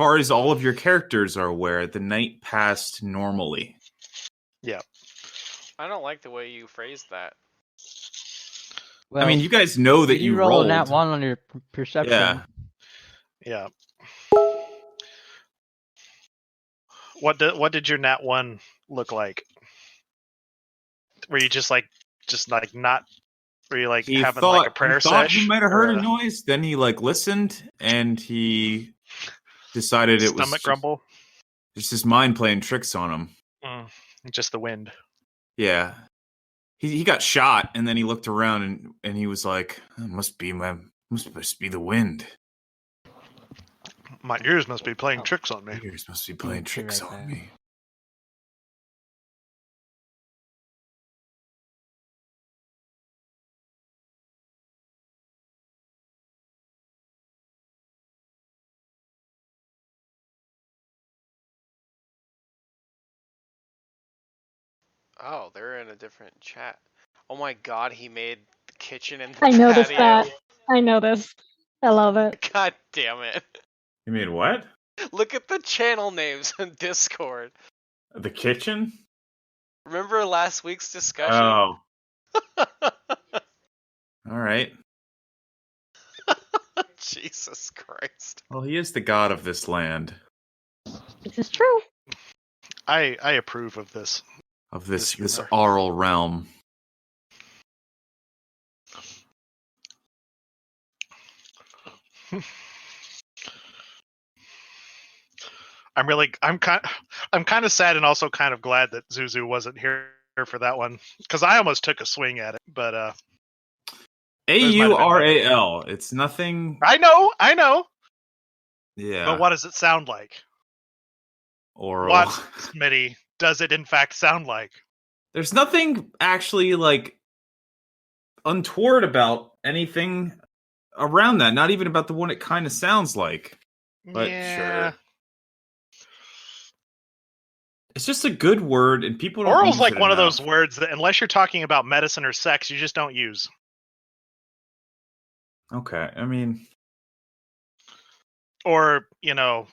far as all of your characters are aware, the night passed normally. Yeah. I don't like the way you phrased that. Well, I mean, you guys know that you rolled. a nat 1 on your perception. Yeah. Yeah. What did your nat 1 look like? Were you just not? Were you like He having thought, like a prayer he thought sesh? he might have heard a noise. Then he like listened, and he decided it was stomach grumble. Just his mind playing tricks on him. Just the wind. Yeah. He got shot, and then he looked around, and he was like, must be the wind. My ears must be playing tricks on me. My ears must be playing tricks on me. Oh, they're in a different chat. Oh my god, he made the kitchen and the I noticed patio. that. I noticed. I love it. God damn it. You made what? Look at the channel names in Discord. The kitchen? Remember last week's discussion? Oh. All right. Jesus Christ. Well, he is the god of this land. This is true. I approve of this. Of this aural realm. I'm kind of sad and also kind of glad that Zuzu wasn't here for that one, because I almost took a swing at it, but AURAL. It's nothing. I know. Yeah. But what does it sound like? Oral. What, Smitty, does it in fact sound like? There's nothing actually like untoward about anything around that. Not even about the one it kind of sounds like. But yeah. sure. It's just a good word, and people don't Oral's use like it one of enough. those words that, unless you're talking about medicine or sex, you just don't use. Okay, I mean... Or,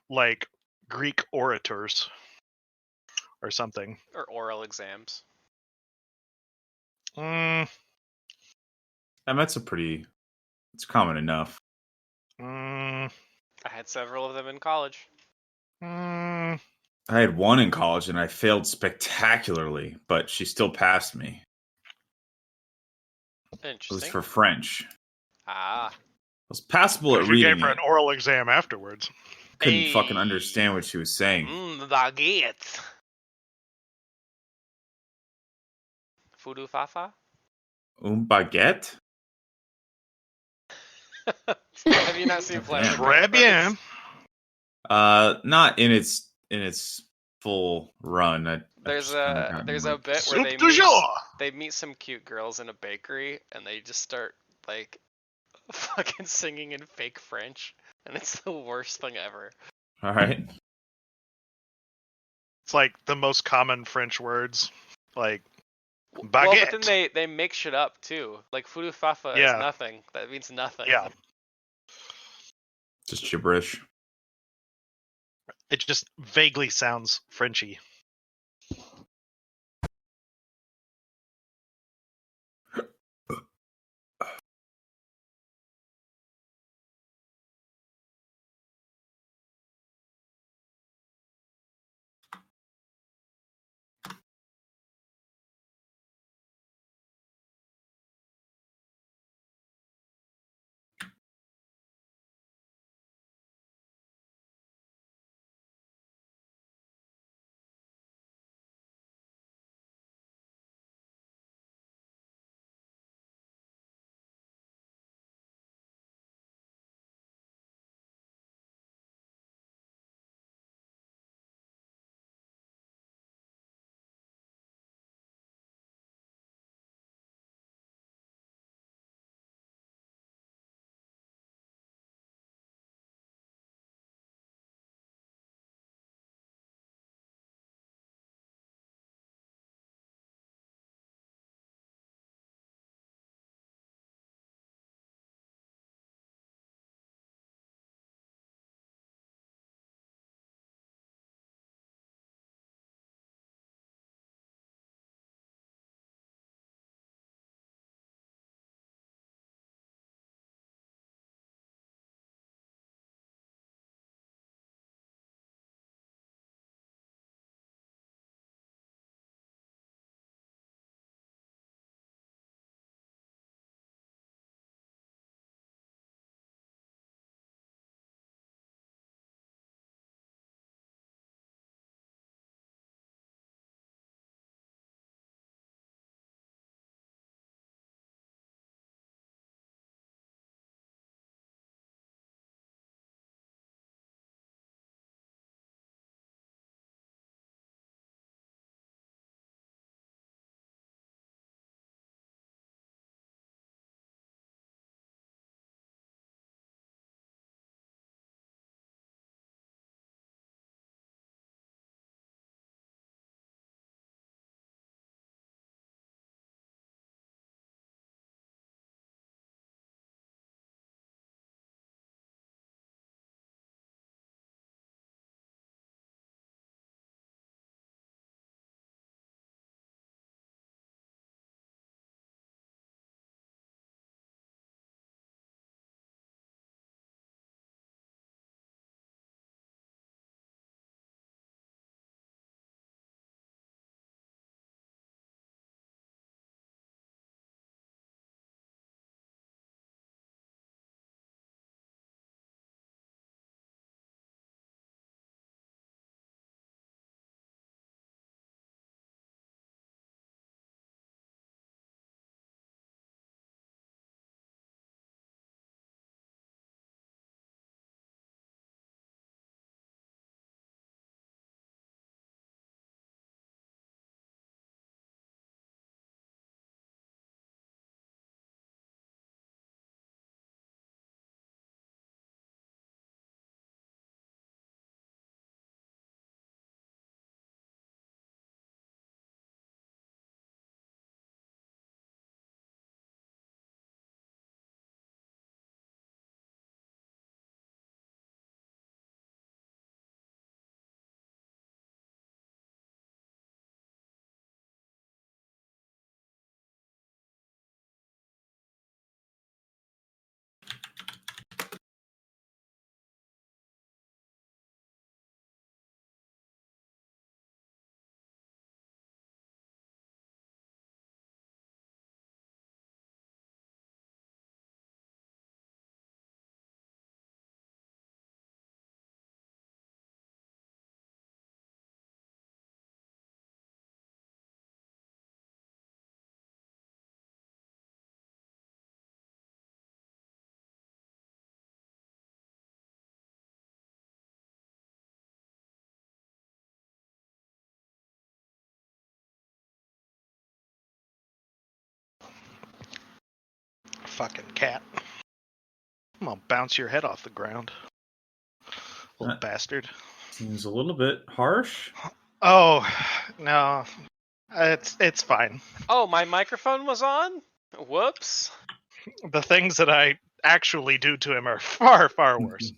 like Greek orators. Or something. Or oral exams. And that's it's common enough. I had several of them in college. I had one in college, and I failed spectacularly, but she still passed me. Interesting. It was for French. Ah. I was passable at you reading gave her an oral exam afterwards. Couldn't fucking understand what she was saying. Baguette. Fudu Fafa? Baguette? Have you not seen Planet Très bien. Not in its full run. There's a bit where they meet some cute girls in a bakery, and they just start like fucking singing in fake French, and it's the worst thing ever. All right. It's like the most common French words, like baguette. Well, but then they make shit up too. Like fudu fafa is nothing. That means nothing. Yeah. Just gibberish. It just vaguely sounds Frenchy. fucking cat. I'm gonna bounce your head off the ground. Little bastard. Seems a little bit harsh. Oh, no. It's fine. Oh, my microphone was on? Whoops. The things that I actually do to him are far, far worse.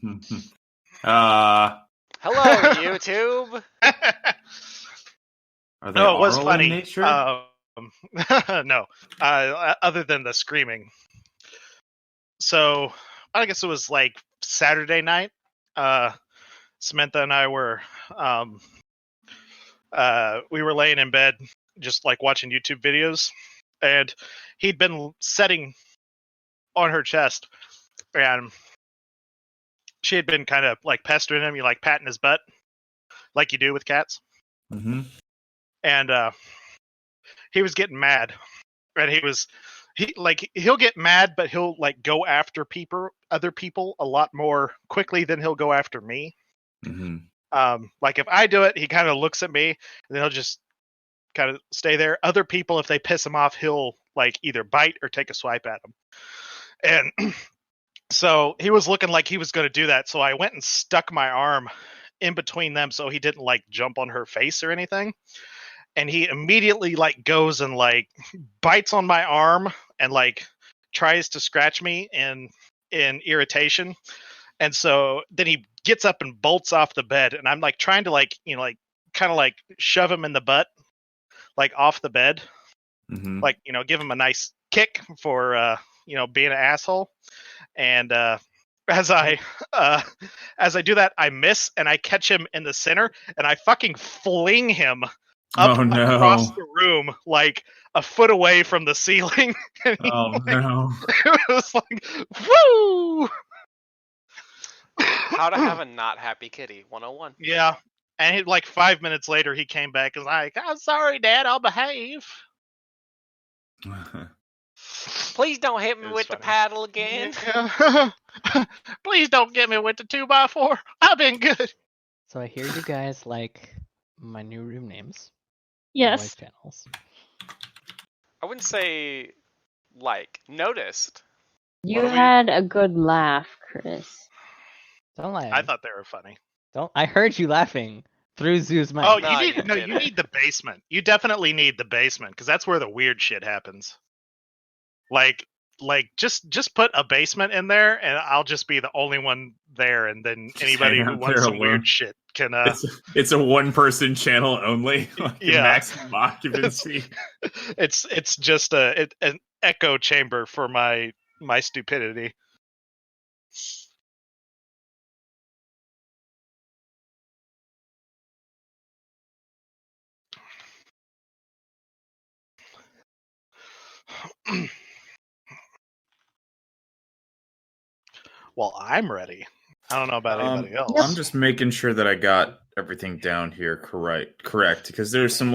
Hello, YouTube. Are they No, it was oral funny. in nature? No, other than the screaming. So, I guess it was like Saturday night. Samantha and I were, we were laying in bed, just like watching YouTube videos, and he'd been sitting on her chest, and she had been kind of like pestering him, like patting his butt, like you do with cats. Mm-hmm. And he was getting mad, and he'll get mad, but he'll like go after other people a lot more quickly than he'll go after me. Mm-hmm. Like if I do it, he kind of looks at me, and then he'll just kind of stay there. Other people, if they piss him off, he'll like either bite or take a swipe at them. And so he was looking like he was going to do that. So I went and stuck my arm in between them so he didn't like jump on her face or anything. And he immediately like goes and like bites on my arm and like tries to scratch me in irritation. And so then he gets up and bolts off the bed, and I'm like trying to like, like kind of like shove him in the butt, like off the bed, Mm-hmm. like, give him a nice kick for, being an asshole. And as I do that, I miss, and I catch him in the center, and I fucking fling him up across the room, like a foot away from the ceiling. And no! It was like, woo! How to have a not happy kitty 101. Yeah. And like 5 minutes later, he came back and was like, "I'm sorry, Dad, I'll behave." Please don't hit me with the paddle again. Please don't get me with the 2x4. I've been good. So I hear you guys like my new room names. Yes. Voice channels. I wouldn't say noticed. You had a good laugh, Chris. Don't lie. I thought they were funny. I heard you laughing through Zoo's mic. Oh, No, you need the basement. You definitely need the basement because that's where the weird shit happens. Like just put a basement in there, and I'll just be the only one there, and then anybody who wants some weird shit can. It's a 1-person channel only. Yeah. Maximum occupancy. It's just an echo chamber for my stupidity. Well, I'm ready. I don't know about anybody else. I'm just making sure that I got everything down here correct, because there's some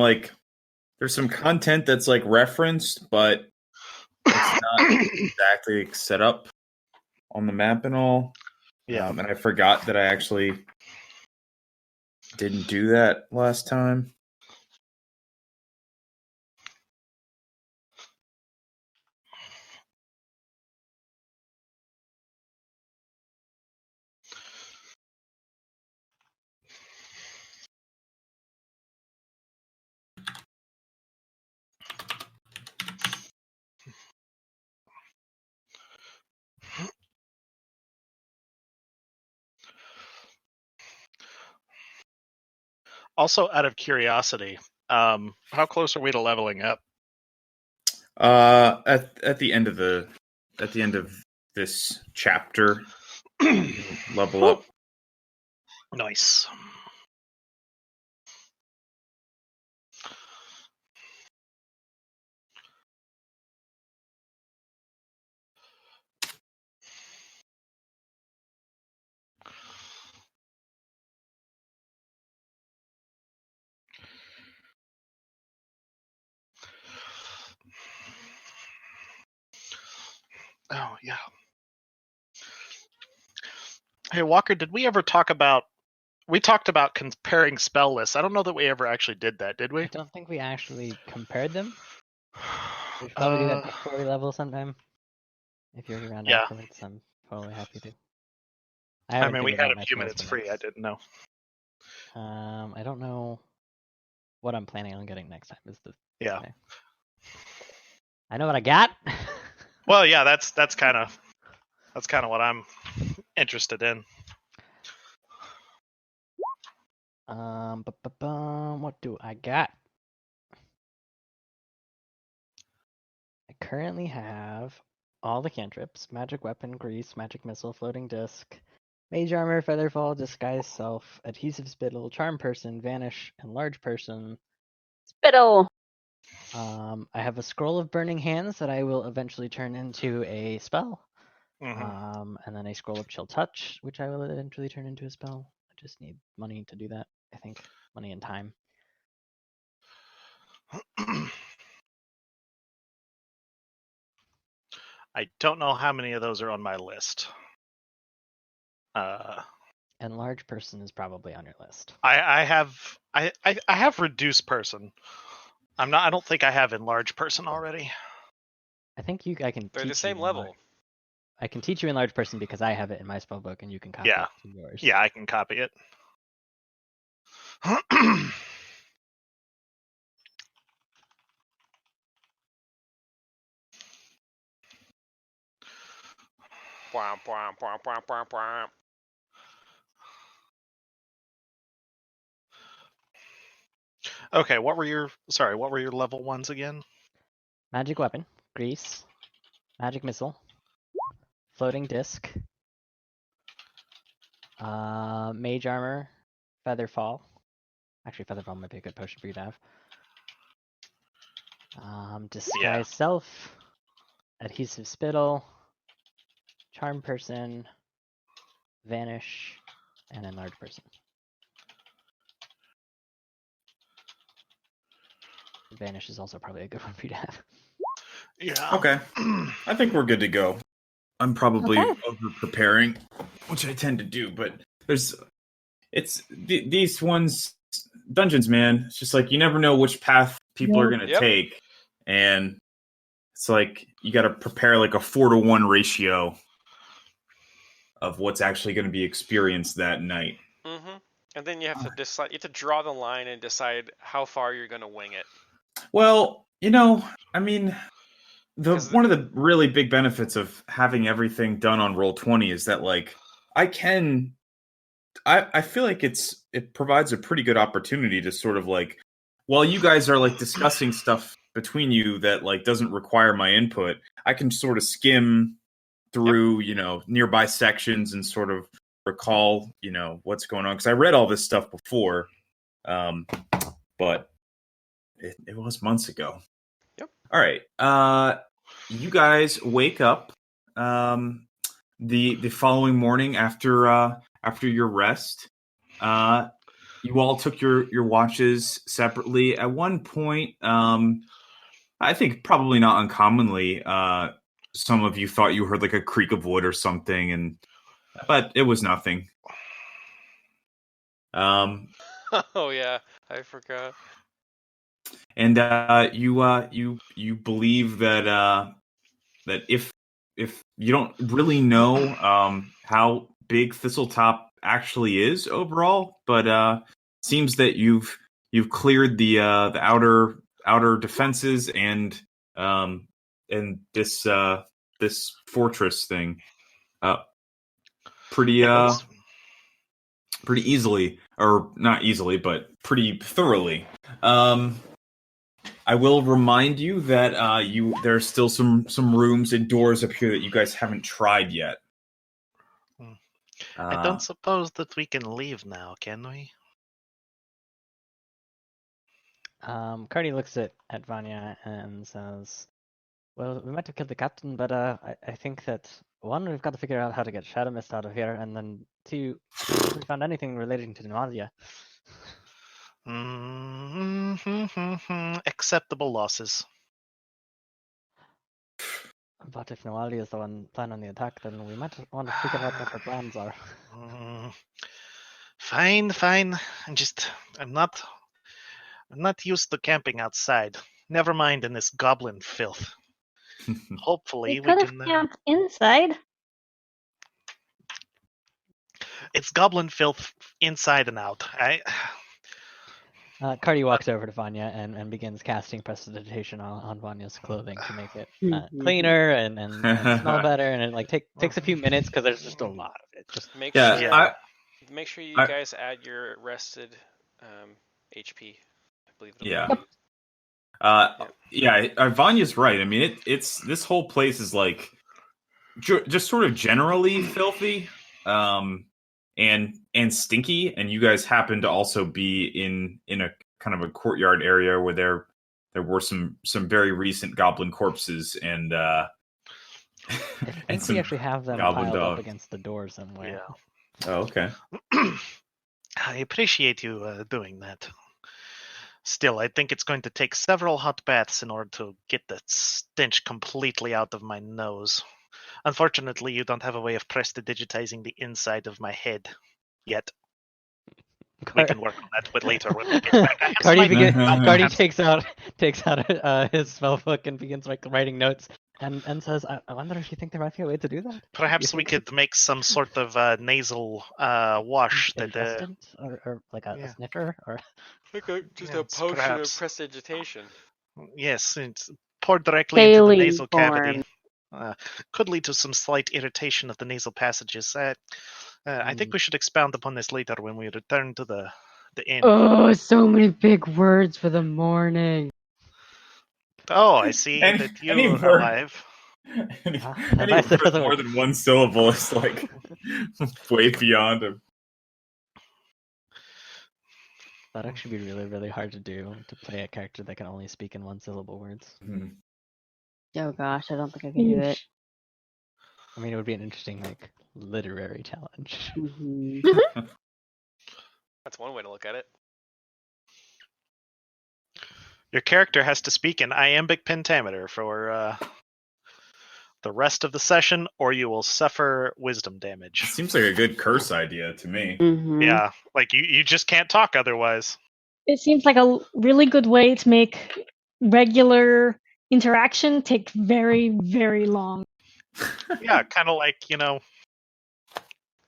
content that's like referenced, but it's not exactly set up on the map and all. Yeah. And I forgot that I actually didn't do that last time. Also, out of curiosity, how close are we to leveling up? At the end of this chapter, level up. Nice. Oh, yeah. Hey, Walker, did we ever talk about... We talked about comparing spell lists. I don't know that we ever actually did that, did we? I don't think we actually compared them. We should probably do that before we level sometime. If you're around Yeah. afterwards, I'm totally happy to. I mean, we figured had out a my few spells minutes for free. I next. didn't know. I don't know what I'm planning on getting next time. Is the Yeah. thing. I know what I got. Well, yeah, that's kind of what I'm interested in. What do I got? I currently have all the cantrips: magic weapon, grease, magic missile, floating disc, mage armor, featherfall, disguise self, adhesive spittle, charm person, vanish, enlarge person. Spittle. I have a scroll of burning hands that I will eventually turn into a spell. Mhm. And then a scroll of chill touch, which I will eventually turn into a spell. I just need money to do that. I think money and time. I don't know how many of those are on my list. Enlarge person is probably on your list. I have reduce person. I don't think I have enlarge person already. I think I can. They're teach the same you level. I can teach you enlarge person because I have it in my spell book, and you can copy Yeah. it to yours. Yeah, I can copy it. Bwah, bwah, bwah, bwah, bwah, bwah. Okay, what were your level ones again? Magic weapon, grease, magic missile, floating disc, mage armor, featherfall. Actually, featherfall might be a good potion for you to have. Disguise self, adhesive spittle, charm person, vanish, and enlarge person. Vanish is also probably a good one for you to have. Yeah. Okay. I think we're good to go. I'm probably Okay. over preparing, which I tend to do, but these ones dungeons, man. It's just like you never know which path people are gonna Yep. take, and it's like you got to prepare like a 4-to-1 ratio of what's actually going to be experienced that night. Mm-hmm. And then you have to decide. You have to draw the line and decide how far you're gonna wing it. Well, I mean, one of the really big benefits of having everything done on Roll20 is that like I feel like it provides a pretty good opportunity to sort of like while you guys are like discussing stuff between you that like doesn't require my input, I can sort of skim through, nearby sections and sort of recall, what's going on because I read all this stuff before, but it was months ago. Yep. All right. You guys wake up the following morning after your rest. You all took your watches separately. At one point, I think probably not uncommonly, some of you thought you heard like a creak of wood or something, but it was nothing. Oh yeah, I forgot. And you believe that if you don't really know how big Thistletop actually is overall, but seems that you've cleared the outer defenses and this fortress thing pretty easily, or not easily, but pretty thoroughly. I will remind you that there's still some rooms and doors up here that you guys haven't tried yet. I don't suppose that we can leave now, can we? Cardi looks at Vanya and says, "Well, we might have killed the captain, but I think that one, we've got to figure out how to get Shadow Mist out of here, and then two, if we found anything relating to Nausea." Acceptable losses. But if Nawali is the one planning the attack, then we might want to figure out what her plans are. Fine. I'm not used to camping outside. Never mind in this goblin filth. Hopefully, We could have can. camped inside. It's goblin filth inside and out. Cardi walks over to Vanya and begins casting prestidigitation on Vanya's clothing to make it cleaner and smell better. And it takes a few minutes because there's just a lot of it. Just Make Yeah, sure make sure you guys add your rested HP. I believe it'll Yeah. be used. Vanya's right. I mean, it's this whole place is like just sort of generally filthy, and stinky. And you guys happen to also be in a kind of a courtyard area where there were some very recent goblin corpses and I and think we actually have them goblin piled up dogs. against the door somewhere. Yeah. Oh, okay. I appreciate you doing that. Still, I think it's going to take several hot baths in order to get the stench completely out of my nose. Unfortunately, you don't have a way of prestidigitizing the inside of my head yet. We can work on that but later when we get back. Cardi takes out his spell book and begins writing notes and says, "I wonder if you think there might be a way to do that. Perhaps we could make some sort of nasal wash that or like a sniffer or Like just a potion perhaps. of prestidigitation. Yes, it's poured directly into the nasal form. cavity. Could lead to some slight irritation of the nasal passages. I think we should expound upon this later when we return to the inn. Oh, so many big words for the morning. Oh, I see that you any are word- alive. Any Vice word versa. more than one syllable is like way beyond him. That'd actually be really, really hard to do, to play a character that can only speak in one-syllable words. Oh gosh, I don't think I can do it. I mean, it would be an interesting, literary challenge. That's one way to look at it. Your character has to speak in iambic pentameter for the rest of the session, or you will suffer wisdom damage. It seems like a good curse idea to me. Yeah, you just can't talk otherwise. It seems like a really good way to make regular interaction take very, very long. Yeah, kind of like, You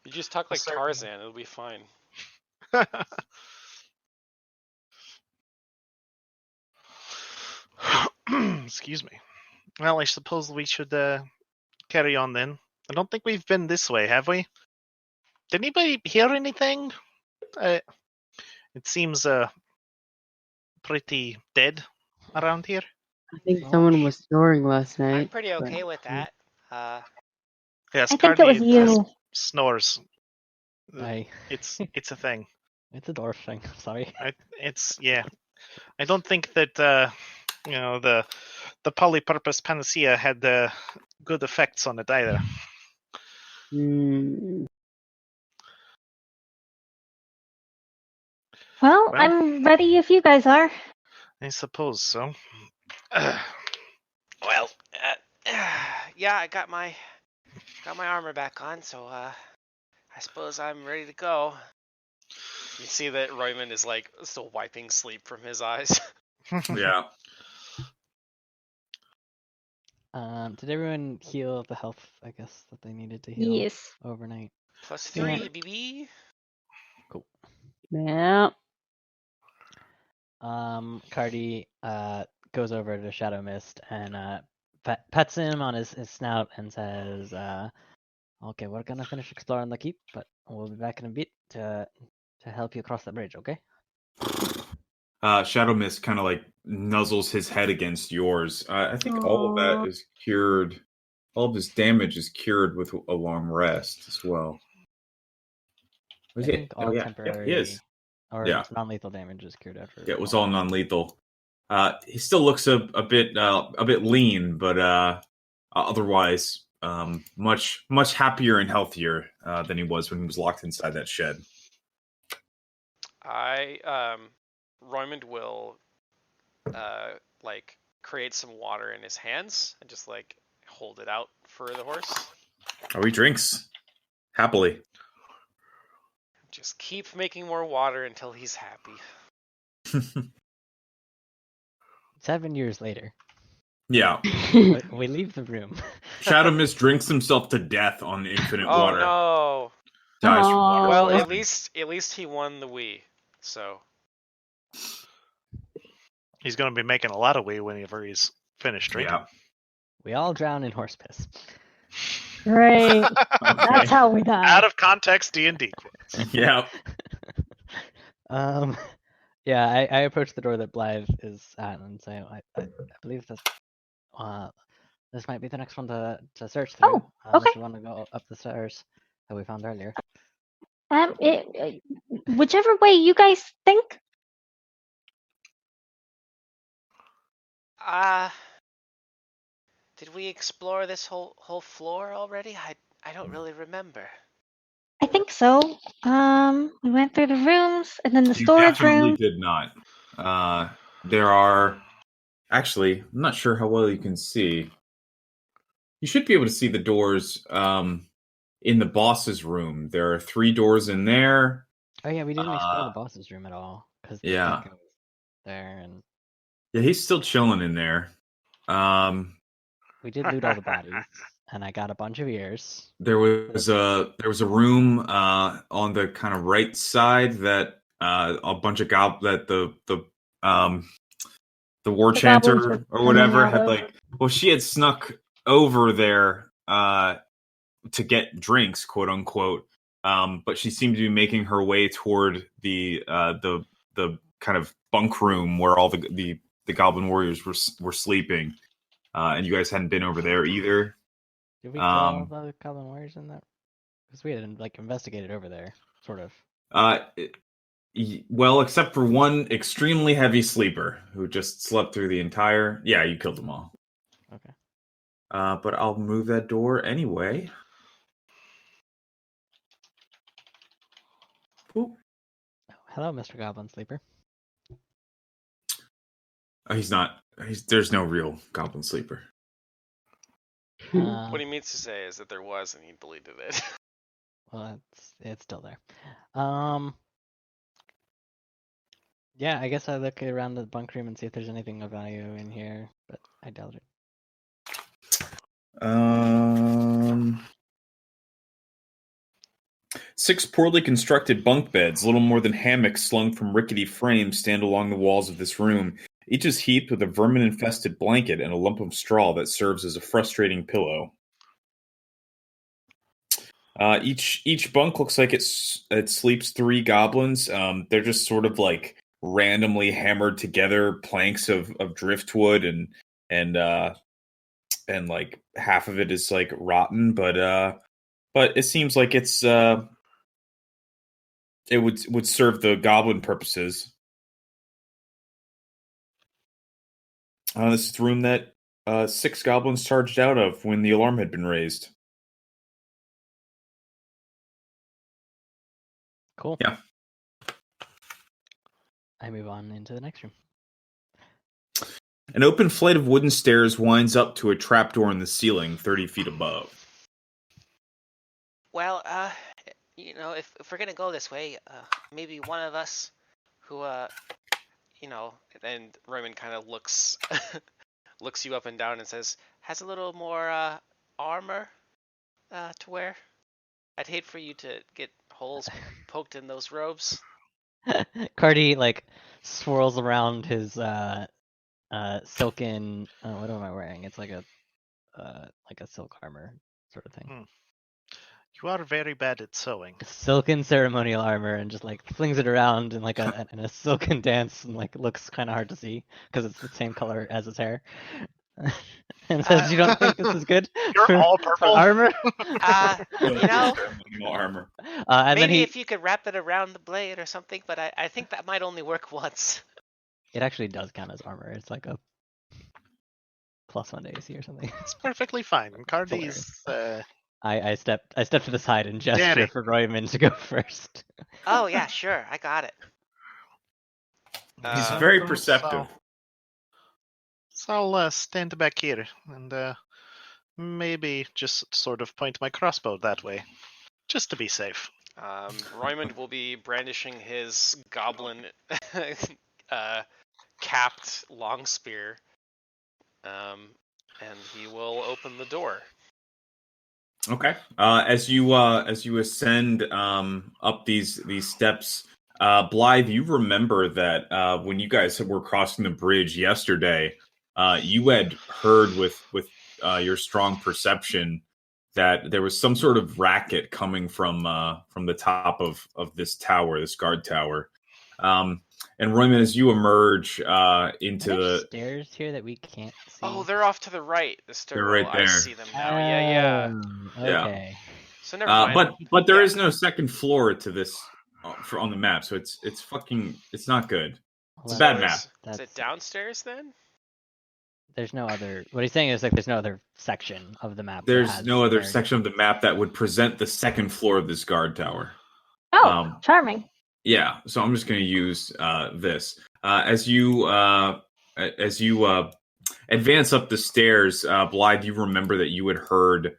just talk like Tarzan, it'll be fine. Excuse me. Well, I suppose we should carry on then. I don't think we've been this way, have we? Did anybody hear anything? It seems pretty dead around here. I think someone was snoring last night. I'm pretty okay with that. Yes, I think it was you. Snores. It's It's a thing. a dwarf thing. Sorry. I don't think that the polypurpose panacea had good effects on it either. Well, I'm ready if you guys are. I suppose so. Well, yeah, I got my armor back on, so I suppose I'm ready to go. You see that Royman is still wiping sleep from his eyes. Yeah. Did everyone heal the health, I guess, that they needed to heal Yes. overnight? +3, BB. Cool. Yeah. Cardi goes over to Shadow Mist and pets him on his snout and says, "Okay, we're gonna finish exploring the keep, but we'll be back in a bit to help you cross the bridge, okay?" Shadow Mist kind of nuzzles his head against yours. I think all of that is cured. All of his damage is cured with a long rest as well. I think all temporary or Yeah. non-lethal damage is cured after. Yeah, it was all non-lethal. He still looks a bit lean, but otherwise much happier and healthier than he was when he was locked inside that shed. Roymond will create some water in his hands and just hold it out for the horse. Oh, he drinks happily. Just keep making more water until he's happy. 7 years later. Yeah. We leave the room. Shadow Mist drinks himself to death on the infinite Oh water. no. Dies from water Well, Oh. at poisoning. least he won the Wii. So He's going to be making a lot of wee whenever he's finished drinking. Yeah. We all drown in horse piss. Great. Okay. That's how we die. Out of context D&D quotes. Yeah. Yeah, I approach the door that Blythe is at and say, I believe this might be the next one to search through. Oh, Unless okay. you want to go up the stairs that we found earlier. Whichever way you guys think. did we explore this whole floor already? I don't really remember. I think so. We went through the rooms and then the You storage definitely room. did not. There are actually, I'm not sure how well you can see. You should be able to see the doors in the boss's room. There are 3 doors in there. Oh yeah, we didn't explore the boss's room at all because Yeah. was there, and Yeah, he's still chilling in there. we did loot all the bodies, and I got a bunch of ears. There was a room on the kind of right side that a bunch of the war The goblins chanter were or coming whatever out had of. she had snuck over there to get drinks, quote unquote. But she seemed to be making her way toward the kind of bunk room where all the goblin warriors were sleeping. And you guys hadn't been over there either. Did we kill all the goblin warriors in that? Because we had investigated over there, sort of. Well, except for one extremely heavy sleeper who just slept through the entire. Yeah, you killed them all. Okay. But I'll move that door anyway. Boop. Oh, hello, Mr. Goblin Sleeper. He's not. There's no real goblin sleeper. What he means to say is that there was, and he deleted it. Well, it's still there. Yeah, I guess I look around the bunk room and see if there's anything of value in here, but I doubt it. 6 poorly constructed bunk beds, little more than hammocks slung from rickety frames, stand along the walls of this room. Each is heaped with a vermin-infested blanket and a lump of straw that serves as a frustrating pillow. Each bunk looks like it sleeps 3 goblins. They're just sort of like randomly hammered together planks of driftwood and like half of it is like rotten, but it seems like it would serve the goblin purposes. This is the room that 6 goblins charged out of when the alarm had been raised. Cool. Yeah. I move on into the next room. An open flight of wooden stairs winds up to a trapdoor in the ceiling 30 feet above. Well, if we're gonna go this way, maybe one of us who, and Roman kind of looks looks you up and down and says, has a little more armor to wear. I'd hate for you to get holes poked in those robes. Cardi swirls around his silken. What am I wearing? It's like a silk armor sort of thing. You are very bad at sewing. Silken ceremonial armor, and just flings it around in in a silken dance, and looks kind of hard to see because it's the same color as his hair. And says, "You don't think this is good? You're all purple armor." Armor. And maybe then if you could wrap it around the blade or something, but I think that might only work once. It actually does count as armor. It's like a +1 to AC or something. It's perfectly fine. And Cardi's. I step to the side and gesture for Royman to go first. Oh yeah, sure, I got it. He's very perceptive. So I'll stand back here and maybe just sort of point my crossbow that way, just to be safe. Roymond will be brandishing his goblin capped long spear and he will open the door. Okay. As you ascend up these steps, Blythe, you remember that when you guys were crossing the bridge yesterday, you had heard with your strong perception that there was some sort of racket coming from the top of this tower, this guard tower. And Royman, as you emerge into Are there the, stairs here that we can't see? Oh, they're off to the right. The stairwell. right there. I see them now. Yeah. Yeah. Okay. So never mind. But there Yeah. is no second floor to this on the map, so it's not good. It's a bad map. Is it downstairs then? There's no other. What he's saying is like there's no other section of the map. that There's has no other very- section of the map that would present the second floor of this guard tower. Oh, charming. Yeah, so I'm just going to use this as you advance up the stairs. Blythe, you remember that you had heard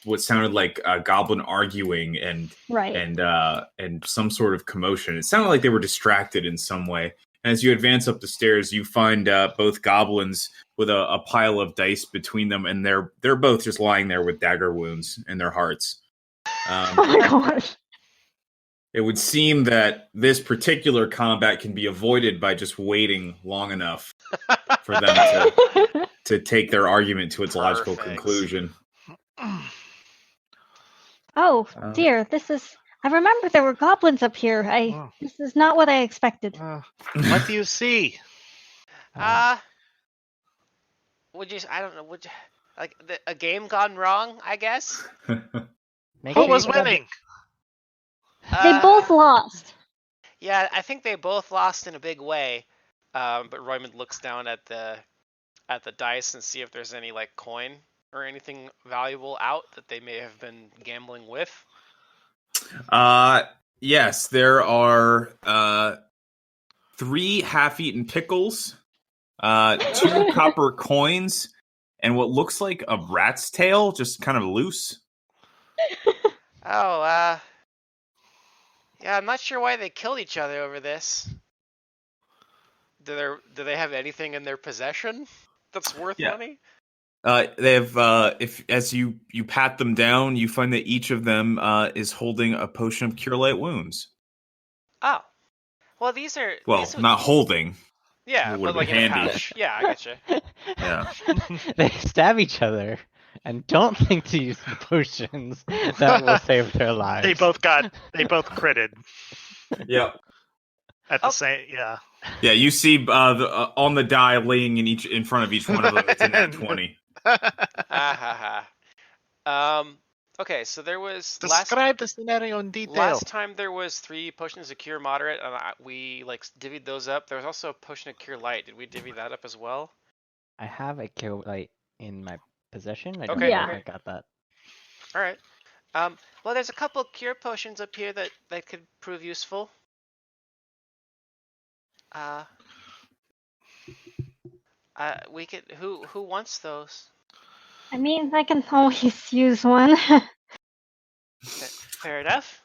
what sounded like a goblin arguing and Right. and some sort of commotion. It sounded like they were distracted in some way. And as you advance up the stairs, you find both goblins with a pile of dice between them, and they're both just lying there with dagger wounds in their hearts. Oh my gosh. It would seem that this particular combat can be avoided by just waiting long enough for them to take their argument to its logical Perfect. conclusion. Oh dear, this is. I remember there were goblins up here. Oh. This is not what I expected. What do you see? Would you? I don't know. Would you, like a game gone wrong? I guess. Make Who sure was you put- winning? They both lost. Yeah, I think they both lost in a big way. But Roymond looks down at the dice and see if there's any like coin or anything valuable out that they may have been gambling with. Yes, there are 3 half-eaten pickles, 2 copper coins, and what looks like a rat's tail, just kind of loose. Oh, yeah, I'm not sure why they killed each other over this. Do they have anything in their possession that's worth money? They have. If as you pat them down, you find that each of them is holding a potion of cure light wounds. Oh, well, these are Not holding. Yeah, It would but like be in a handy. pouch. Yeah, I gotcha. Yeah. They stab each other and don't think to use the potions that will save their lives. They both critted Yep. at the same. Yeah. Yeah, you see on the die laying in front of each one of them. It's a nat 20. Okay, so there was Describe the scenario in detail. last time there was 3 potions of cure moderate, and we like divvied those up. There was also a potion of cure light. Did we divvy that up as well? I have a cure light in my possession. I Okay, don't know okay. if I got that. All right. Well, there's a couple cure potions up here that could prove useful. We could. Who wants those? I mean, I can always use one. Fair enough.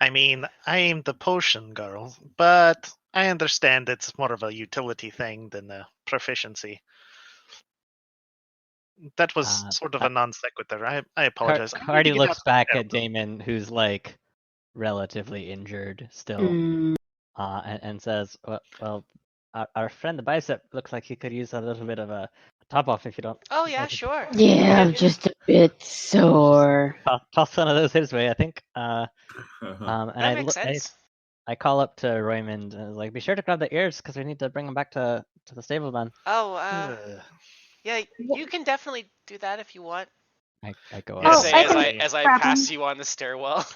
I mean, I am the potion girl, but I understand it's more of a utility thing than a proficiency. That was sort of a non sequitur. I apologize. I need to Cardi get looks out- back at Damon, who's like relatively injured still, Mm, and says, "Well, our friend the bicep looks like he could use a little bit of a top off if you don't." Oh yeah, like it." sure. yeah, I'm just a bit sore. Toss one of those his way, I think. And That makes sense. I call up to Roymond and like, be sure to grab the ears because we need to bring them back to the stable man. Oh, Ugh. yeah, you can definitely do that if you want. I go Oh, up. As I I, can as I grab pass them. you on the stairwell.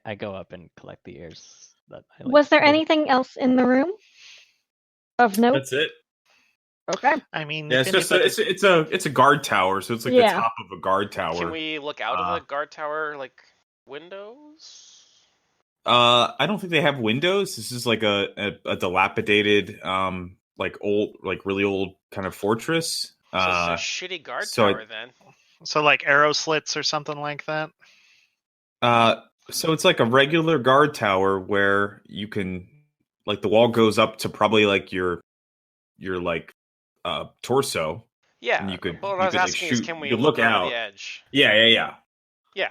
I go up and collect the ears. That I like. Was there anything else in the room of note? That's it. Okay. I mean, Yeah, if it's just anybody- it's a guard tower, so it's like Yeah. the top of a guard tower. Can we look out of the guard tower like windows? I don't think they have windows. This is like a dilapidated, like old, like really old kind of fortress. So it's a shitty guard so tower then. so like arrow slits or something like that. So it's like a regular guard tower where you can, like, the wall goes up to probably like your like torso. Yeah. And you could, but what you I was could, like, asking is, shoot. can we You could look look over out. the edge? Yeah. Yeah.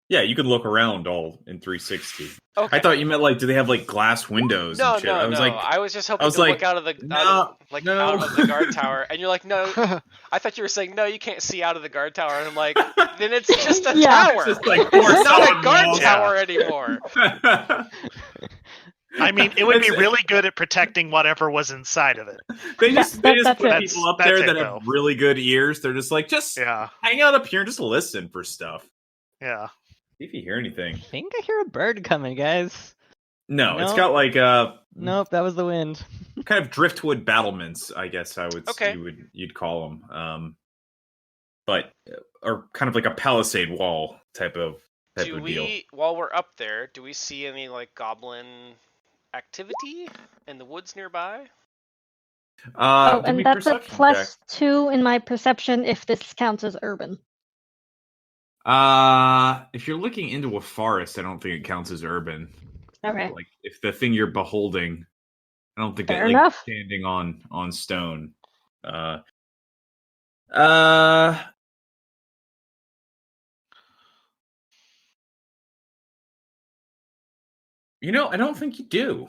Yeah, you could look around all in 360. Okay. I thought you meant like, do they have like glass windows No, and shit? no, I was no. like, I was just hoping I was to like, look out of the no. out of the guard tower, and you're like, no. I thought you were saying no, you can't see out of the guard tower, and I'm like, then it's just a Yeah. tower. It's just like It's not a solid guard walls. tower anymore. I mean, it would be It's- really good at protecting whatever was inside of it. They just that's put it. people up That's there it, that though. have really good ears. They're just like, just Yeah, hang out up here and just listen for stuff. yeah. See if you hear anything. I think I hear a bird coming, guys. No, it's No. got like Nope, that was the wind. kind of driftwood battlements, I guess I would Okay. you'd call them. But or kind of like a palisade wall type of Do deal. we, while we're up there, do we see any like goblin activity in the woods nearby? Oh, Give me and that's a perception check. +2 in my perception if this counts as urban. If you're looking into a forest, I don't think it counts as urban. Okay. Like if the thing you're beholding, I don't think Fair that like enough. standing on stone. I don't think you do.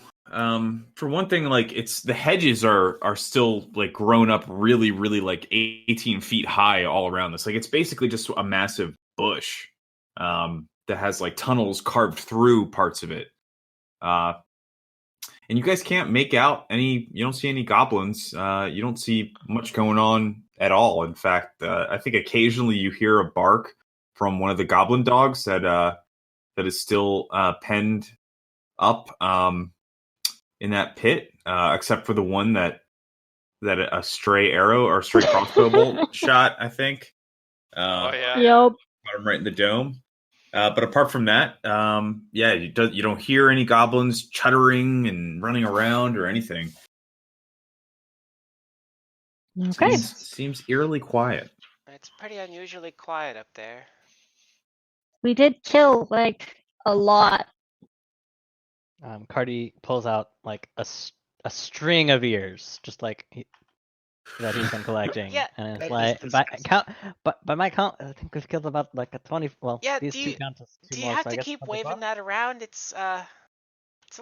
For one thing, like it's the hedges are still like grown up really, really like 18 feet high all around this. Like it's basically just a massive bush that has like tunnels carved through parts of it. And you guys can't make out any. You don't see any goblins. You don't see much going on at all. In fact, I think occasionally you hear a bark from one of the goblin dogs that is still penned up in that pit, except for the one that a stray arrow or stray crossbow bolt shot, I think. Oh yeah. Yep. Got him right in the dome. But apart from that, you don't hear any goblins chuttering and running around or anything. Okay. Seems eerily quiet. It's pretty unusually quiet up there. We did kill like a lot. Cardi pulls out like a string of ears, just like that he's been collecting. Yeah, and it's that like is by disgusting. by my count, I think we've killed about like a 20. Well, Yeah, these do two you- count as two Do you more, have so I to guess keep 25? waving that around? It's a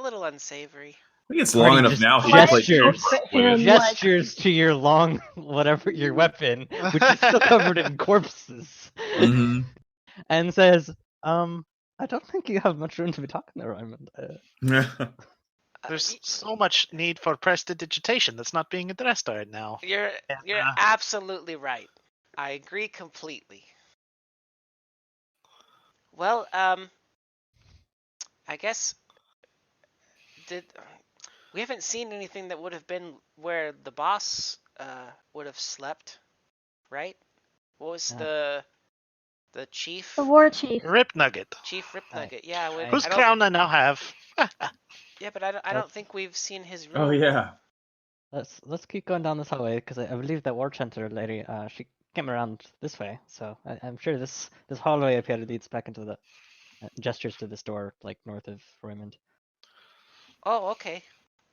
little unsavory. I think it's Cardi long enough just now. He can play gestures. Cobra with it. And, Gestures to your long whatever your weapon, which is still covered in corpses, Mhm. and says, I don't think you have much room to be talking there, Raymond. There's so much need for prestidigitation that's not being addressed right now. You're Yeah. absolutely right. I agree completely. Well, I guess we haven't seen anything that would have been where the boss would have slept, right? What was Yeah. the chief? The war chief. Rip Nugget. Chief Rip Nugget. Yeah, Whose I don't, crown I now have. yeah, but I don't think we've seen his room. Oh yeah. Let's keep going down this hallway because I believe that War Chanter lady she came around this way, so I'm sure this hallway up here leads back into the gestures to this door like north of Raymond. Oh, okay.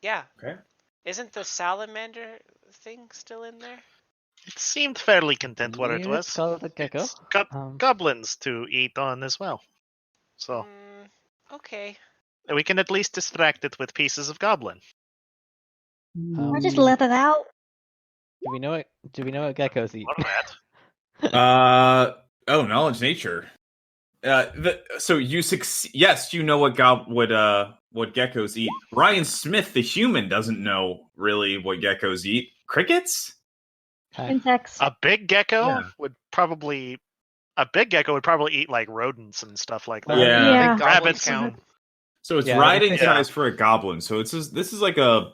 Yeah. Okay. Isn't the salamander thing still in there? It seemed fairly content where it You'd was. call it a gecko. It's got Um, goblins to eat on as well. So Okay. we can at least distract it with pieces of goblin. I just let it out. Do we know what geckos eat? Or that. Knowledge nature. So you succeed. Yes, you know what geckos eat. Ryan Smith, the human, doesn't know really what geckos eat. Crickets? Insects. A big gecko Yeah. would probably eat like rodents and stuff like that. Yeah. Yeah. Goblins Rabbits. count. So it's Yeah, riding I think- size for a goblin. So this is like a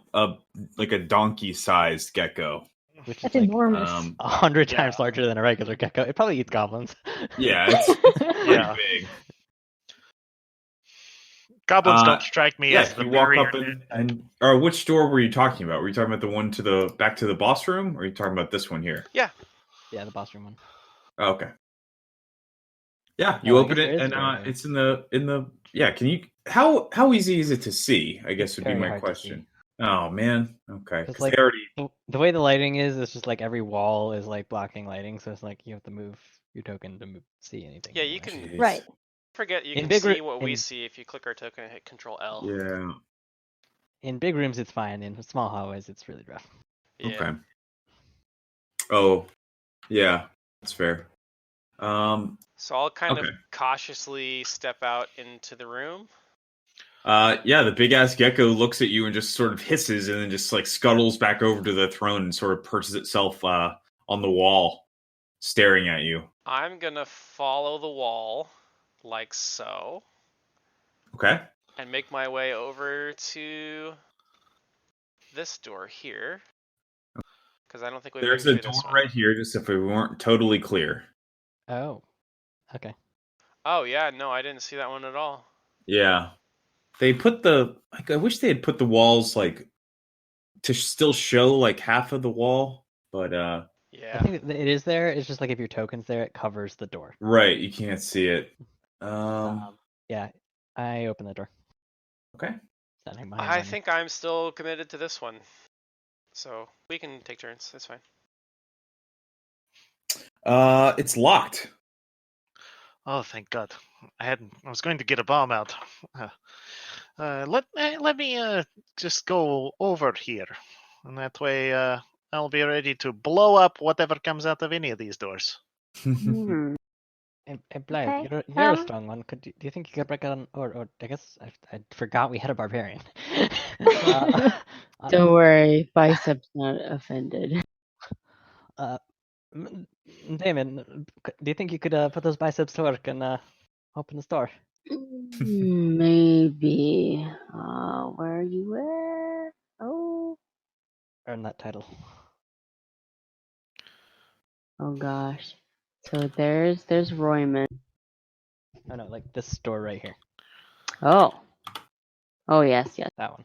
donkey-sized gecko. Which That's is like enormous. 100 Yeah. times larger than a regular gecko. It probably eats goblins. Yeah, it's pretty Yeah. big. Goblins don't strike me Yeah, as the you walk barrier. up or which door were you talking about? Were you talking about the one back to the boss room, or are you talking about this one here? Yeah, the boss room one. Oh, okay. Yeah, you I open guess there it is a and door there. it's in the yeah. Can you how easy is it to see? I guess would be Very my hard to question. Oh man. Okay. Because 'Cause like they already. the way the lighting is, it's just like every wall is like blocking lighting, so it's like you have to move your token to see anything. Yeah, you anyway. can Jeez. Right. forget you In can big see what we in see if you click our token and hit Control L. Yeah. in big rooms it's fine. In small hallways it's really rough. Yeah. Okay. Oh, yeah. That's fair. So I'll kind of Okay. cautiously step out into the room. Yeah, the big ass gecko looks at you and just sort of hisses and then just like scuttles back over to the throne and sort of perches itself on the wall, staring at you. I'm gonna follow the wall like so Okay. and make my way over to this door here. Because I don't think we've been There's a through door this one. right here, just if we weren't totally clear. Oh, okay. Oh yeah, no, I didn't see that one at all. Yeah. They put the like I wish they had put the walls like to still show like half of the wall, but I Yeah. think it is there. It's just like if your token's there, it covers the door. right, you can't see it. Yeah, I open the door. Okay. Standing behind I Vanya. think I'm still committed to this one. So we can take turns. That's fine. It's locked. Oh, thank God! I was going to get a bomb out. Let me just go over here, and that way I'll be ready to blow up whatever comes out of any of these doors. Hmm. Hey, Blythe, Okay, you're a strong one. Do you think you could break on? Or I guess I forgot we had a barbarian. uh, Don't worry, biceps not offended. Damon, do you think you could put those biceps to work and open the store? Maybe. Where are you at? Oh. Earn that title. Oh gosh. So there's Royman. Oh no, like this store right here. Oh. Oh yes, yes. That one.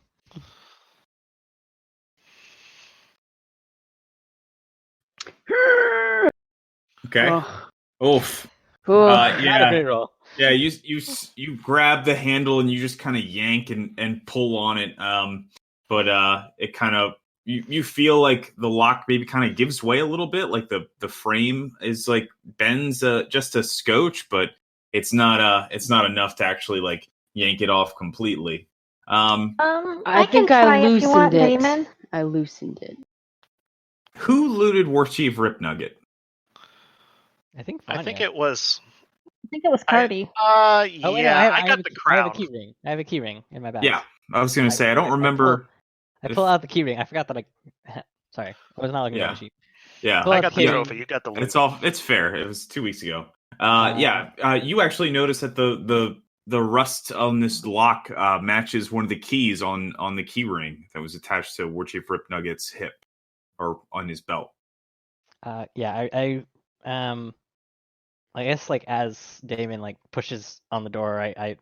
Okay. Oh. Oof. Oh. Not a Yeah. great roll. Yeah, you grab the handle and you just kind of yank and pull on it. But it kind of you feel like the lock maybe kind of gives way a little bit, like the frame is like bends just a scotch, but it's not enough to actually like yank it off completely. I can think I try if you want, loosened it. Damon. I loosened it. Who looted Warchief Rip Nugget? I think. I think Vanya. it was. I think it was Cardi. Oh, wait, no, Yeah, I got have the I have a crown. key ring. I have a key ring in my bag. Yeah, I was gonna say I don't remember. I pull out the key ring. I forgot that I. Sorry, I was not looking at my sheet. Yeah, Pull I out got the the key trophy. ring. You got the loot. It's fair. It was 2 weeks ago. You actually notice that the rust on this lock matches one of the keys on the key ring that was attached to Warchief Rip Nugget's hip or on his belt. Yeah, I guess like as Damon like pushes on the door, I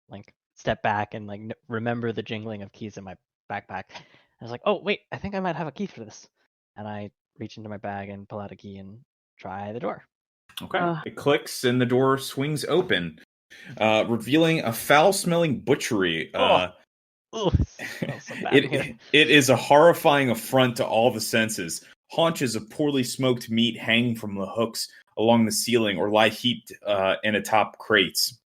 like step back and like remember the jingling of keys in my backpack. I was like, oh wait, I think I might have a key for this, and I reach into my bag and pull out a key and try the door. Okay, it clicks and the door swings open, revealing a foul-smelling butchery. Ooh, it smells so bad in here. It is a horrifying affront to all the senses. Haunches of poorly smoked meat hang from the hooks along the ceiling or lie heaped in atop crates.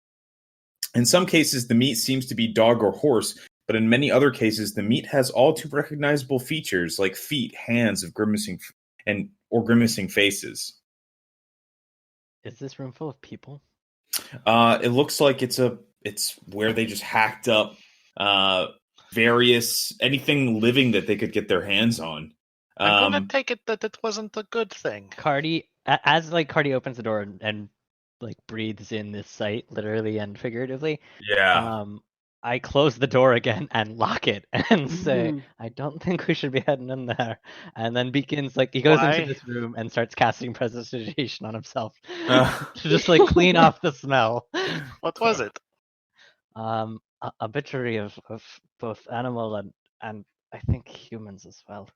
In some cases, the meat seems to be dog or horse, but in many other cases, the meat has all too recognizable features like feet, hands of grimacing grimacing faces. Is this room full of people? It looks like it's where they just hacked up various anything living that they could get their hands on. I'm gonna take it that it wasn't a good thing. Cardi, as like Cardi opens the door and like breathes in this sight, literally and figuratively. Yeah. I close the door again and lock it and say, Mhm. I don't think we should be heading in there. And then begins like he goes Why? into this room and starts casting prestidigitation on himself to just like clean off the smell. What was it? A butchery of both animal and I think humans as well.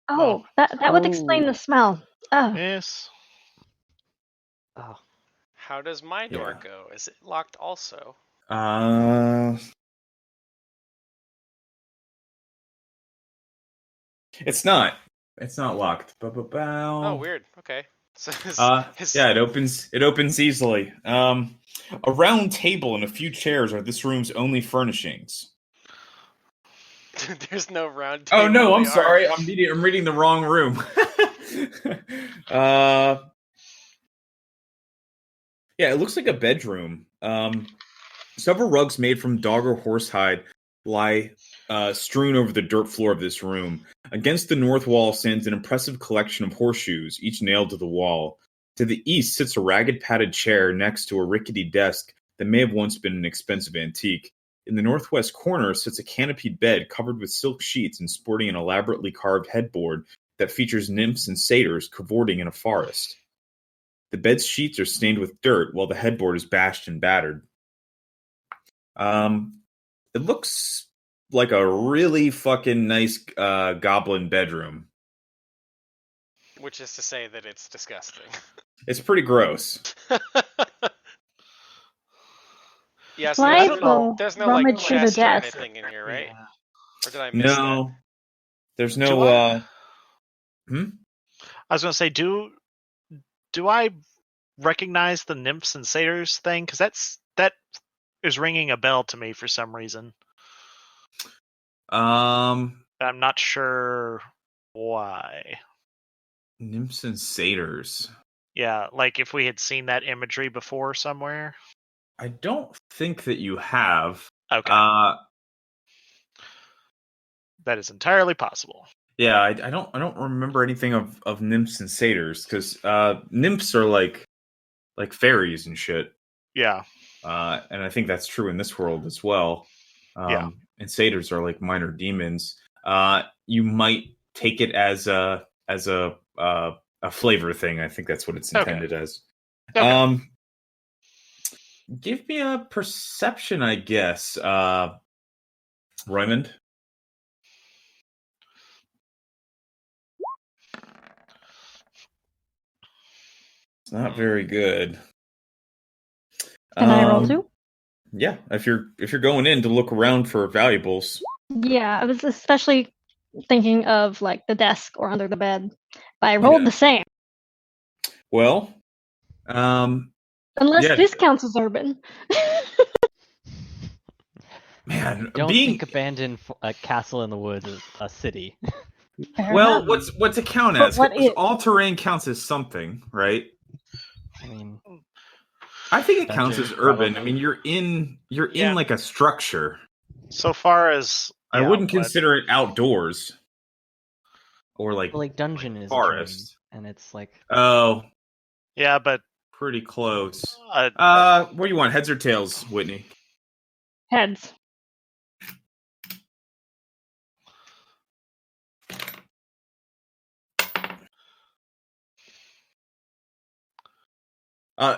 Oh, that would explain Oh. the smell. Oh, Yes. Oh, How does my door Yeah. go? Is it locked also? It's not. It's not locked. Oh, weird. Okay. So Yeah, it opens. It opens easily. A round table and a few chairs are this room's only furnishings. there's no round Oh table. no, in I'm the sorry. art. I'm reading the wrong room. uh, yeah, it looks like a bedroom. Several rugs made from dog or horse hide lie strewn over the dirt floor of this room. Against the north wall stands an impressive collection of horseshoes, each nailed to the wall. To the east sits a ragged padded chair next to a rickety desk that may have once been an expensive antique. In the northwest corner sits a canopied bed covered with silk sheets and sporting an elaborately carved headboard that features nymphs and satyrs cavorting in a forest. The bed's sheets are stained with dirt, while the headboard is bashed and battered. It looks like a really fucking nice goblin bedroom. Which is to say that it's disgusting. It's pretty gross. Yeah, so Clive don't know. will there's no like rummage through the chest or desk. anything in here, right? Yeah. Or did I miss that? No, there's Do no. I- Hmm? I was gonna say, do I recognize the nymphs and satyrs thing? Because that is ringing a bell to me for some reason. I'm not sure why. Nymphs and satyrs. Yeah, like if we had seen that imagery before somewhere. I don't think that you have. Okay, that is entirely possible. Yeah, I don't remember anything of nymphs and satyrs because nymphs are like fairies and shit. Yeah, And I think that's true in this world as well. Yeah. And satyrs are like minor demons. You might take it as a flavor thing. I think that's what it's Okay. intended as. Okay. Give me a perception, I guess. Raymond. It's not very good. Can I roll too? Yeah, if you're going in to look around for valuables. Yeah, I was especially thinking of like the desk or under the bed, but I rolled Yeah. the same. Well, Unless yeah. this counts as urban. Man, Don't being think abandoned a castle in the woods is a city. Fair well, enough. what's it count But as? what 'Cause is- all terrain counts as something, right? I mean, I think it counts Dungeon, as urban. probably. I mean, you're in Yeah. like a structure. So far as I yeah, wouldn't what- consider it outdoors or like well, like dungeon is forest. a terrain, and it's like Oh, Yeah, but pretty close. uh, What do you want, heads or tails, Whitney? Heads.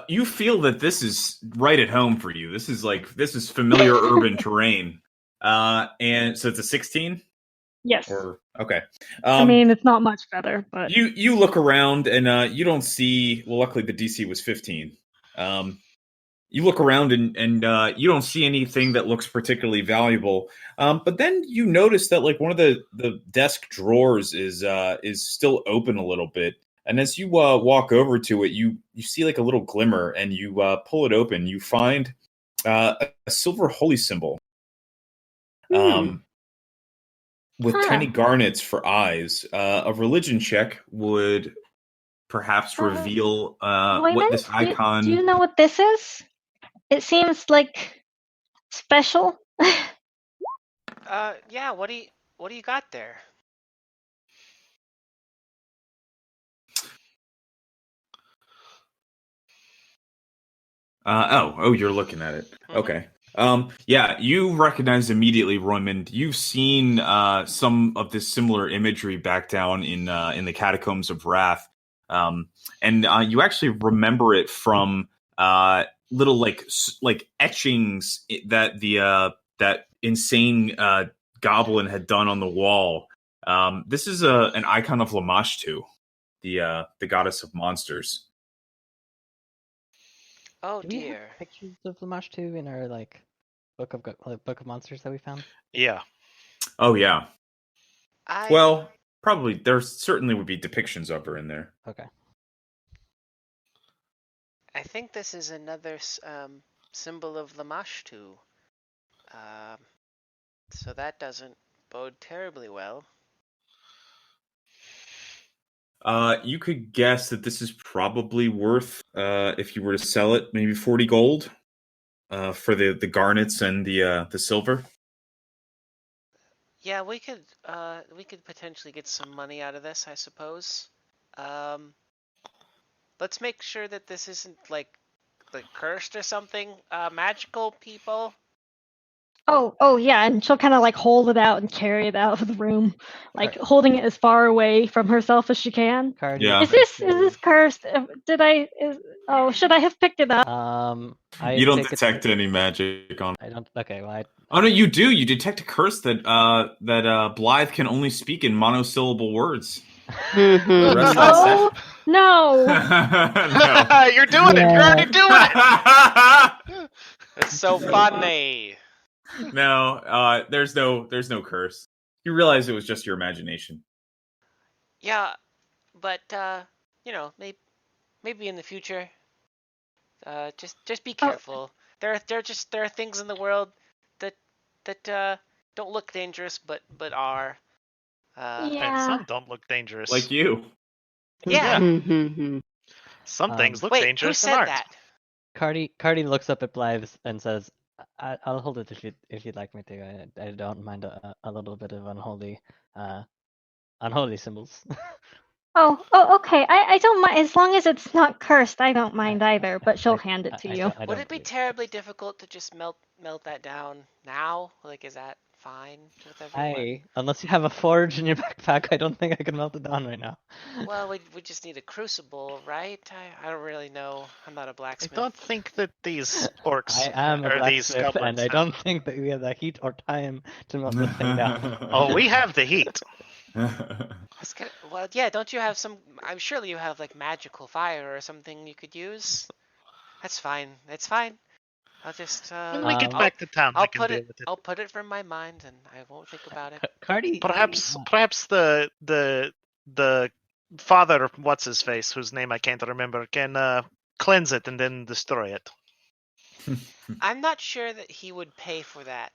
You feel that this is right at home for you. This is familiar urban terrain. And so it's a 16? Yes. Or okay. I mean, it's not much better, but You look around and you don't see. Well, luckily the DC was 15. You look around and you don't see anything that looks particularly valuable. But then you notice that like one of the desk drawers is still open a little bit. And as you walk over to it, you see like a little glimmer, and you pull it open. You find a silver holy symbol. With Huh. tiny garnets for eyes. A religion check would perhaps reveal what Wyman, this icon. do you know what this is? It seems like special. Yeah. What do you got there? You're looking at it. Mhm. Okay. Yeah, you recognize immediately, Roymond. You've seen some of this similar imagery back down in the catacombs of Wrath, and you actually remember it from little like etchings that that insane goblin had done on the wall. This is an icon of Lamashtu, the goddess of monsters. Oh do we have dear. pictures of Lamashtu in our like book of monsters that we found? yeah. Oh yeah. I Well, Probably there certainly would be depictions of her in there. Okay. I think this is another symbol of Lamashtu. So that doesn't bode terribly well. You could guess that this is probably worth, if you were to sell it, maybe 40 gold for the garnets and the silver. Yeah, we could potentially get some money out of this, I suppose. Let's make sure that this isn't like cursed or something. Magical people. Oh yeah, and she'll kind of like hold it out and carry it out of the room, like holding it as far away from herself as she can. Cardi, Yeah. Is this cursed? Should I have picked it up? You don't detect any magic on it. I don't. Okay, well, Oh no, you do. You detect a curse that Blythe can only speak in monosyllable words. The rest of Oh no! No. You're doing it. You're already doing it. It's so funny. No, there's no curse. You realize it was just your imagination. Yeah, but maybe in the future. Just be careful. There are things in the world that don't look dangerous, but are. And some don't look dangerous. Like you. Yeah. Some things look Wait, dangerous who and said aren't. that? Cardi looks up at Blythe and says, "I'll hold it if you'd like me to. I don't mind a little bit of unholy symbols." Oh, okay. I don't mind as long as it's not cursed. I don't mind either. But she'll hand it to you. Would it be terribly difficult to just melt that down now? Like, is that fine with everyone? Unless you have a forge in your backpack, I don't think I can melt it down right now. Well, we just need a crucible, right? I don't really know. I'm not a I blacksmith. don't think that these orcs I am a or these blacksmith, goblins and I don't think that we have the heat or time to melt this thing down. Oh, we have the heat. Well, yeah. Don't you have some? I'm surely you have like magical fire or something you could use. That's fine. It's fine. I'll just. When we get back to town, I can deal with it. I'll put it from my mind, and I won't think about it. Cardi. Perhaps the father, what's his face, whose name I can't remember, can cleanse it and then destroy it. I'm not sure that he would pay for that.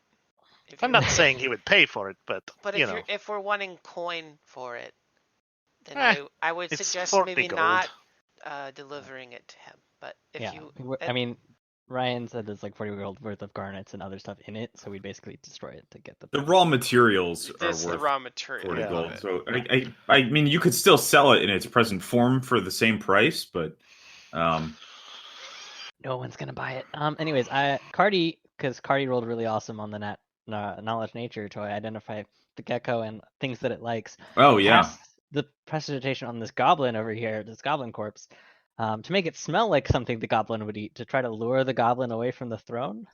I'm not saying he would pay for it, but if we're wanting coin for it, then I would it's suggest 40 maybe gold. not delivering it to him. But if I mean, Ryan said there's like 40 gold worth of garnets and other stuff in it, so we basically destroy it to get the raw materials are this is the worth raw material. 40 of gold. it. So I mean, you could still sell it in its present form for the same price, but no one's gonna buy it. Anyways, Cardi rolled really awesome on the knowledge nature to identify the gecko and things that it likes. Oh yeah. The prestidigitation on this goblin over here, this goblin corpse, to make it smell like something the goblin would eat, to try to lure the goblin away from the throne.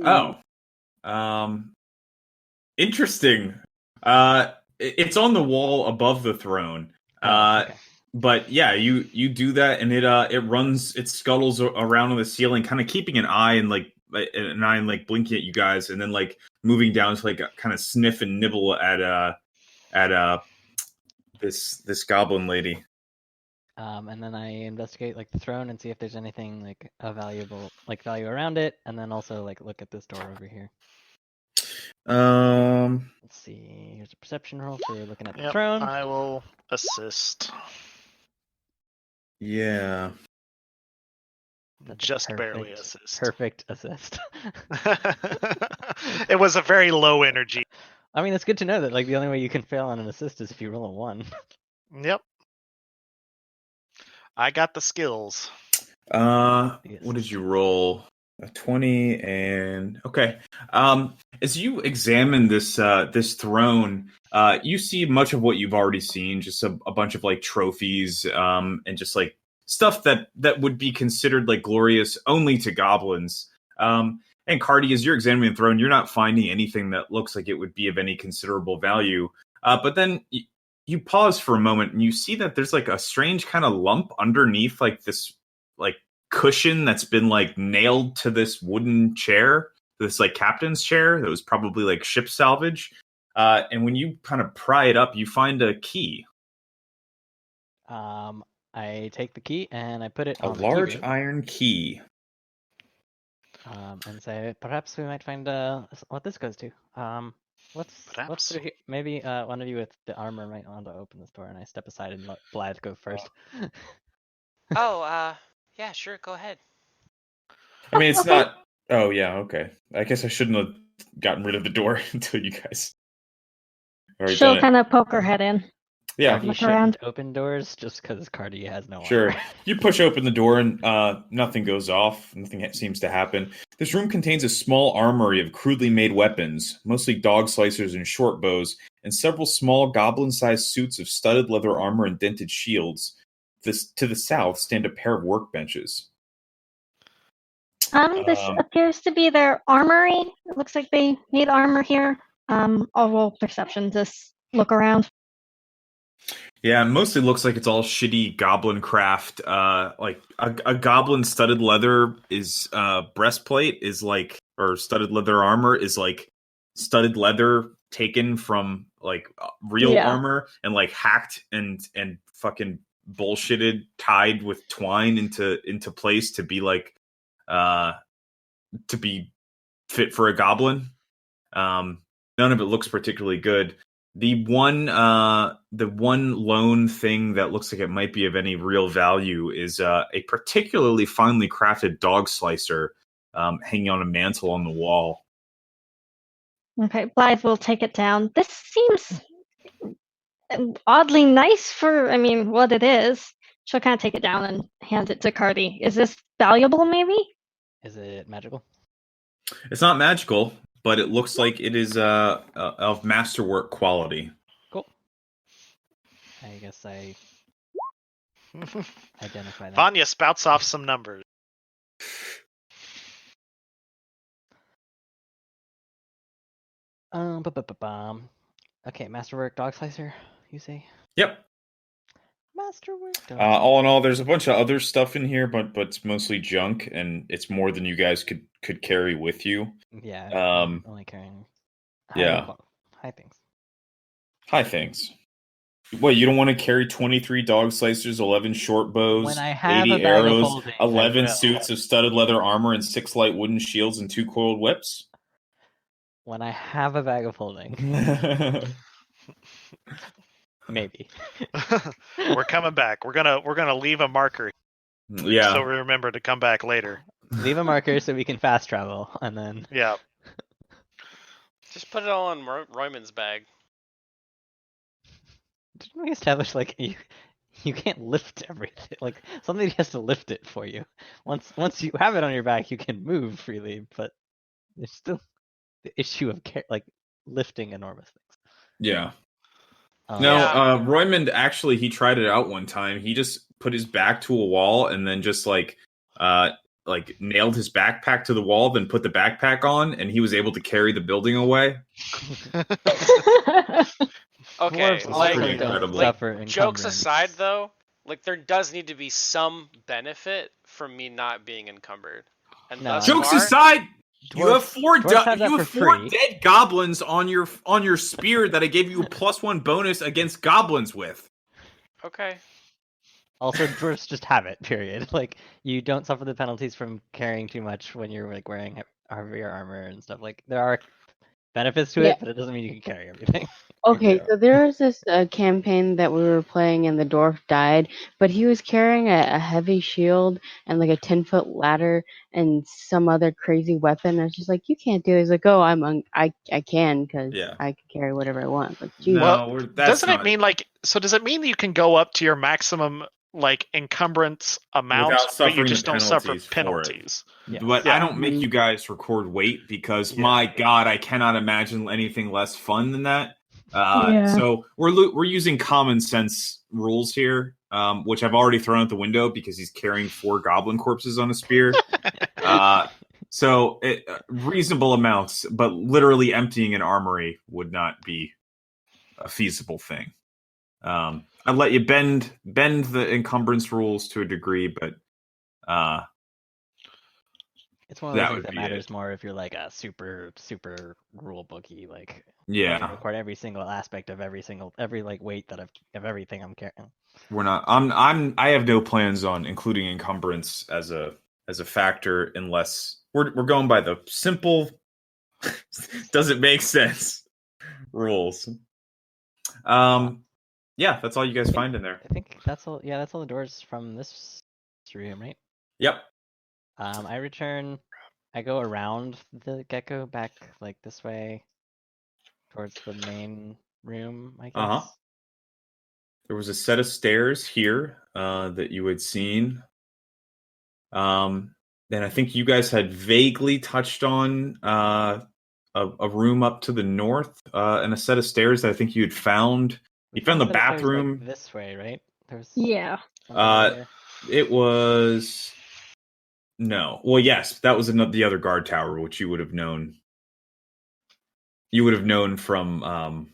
Oh. Interesting. It's on the wall above the throne. Okay. But yeah, you do that, and it scuttles around on the ceiling, kind of keeping an eye and blinking at you guys, and then like moving down to like kind of sniff and nibble at this goblin lady. And then I investigate like the throne and see if there's anything like a value around it, and then also like look at this door over here. Let's see. Here's a perception roll for looking at the throne. I will assist. Yeah. That's just barely assist. Perfect assist. It was a very low energy. I mean, it's good to know that like the only way you can fail on an assist is if you roll a 1. Yep. I got the skills. What did you roll? A 20 and okay. As you examine this throne, you see much of what you've already seen, just a bunch of like trophies, and just like stuff that would be considered like glorious only to goblins. And Cardi, as you're examining the throne, you're not finding anything that looks like it would be of any considerable value. But then you pause for a moment and you see that there's like a strange kind of lump underneath like this like cushion that's been like nailed to this wooden chair, this like captain's chair that was probably like ship salvage. And when you kind of pry it up, you find a key. I take the key and I put it A on large the keyring, iron key. and say perhaps we might find what this goes to. What's Perhaps. through here? Maybe one of you with the armor might want to open this door, and I step aside and let Blythe go first. Oh, yeah, sure, go ahead. I mean, it's Okay. not. Oh yeah, okay. I guess I shouldn't have gotten rid of the door until you guys already She'll done it. kind of poke her head in. Yeah, Cardi Look shouldn't around. open doors just because Cardi has no sure. armor. You push open the door and nothing goes off. Nothing seems to happen. This room contains a small armory of crudely made weapons, mostly dog slicers and short bows, and several small goblin-sized suits of studded leather armor and dented shields. To the south stand a pair of workbenches. This appears to be their armory. It looks like they made armor here. I'll roll perception to look around. Yeah, it mostly looks like it's all shitty goblin craft. Like a goblin studded leather is breastplate is like, or studded leather armor is like studded leather taken from like real Yeah. armor and like hacked and fucking bullshitted, tied with twine into place to be like to be fit for a goblin. None of it looks particularly good. The one lone thing that looks like it might be of any real value is a particularly finely crafted dog slicer hanging on a mantle on the wall. Okay, Blythe will take it down. This seems oddly nice for, I mean, what it is. She'll kind of take it down and hand it to Cardi. Is this valuable, maybe? Is it magical? It's not magical, but it looks like it is of masterwork quality. Cool. I guess I identify that. Vanya spouts off some numbers. Okay, masterwork dog slicer, you say? Yep. Masterwork dog. All in all, there's a bunch of other stuff in here, but it's mostly junk, and it's more than you guys could carry with you. Yeah. Only carrying. Yeah. High things. High things. What, you don't want to carry 23 dog slicers, 11 short bows, When I have 80 a bag of arrows, holdings, I 11 will. suits of studded leather armor, and 6 light wooden shields and 2 coiled whips? When I have a bag of holding, maybe. We're coming back. We're gonna leave a marker Yeah. so we remember to come back later. Leave a marker so we can fast travel, and then Yeah. Just put it all in Royman's bag. didn't we establish like you can't lift everything? Like somebody has to lift it for you. Once you have it on your back, you can move freely, but there's still the issue of like lifting enormous things. Yeah. Um, No, Yeah. Roymond actually, he tried it out one time. He just put his back to a wall and then just like nailed his backpack to the wall, then put the backpack on, and he was able to carry the building away. Okay, dwarves like, pretty don't incredible. suffer jokes encumbrance. aside, though, like there does need to be some benefit from me not being encumbered. And No. thus Jokes far, aside, you have four dwarves have that you for have four free. dead goblins on your spear that I gave you a +1 bonus against goblins with. okay. Also, dwarves just have it. Period. Like you don't suffer the penalties from carrying too much when you're like wearing heavier armor and stuff. Like there are benefits to Yeah. it, but it doesn't mean you can carry everything. Okay, Yeah. so there was this campaign that we were playing and the dwarf died, but he was carrying a heavy shield and like a 10-foot ladder and some other crazy weapon. I was just like, you can't do it. He's like, oh, I can because Yeah. I can carry whatever I want. Like, geez. No, that's Doesn't not, it mean like so? Does it mean that you can go up to your maximum like encumbrance amount, without but suffering you the just don't suffer penalties for it. penalties? Yes. But Yeah. I don't make you guys record weight because Yeah. my God, I cannot imagine anything less fun than that. Yeah. So we're using common sense rules here, which I've already thrown out the window because he's carrying 4 goblin corpses on a spear. So reasonable amounts, but literally emptying an armory would not be a feasible thing. I'd let you bend the encumbrance rules to a degree, but It's one of That those things would that be matters it. more if you're like a super rule bookie. Like, I Yeah, can record every single aspect of every like weight that of everything I'm carrying. we're not. I have no plans on including encumbrance as a factor unless we're going by the simple. Does it make sense? Rules. Yeah, that's all you guys find in there. I think that's all. Yeah, that's all the doors from this room, right? Yep. I return. I go around the gecko back like this way towards the main room, I guess. Uh-huh. There was a set of stairs here that you had seen. And I think you guys had vaguely touched on a room up to the north and a set of stairs that I think you had found. You found the Set of stairs, bathroom. like, this way, right? There's Yeah. something here. It was no. Well, yes, that was the other guard tower, which you would have known. You would have known from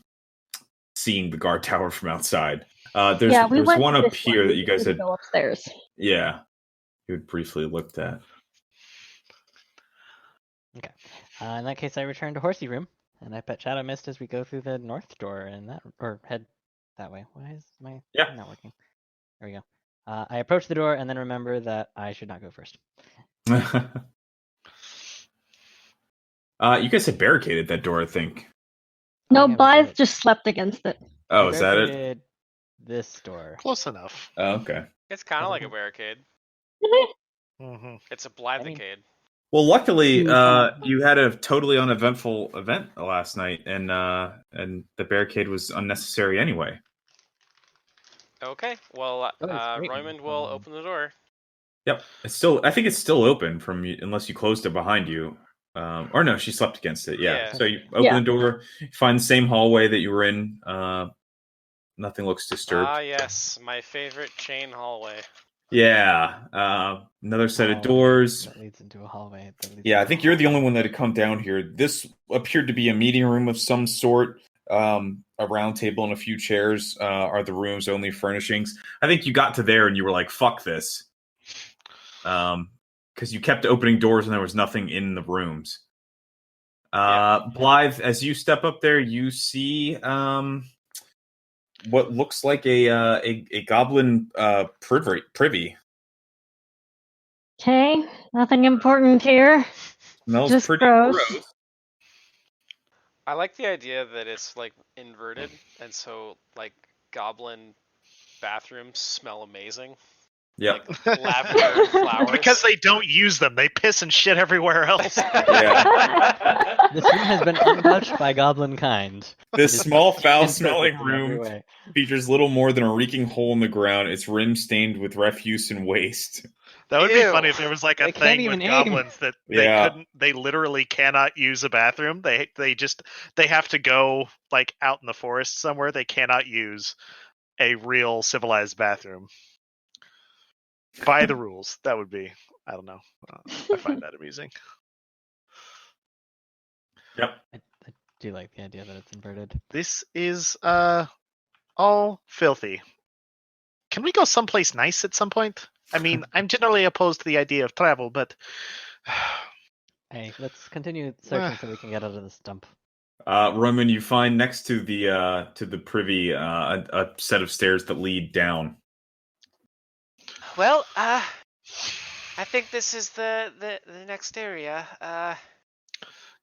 seeing the guard tower from outside. There's Yeah, we there's went one to up this here one. that you guys We had. go upstairs. Yeah, you had briefly looked at. Okay. In that case, I return to Horsey Room, and I pet Shadow Mist as we go through the north door and head that way. Why is my thing not working? There we go. I approach the door and then remember that I should not go first. You guys had barricaded that door, I think. No, Yeah, we Blythe did. just slept against it. Oh, I is that it? barricaded this door. Close enough. Oh, okay. It's kind of like a Mhm. barricade. Mm-hmm. It's a blithecade. Well, luckily, Mhm. you had a totally uneventful event last night, and the barricade was unnecessary anyway. Okay, well, Oh, it's great. Roymond will open the door. Yep, I think it's still open from you, unless you closed it behind you. Or no, she slept against it. Yeah. Yeah. So you open Yeah. the door, you find the same hallway that you were in. Nothing looks disturbed. Ah, yes, my favorite chain hallway. Yeah. Another set of Hallway doors. that leads into a hallway. That leads Yeah, I into a think you're the hallway. only one that had come down here. This appeared to be a meeting room of some sort. A round table and a few chairs are the room's only furnishings. I think you got to there and you were like, "Fuck this," because you kept opening doors and there was nothing in the rooms. Blythe, as you step up there, you see what looks like a goblin privy. Okay, nothing important here. Smells Just pretty gross. I like the idea that it's like inverted, and so like goblin bathrooms smell amazing. Yeah. Like lavender and flowers. Because they don't use them. They piss and shit everywhere else. Yeah. This room has been untouched by goblin kind. This It is small, perfect foul-smelling in every room way. features little more than a reeking hole in the ground. Its rim stained with refuse and waste. That would be Ew. funny if there was like a They can't thing with even aim. goblins that they Yeah. couldn't. They literally cannot use a bathroom. They have to go like out in the forest somewhere. They cannot use a real civilized bathroom. By the rules, that would be. I don't know. I find that amusing. Yep. I do like the idea that it's inverted. This is all filthy. Can we go someplace nice at some point? I mean, I'm generally opposed to the idea of travel, but Hey, let's continue searching so we can get out of this dump. Roman, you find next to the privy a set of stairs that lead down. Well, I think this is the next area.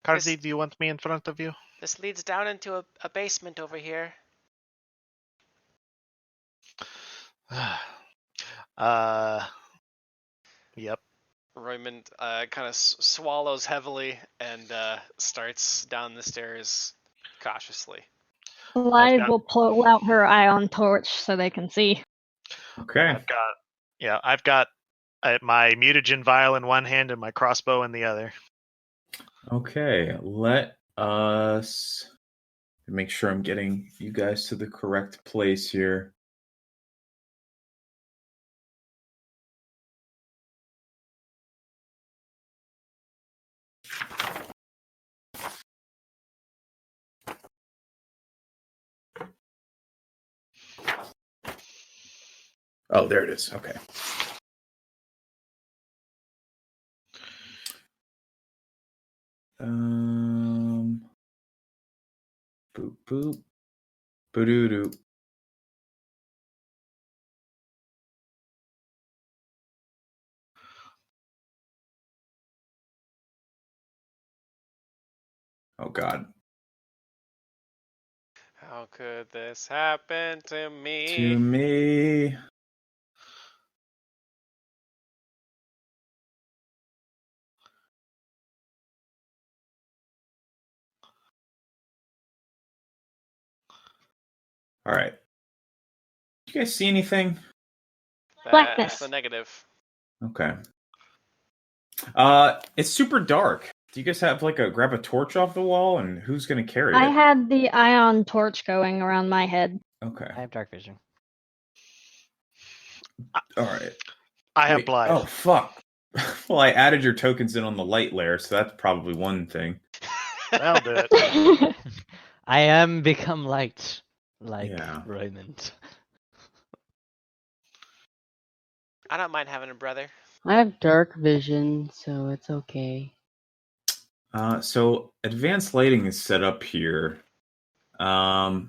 Karzi, do you want me in front of you? This leads down into a basement over here. Yep. Roymond kind of swallows heavily and starts down the stairs cautiously. Blythe will pull out her ion torch so they can see. Okay. I've got my mutagen vial in one hand and my crossbow in the other. Okay. Let us make sure I'm getting you guys to the correct place here. Oh, there it is. Okay. Boop boop. Boo-doo-doo. Oh God. How could this happen to me? To me. All right. You guys see anything? That's Blackness. the negative. Okay. It's super dark. Do you guys have like grab a torch off the wall, and who's gonna carry I it? had the ion torch going around my head. Okay. I have dark vision. All right. I have Wait, Blythe. Oh fuck. Well, I added your tokens in on the light layer, so that's probably one thing. That'll do it. I am become light, like Yeah. Raymond. I don't mind having a brother. I have dark vision, so it's okay. So advanced lighting is set up here. Okay,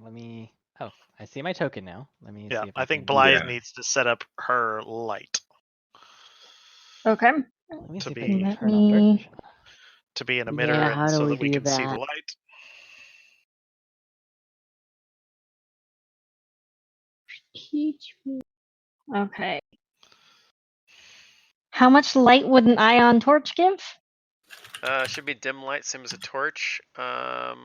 let me. Oh, I see my token now. Let me Yeah, see if I think can... Blythe Yeah. needs to set up her light Okay. Let me to see if I be- can Let turn on dark me- vision. to be an Yeah, emitter, how and do so we that we do can see the that? light. Teach me. Okay. How much light would an ion torch give? Should be dim light, same as a torch. 20.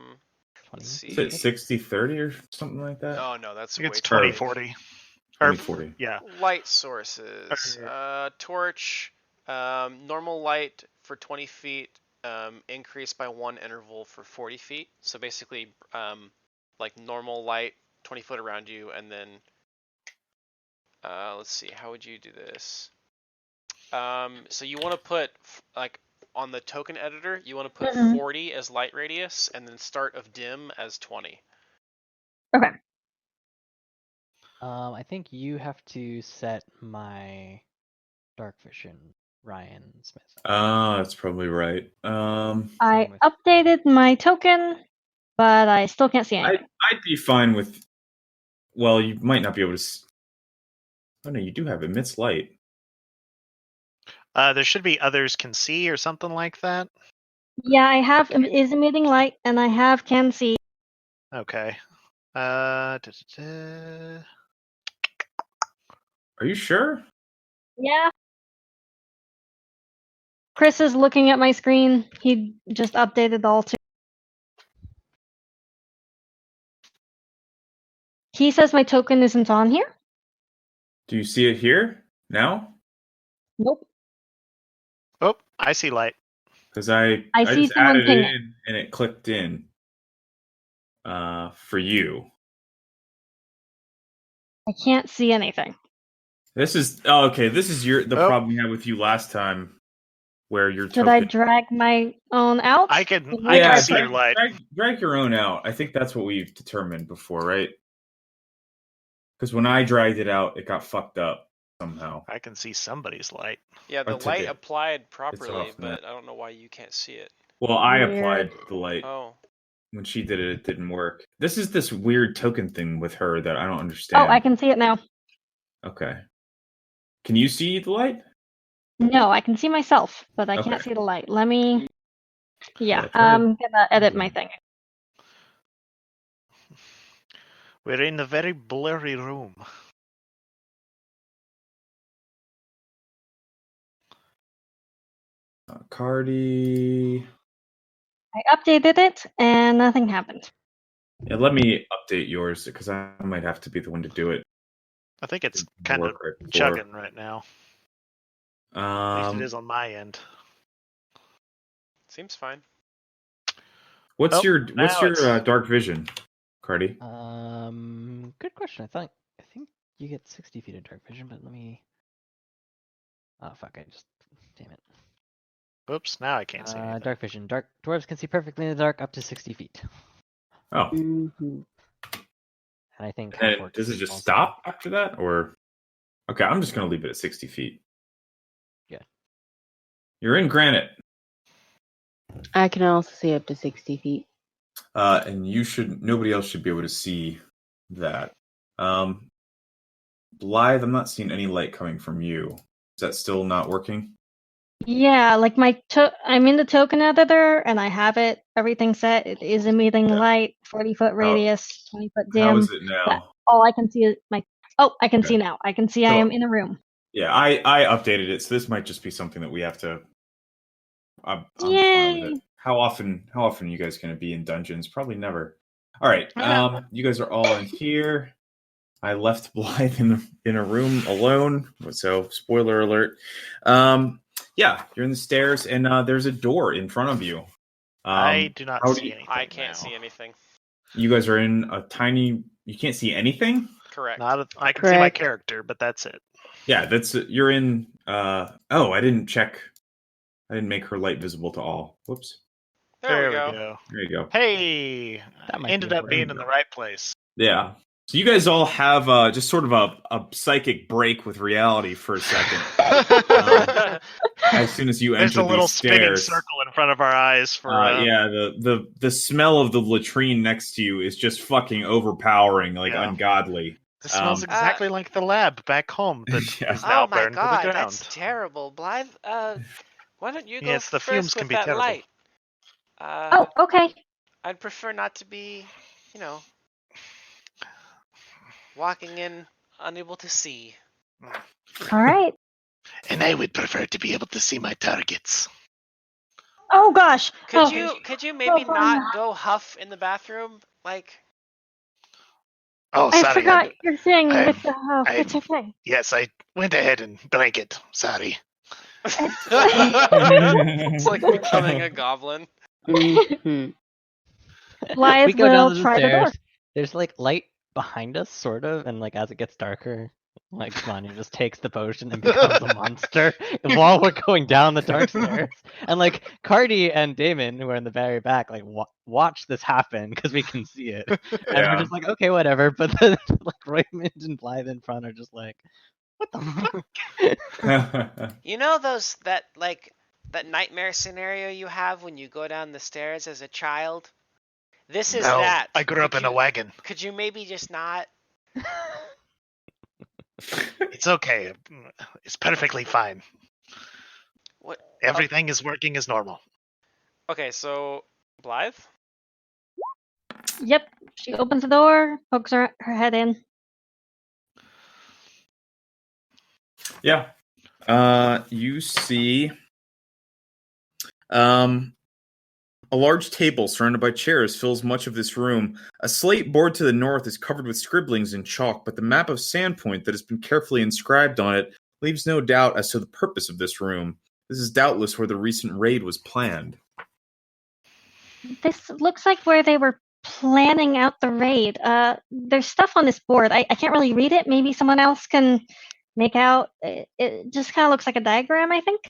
Let's see. Is it 60-30 or something like that? Oh no, that's I think way it's too big. 2040. Or 20-40. yeah, Light sources. Torch. Normal light for 20 feet. Increased by 1 interval for 40 feet. So basically, like normal light, 20 foot around you, and then let's see, how would you do this? So you want to put like on the token editor, you want to put 40 as light radius, and then start of dim as 20. Okay. I think you have to set my dark vision, Ryan Smith. That's probably right. I with- updated my token, but I still can't see anything. I'd be fine with. Well, you might not be able to. Oh no, you do have emits light. there should be others can see or something like that. Yeah, I have is emitting light, and I have can see. Okay. Da-da-da. Are you sure? Yeah. Chris is looking at my screen. He just updated all two. He says my token isn't on here. Do you see it here now? Nope. Oh, I see light. Because I see just someone added ping it it. in and it clicked in. For you. I can't see anything. This is okay. This is the Oh. problem we had with you last time, where your Did token. I drag my own out? I can Yeah, see your light. drag your own out. I think that's what we've determined before, right? Because when I dragged it out, it got fucked up somehow. I can see somebody's light. Yeah, the took light it. applied properly, off now. but I don't know why you can't see it. Well, I Weird. applied the light. Oh. When she did it, it didn't work. This is this weird token thing with her that I don't understand. Oh, I can see it now. Okay. Can you see the light? No, I can see myself, but I Okay. can't see the light. Let me. Yeah, try I'm gonna edit my thing. We're in a very blurry room. Cardi. I updated it, and nothing happened. Yeah, let me update yours because I might have to be the one to do it. I think it's Didn't kind of work right before. chugging right now. At least it is on my end. Seems fine. What's Oh, your now it's- dark vision, Cardi? Good question. I think you get 60 feet of dark vision, but let me. Oh fuck! Damn it. Oops, now I can't see anything. Dark vision. Dark dwarves can see perfectly in the dark up to 60 feet, Oh, Mhm. and I think. and half-orcs does it just also- stop after that, or? Okay, I'm just gonna leave it at 60 feet. Yeah. You're in granite. I can also see up to 60 feet. And nobody else should be able to see that. Blythe, I'm not seeing any light coming from you. Is that still not working? Yeah, like I'm in the token editor and I have everything set. It is emitting light, 40-foot radius, 20-foot dim. How is it now? All I can see is I can see now. I can see I am in a room. Yeah, I updated it, so this might just be something that we have to. I'm fine with it. How often are you guys going to be in dungeons? Probably never. All right, you guys are all in here. I left Blythe in a room alone, so spoiler alert. Yeah, you're in the stairs, and there's a door in front of you. I do not see anything. I can't see anything. You guys are in a tiny. You can't see anything. Correct. I can see my character, but that's it. Yeah, you're in. Oh, I didn't check. I didn't make her light visible to all. Whoops. There we go. There you go. Hey, ended up being in the right place. Yeah. So you guys all have just sort of a psychic break with reality for a second. As soon as you enter There's a little these stairs, spinning circle in front of our eyes. Yeah, the smell of the latrine next to you is just fucking overpowering, like ungodly. This smells exactly like the lab back home that is now burned to the ground. That's terrible. Blythe, why don't you go the first fumes can with be that terrible. light? Okay. I'd prefer not to be, walking in unable to see. All right. And I would prefer to be able to see my targets. Oh gosh. Could you maybe not go huff in the bathroom? Like. Oh, sorry. I forgot your thing with the huff. It's okay. Yes, I went ahead and drank it. Sorry. It's like becoming a goblin. We Blythe go down will the try the door. stairs. There's like light behind us, sort of, and like as it gets darker, like Vanya just takes the potion and becomes a monster while we're going down the dark stairs. And like Cardi and Damon, who are in the very back, like watch this happen because we can see it, and we're just like, okay, whatever. But then like Raymond and Blythe in front are just like, what the fuck? You know that nightmare scenario you have when you go down the stairs as a child? This is that. I grew up in a wagon. Could you maybe just not? It's okay. It's perfectly fine. What? Everything is working as normal. Okay, so Blythe? Yep. She opens the door, pokes her head in. Yeah. You see a large table surrounded by chairs fills much of this room. A slate board to the north is covered with scribblings in chalk, but the map of Sandpoint that has been carefully inscribed on it leaves no doubt as to the purpose of this room. This is doubtless where the recent raid was planned. This looks like where they were planning out the raid. There's stuff on this board. I can't really read it. Maybe someone else can make out. It just kind of looks like a diagram, I think.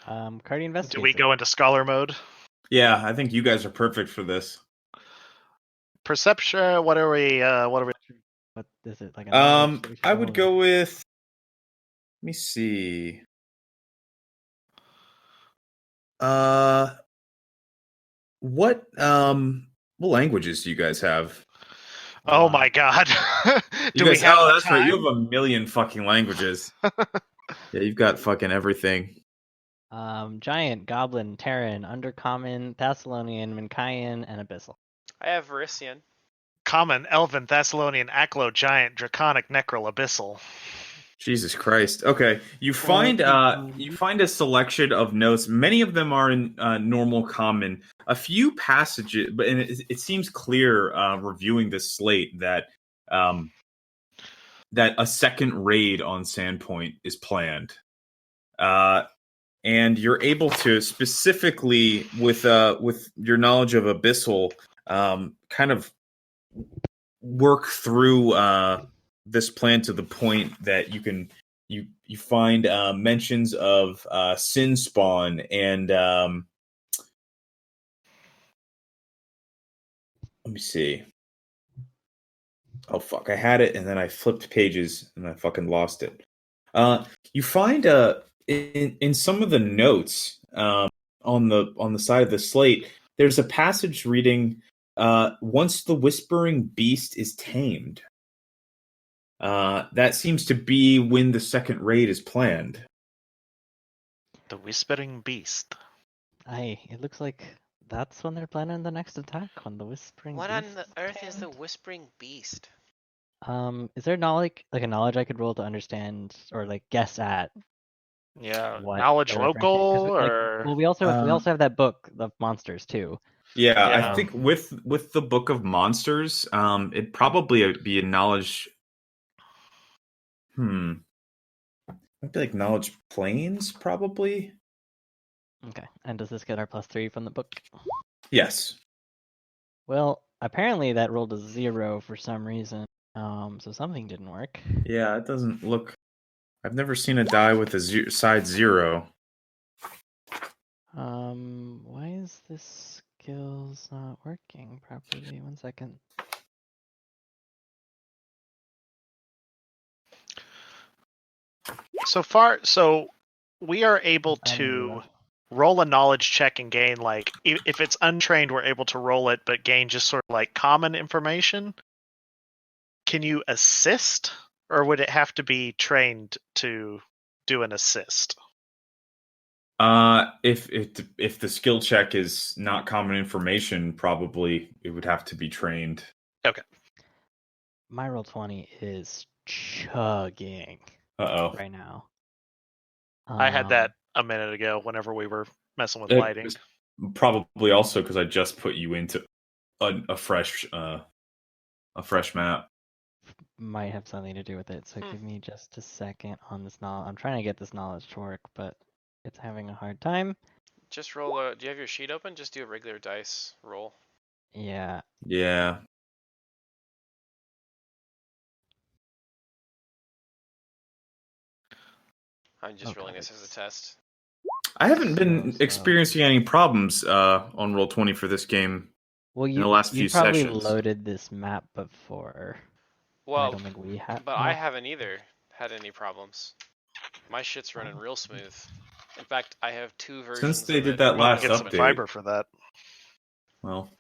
Cardi investigates. Do we go into scholar mode? Yeah, I think you guys are perfect for this. Perception. What are we? What is it like? I would go with. Let me see. What languages do you guys have? Oh my god. Do we have that's time? Right. You have a million fucking languages. Yeah, you've got fucking everything. Giant, Goblin, Terran, Undercommon, Thessalonian, Mincayan, and Abyssal. I have Verisian. Common, Elven, Thessalonian, Aklo, Giant, Draconic, Necral, Abyssal. Jesus Christ. Okay, you find a selection of notes. Many of them are in normal common. A few passages, but it seems clear reviewing this slate that that a second raid on Sandpoint is planned. And you're able to specifically, with your knowledge of Abyssal, kind of work through this plan to the point that you find mentions of Sin Spawn and let me see. Oh fuck! I had it and then I flipped pages and I fucking lost it. You find in some of the notes on the side of the slate, there's a passage reading, "Once the whispering beast is tamed." That seems to be when the second raid is planned. The Whispering Beast. It looks like that's when they're planning the next attack, when the Whispering What Beast on the is earth is the tamed. Whispering Beast? Is there knowledge, like a knowledge I could roll to understand or like guess at Yeah, what knowledge they're referring to? 'Cause local or well, we also have that book of monsters too. Yeah, I Yeah. think with the Book of Monsters, it'd probably be a knowledge. Might be like knowledge planes, probably. Okay, and does this get our +3 from the book? Yes. Well, apparently that rolled a 0 for some reason. So something didn't work. Yeah, it doesn't look. I've never seen a die with a side 0. Why is this skills not working properly? 1 second. So we are able I don't to know. roll a knowledge check and gain, like, if it's untrained, we're able to roll it, but gain just sort of like common information. Can you assist, or would it have to be trained to do an assist? If the skill check is not common information, probably it would have to be trained. Okay. My roll 20 is chugging Uh-oh. right now. I had that a minute ago whenever we were messing with It lighting. was probably also because I just put you into a fresh map. Might have something to do with it. So give me just a second on this knowledge. I'm trying to get this knowledge to work, but it's having a hard time. Just roll a. Do you have your sheet open? Just do a regular dice roll. Yeah. Yeah. I'm just Oh, rolling God, this as a it's- test. I haven't been So- experiencing any problems on Roll20 for this game. Well, in the last you few probably sessions. loaded this map before. I Well, don't think we have. but I haven't either had any problems. My shit's running real smooth. In fact, I have 2 versions. Since they of did it that running last Get real some update. smooth. fiber for that. Well,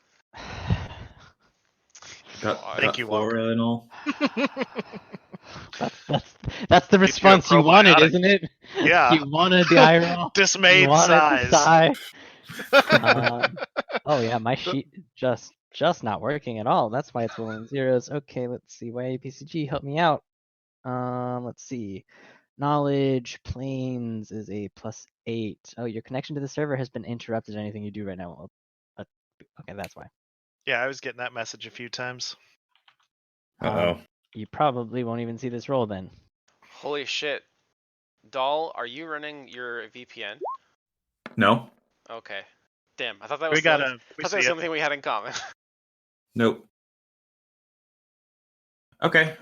God. Thank you, Flora and all. That's the response you wanted, probiotic. isn't it? Yeah. You wanted the eye roll. Dismayed You wanted sighs. the sigh. Oh yeah, my sheet just not working at all. That's why it's rolling zeros. Okay, let's see. YAPCG, help me out. Let's see. Knowledge planes is a +8. Oh, your connection to the server has been interrupted. Anything you do right now will. Okay, that's why. Yeah, I was getting that message a few times. Uh-oh. You probably won't even see this roll then. Holy shit. Doll, are you running your VPN? No? Okay. Damn, I thought that was We the only, gotta. I We thought that see was the it. only thing we had in common. Nope. Okay.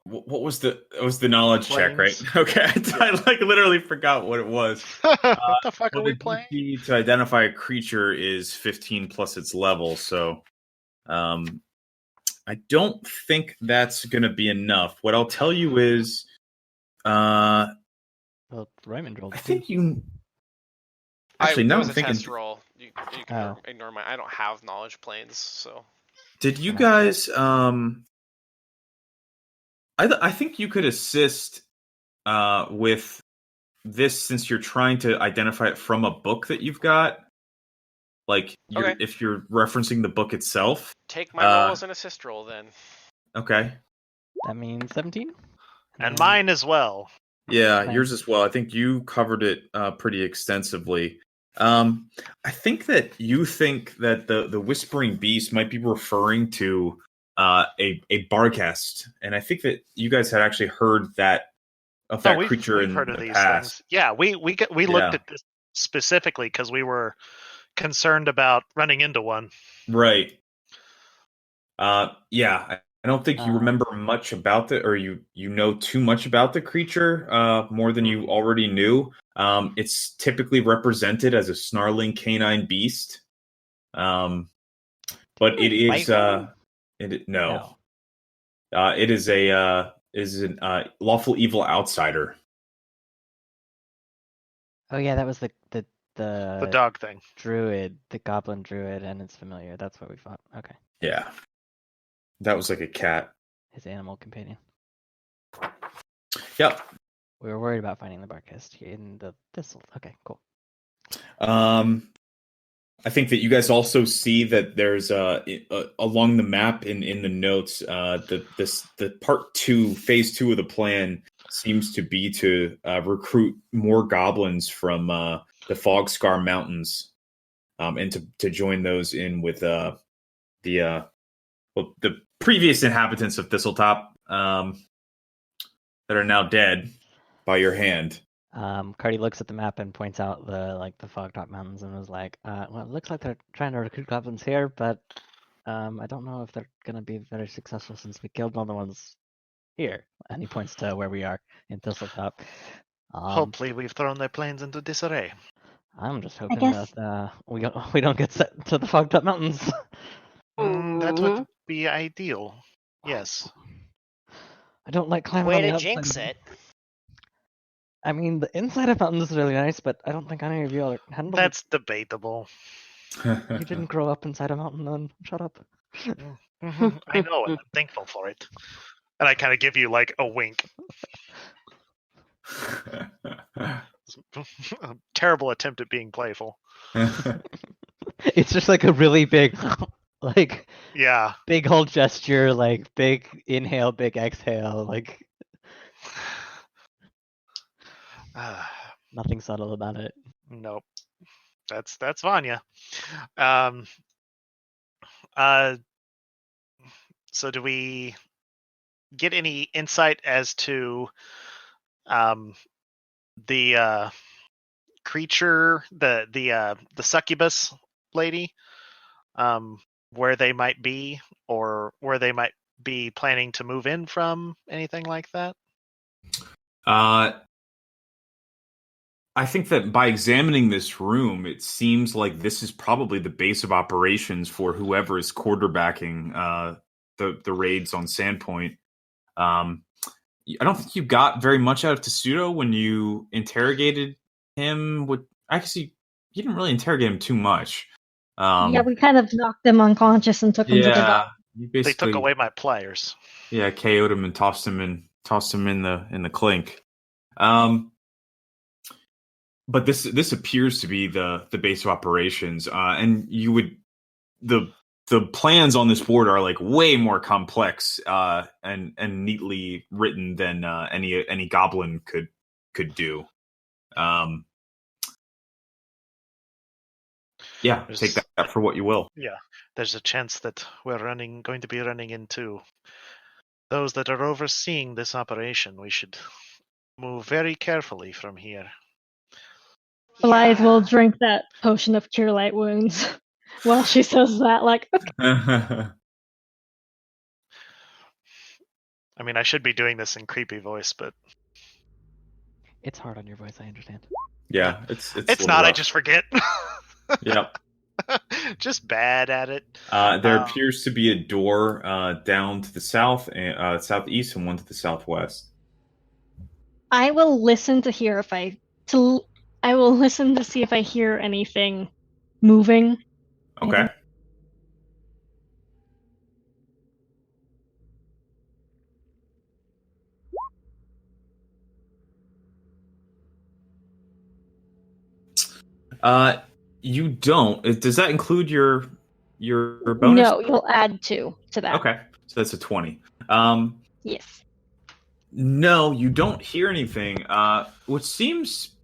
What was the knowledge check, right? Planes. Okay. I like literally forgot what it was. What the fuck are Well, we the playing? DC to identify a creature is 15 plus its level, so I don't think that's going to be enough. What I'll tell you is, Well, Raymond rolled. I think you. Actually, that no. was I'm a thinking. test roll. You can ignore my. I don't have knowledge planes, so. Did you guys? I think you could assist with this since you're trying to identify it from a book that you've got. Like, Okay. if you're referencing the book itself. Take my roll as an assist roll then. Okay. That means 17. And mine as well. Yeah, Nice. yours as well. I think you covered it pretty extensively. I think that you think that the Whispering Beast might be referring to a barghest, and I think that you guys had actually heard that of that creature we've in heard of the these past. things. Yeah, we looked at this specifically because we were concerned about running into one. Right. Yeah, I don't think you remember much about it, or you know too much about the creature, more than you already knew. It's typically represented as a snarling canine beast. But it is no. It is is an lawful evil outsider. Oh yeah, that was the dog thing. druid, the goblin druid, and its familiar. That's what we fought. Okay, Yeah, that was like a cat. his animal companion. Yep. We were worried about finding the Barkist in the thistles. Okay, cool. I think that you guys also see that there's along the map in the notes the part 2, phase 2 of the plan seems to be to recruit more goblins from the Fogscar Mountains, and to join those in with the previous inhabitants of Thistletop, that are now dead by your hand. Cardi looks at the map and points out the Fogtop Mountains and was like, well, it looks like they're trying to recruit goblins here, but I don't know if they're gonna be very successful since we killed all the ones here. And he points to where we are in Thistletop. Hopefully we've thrown their plans into disarray. I'm just hoping guess- that we don't get sent to the Fogtop Mountains. That would be ideal. Yes. I don't like climbing Way on the to outside. jinx it. I mean, the inside of mountains is really nice, but I don't think any of you are handle it. That's debatable. You didn't grow up inside a mountain, then shut up. I know, and I'm thankful for it. And I kind of give you like a wink. A terrible attempt at being playful. It's just like a really big, like Yeah. big whole gesture, like big inhale, big exhale, like nothing subtle about it. Nope. That's Vanya. So do we get any insight as to the creature, the succubus lady, where they might be, or where they might be planning to move in from, anything like that? I think that by examining this room, it seems like this is probably the base of operations for whoever is quarterbacking the raids on Sandpoint. I don't think you got very much out of Tessuto when you interrogated him. Actually, you didn't really interrogate him too much. Yeah, we kind of knocked them unconscious and took them to the doctor. You They basically took away my pliers. Yeah, KO'd him and tossed him in the clink. But this appears to be the base of operations, and you would the plans on this board are like way more complex and neatly written than any goblin could do. Take that for what you will. Yeah, there's a chance that we're going to be running into those that are overseeing this operation. We should move very carefully from here. Blythe will drink that potion of cure light wounds while she says that, like, okay. I mean, I should be doing this in creepy voice, but It's hard on your voice, I understand. Yeah, it's not. I rough. just forget. Yep. Just bad at it. There appears to be a door down to the south, southeast, and one to the southwest. I will listen to hear I will listen to see if I hear anything moving. Okay. You don't. Does that include your bonus? No, you'll add 2 to that. Okay, so that's a 20. Yes. No, you don't hear anything. Which seems,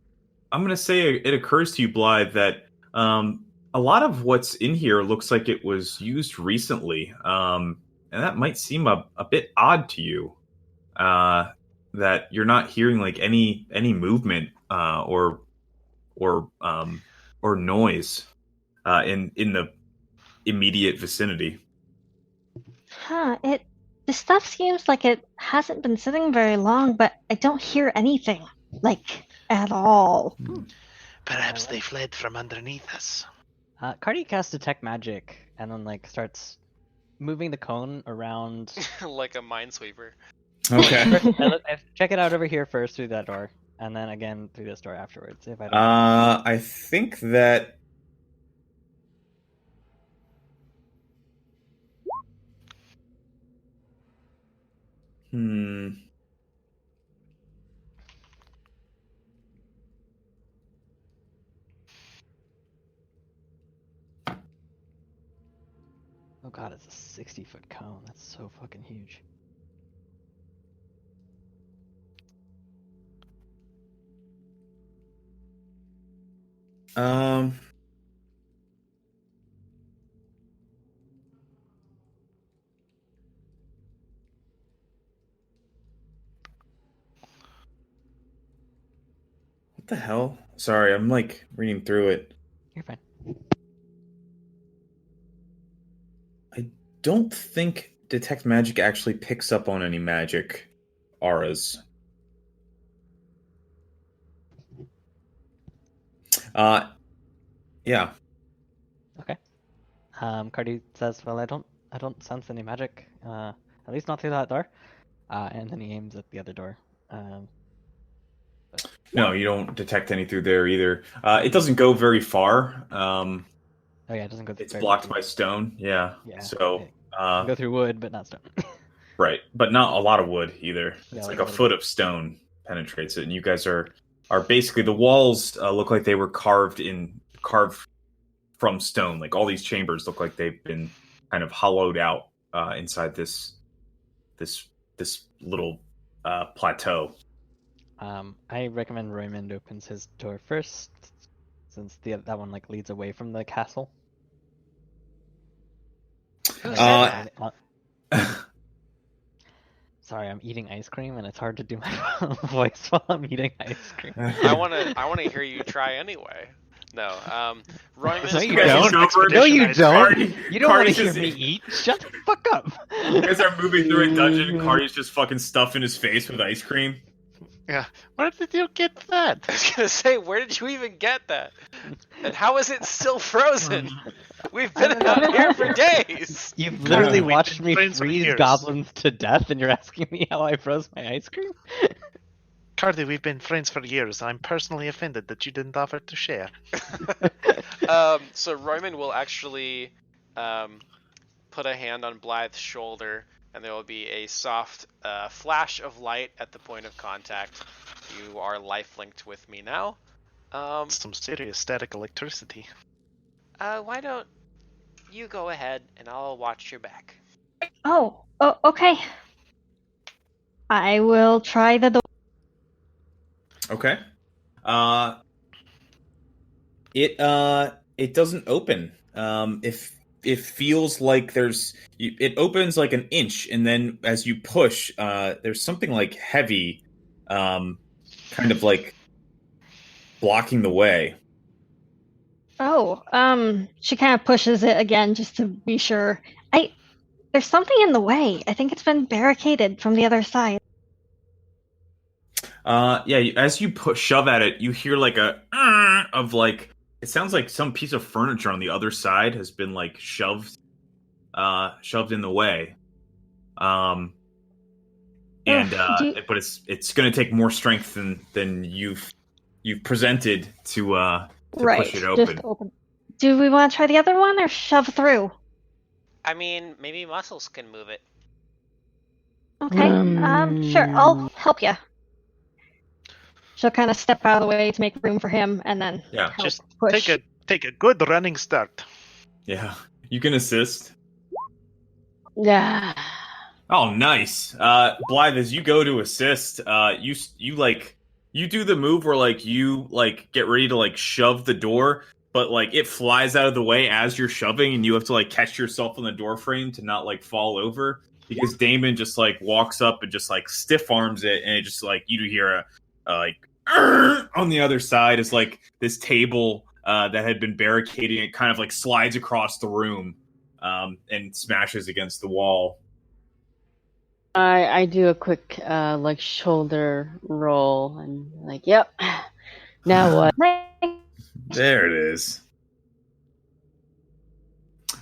I'm going to say it occurs to you, Blythe, that a lot of what's in here looks like it was used recently. And that might seem a bit odd to you. That you're not hearing like any movement or noise in the immediate vicinity. Huh, the stuff seems like it hasn't been sitting very long, but I don't hear anything, like, at all. Perhaps they fled from underneath us. Cardi casts Detect Magic and then like starts moving the cone around. Like a minesweeper. Okay. Check it out over here first through that door, and then again through this door afterwards. If I don't. I think that. Hmm. Oh god, it's a 60-foot cone. That's so fucking huge. Um. What the hell? Sorry, I'm like reading through it. You're fine. I don't think detect magic actually picks up on any magic auras. Yeah. Okay. Cardi says, "Well, I don't sense any magic. At least not through that door." And then he aims at the other door. No, you don't detect any through there either. It doesn't go very far. Oh yeah, it doesn't go. It's very blocked through. by stone. Yeah. Yeah. So, It can go through wood, but not stone. right, but not a lot of wood either. Yeah, It's like like a a little foot of stone penetrates it, and you guys are basically the walls look like they were carved from stone. Like all these chambers look like they've been kind of hollowed out inside this little plateau. I recommend Raymond opens his door first, since that one like leads away from the castle. Who And said then- that? Sorry, I'm eating ice cream, and it's hard to do my voice while I'm eating ice cream. I wanna hear you try anyway. No, Royman. No, you guys don't. just over- No, you Expedition don't. Cardi- You don't want to Cardi's hear just- me eat. Shut the fuck up. You guys are moving through a dungeon, and Cardi's just fucking stuffing his face with ice cream. Where did you get that? I was gonna say, where did you even get that? And how is it still frozen? We've been out here for days. You've literally We've watched been me friends for freeze years. goblins to death, and you're asking me how I froze my ice cream? Cardi, we've been friends for years. I'm personally offended that you didn't offer to share. So Royman will actually put a hand on Blythe's shoulder, and there will be a soft flash of light at the point of contact. You are life-linked with me now. Some serious static electricity. Why don't you go ahead, and I'll watch your back. Oh, okay. I will try the door. Okay. It doesn't open. If it feels like it opens like an inch, and then as you push, there's something like heavy, kind of like blocking the way. Oh, she kind of pushes it again just to be sure. There's something in the way. I think it's been barricaded from the other side. Yeah. As you shove at it, you hear like a of like it sounds like some piece of furniture on the other side has been like shoved in the way. And but it's going to take more strength than you've presented to push it open. Just open. Do we want to try the other one or shove through? I mean, maybe muscles can move it. Okay. Sure. I'll help you. She'll kind of step out of the way to make room for him, and then help Just push. take a good running start. Yeah, you can assist. Yeah. Oh, nice. Blythe, as you go to assist, you do the move where like you like get ready to like shove the door, but like it flies out of the way as you're shoving, and you have to like catch yourself on the door frame to not like fall over, because Damon just like walks up and just like stiff arms it, and it just like you hear a like on the other side is like this table that had been barricading it kind of like slides across the room and smashes against the wall. I do a quick like shoulder roll and like, yep. Now what? There it is.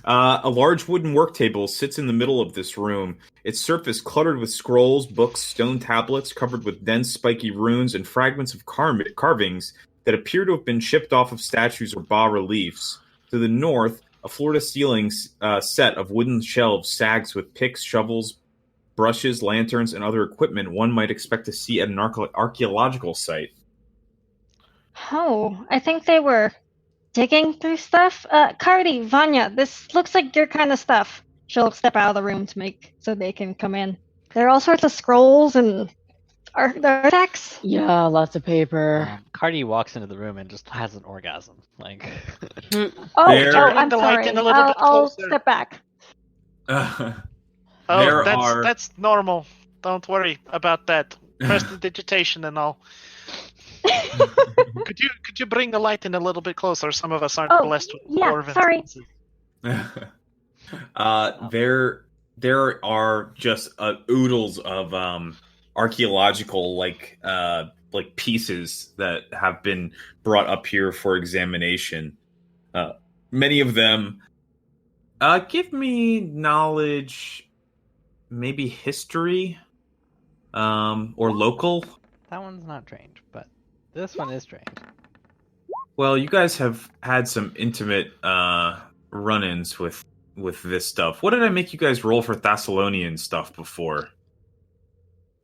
A large wooden work table sits in the middle of this room, its surface cluttered with scrolls, books, stone tablets covered with dense, spiky runes, and fragments of carvings that appear to have been chipped off of statues or bas-reliefs. To the north, a floor-to-ceiling set of wooden shelves sags with picks, shovels, brushes, lanterns, and other equipment one might expect to see at an archaeological site. Oh, I think they were digging through stuff. Cardi, Vanya, this looks like your kind of stuff. She'll step out of the room to make so they can come in. There are all sorts of scrolls and artifacts. Yeah, lots of paper. Cardi walks into the room and just has an orgasm. Like, Oh, There- I'm The light sorry. in a little bit I'll closer. step back. Oh, There that's are- that's normal. Don't worry about that. Prestidigitation and all. Could you bring the light in a little bit closer? Some of us aren't Oh, blessed with yeah, dwarven sorry. senses. There are just oodles of archaeological like pieces that have been brought up here for examination. Many of them give me knowledge, maybe history, or local. that one's not trained, but this one is trained. Well, you guys have had some intimate run-ins with this stuff. What did I make you guys roll for Thessalonian stuff before?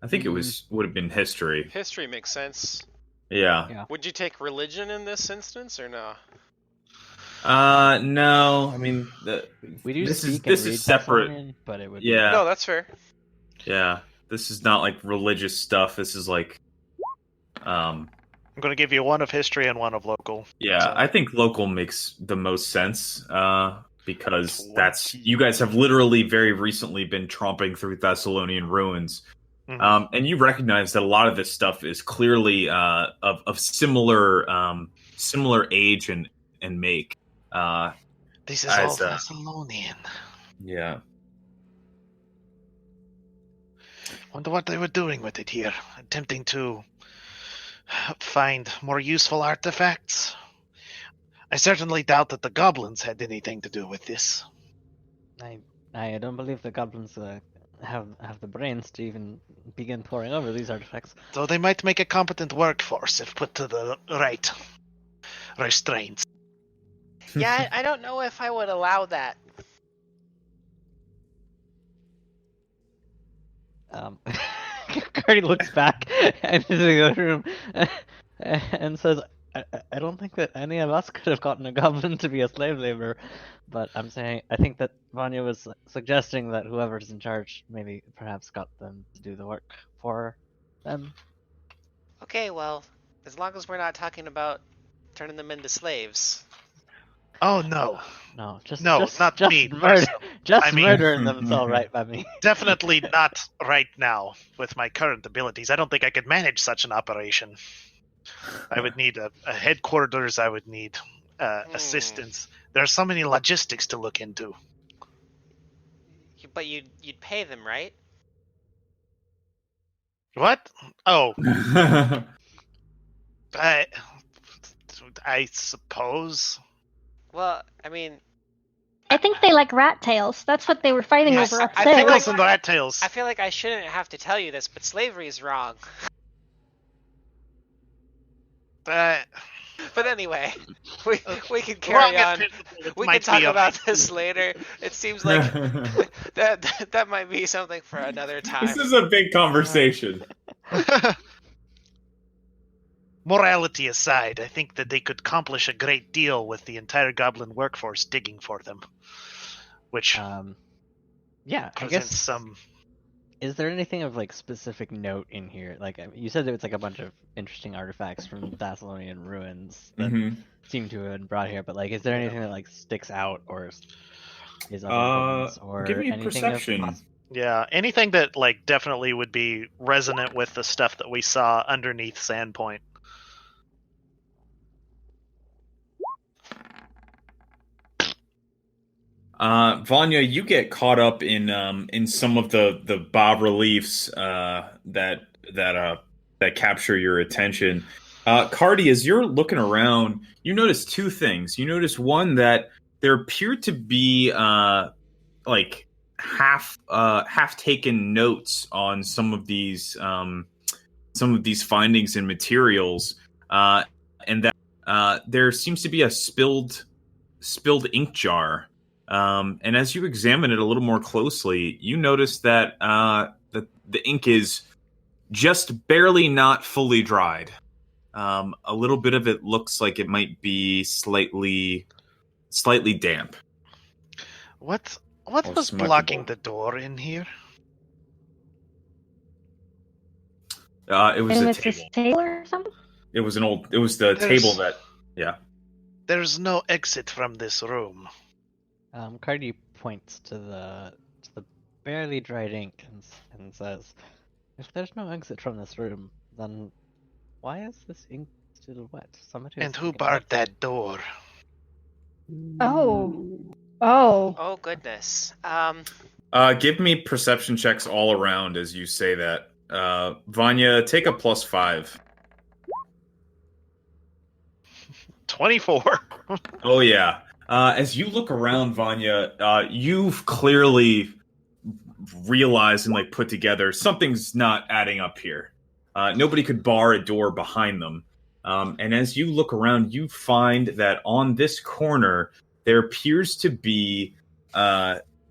I think it would have been history. History makes sense. Yeah. Would you take religion in this instance or no? No. I mean, We do this is speak and this read is separate. Thessalonian, but it would Yeah. No, that's fair. Yeah. This is not like religious stuff. This is like, I'm going to give you one of history and one of local. yeah. So- I think local makes the most sense. Because 20. that's you guys have literally very recently been tromping through Thessalonian ruins. Mhm. And you recognize that a lot of this stuff is clearly of similar age and make. This is all as, Thessalonian. Yeah. Wonder what they were doing with it here. Attempting to find more useful artifacts. I certainly doubt that the goblins had anything to do with this. I don't believe the goblins have the brains to even begin poring over these artifacts. Though they might make a competent workforce if put to the right restraints. Yeah, I don't know if I would allow that. Cardi looks back into the other room and says, I don't think that any of us could have gotten a goblin to be a slave laborer, but I think that Vanya was suggesting that whoever's in charge maybe perhaps got them to do the work for them. Okay, well, as long as we're not talking about turning them into slaves. Oh no. No, Not me. murder. personally. Just I mean- murdering them is all right by me. Definitely not right now with my current abilities. I don't think I could manage such an operation. I would need a headquarters. I would need assistance. There are so many logistics to look into. But you'd pay them, right? What? Oh, I suppose. Well, I mean, I think they like rat tails. That's what they were fighting Yes, over I upstairs. feel like- Pickles and rat tails. I feel like I shouldn't have to tell you this, but slavery is wrong. But anyway, we can Wrong carry as on. principle, it We can might talk be about okay. this later. It seems like that might be something for another time. This is a big conversation. Morality aside, I think that they could accomplish a great deal with the entire goblin workforce digging for them. Which Yeah, I presents guess. some. Is there anything of like specific note in here? Like you said, there was like a bunch of interesting artifacts from Thessalonian ruins that seem to have been brought here. But like, is there anything that like sticks out or is other ruins or give me a anything perception. of Yeah, anything that like definitely would be resonant with the stuff that we saw underneath Sandpoint. Vanya, you get caught up in some of the bas reliefs that capture your attention. Cardi, as you're looking around, you notice two things. You notice one that there appear to be like half taken notes on some of these findings and materials, and that there seems to be a spilled ink jar. And as you examine it a little more closely, you notice that the ink is just barely not fully dried. A little bit of it looks like it might be slightly damp. What Or was smudgeable. blocking the door in here? It was And a it's this table. table or something? It was the There's- table that. Yeah. There's no exit from this room. Cardi points to the barely dried ink and says, "If there's no exit from this room, then why is this ink still wet? Somebody And was who taking barred notes." that door? Oh. Oh. Oh goodness. Give me perception checks all around as you say that. Vanya, take a +5. 24. Oh yeah. As you look around, Vanya, you've clearly realized and like put together something's not adding up here. Nobody could bar a door behind them. And as you look around, you find that on this corner there appears to be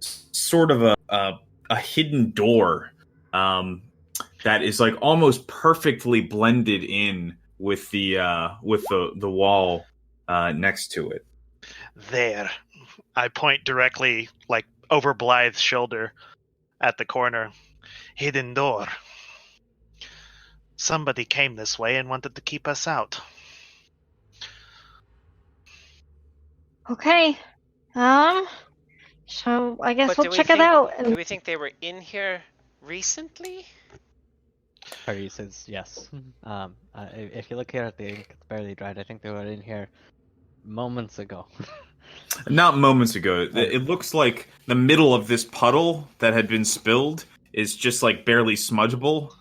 sort of a hidden door that is like almost perfectly blended in with the wall next to it. There. I point directly, like, over Blythe's shoulder at the corner. Hidden door. Somebody came this way and wanted to keep us out. Okay. So I guess But we'll do we check it think- out. Do And we think they were in here recently? Cardi says yes. If you look here at the ink, it's barely dried. I think they were in here moments ago. Not moments ago. It looks like the middle of this puddle that had been spilled is just like barely smudgeable,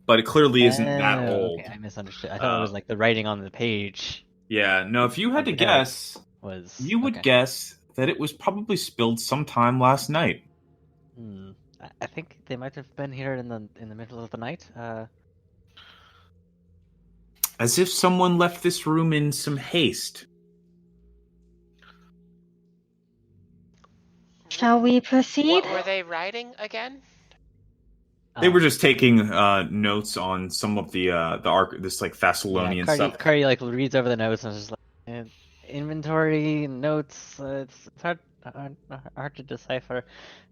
but it clearly isn't that old. Okay, I misunderstood. I thought it was like the writing on the page Yeah, no, if you had to Okay. guess, was. you would okay. guess that it was probably spilled sometime last night. I think they might have been here in the middle of the night. As if someone left this room in some haste. shall we proceed? What were they writing again? They were just taking notes on some of the this like Thessalonian stuff. Cardi like reads over the notes and is just like inventory notes. It's hard to decipher.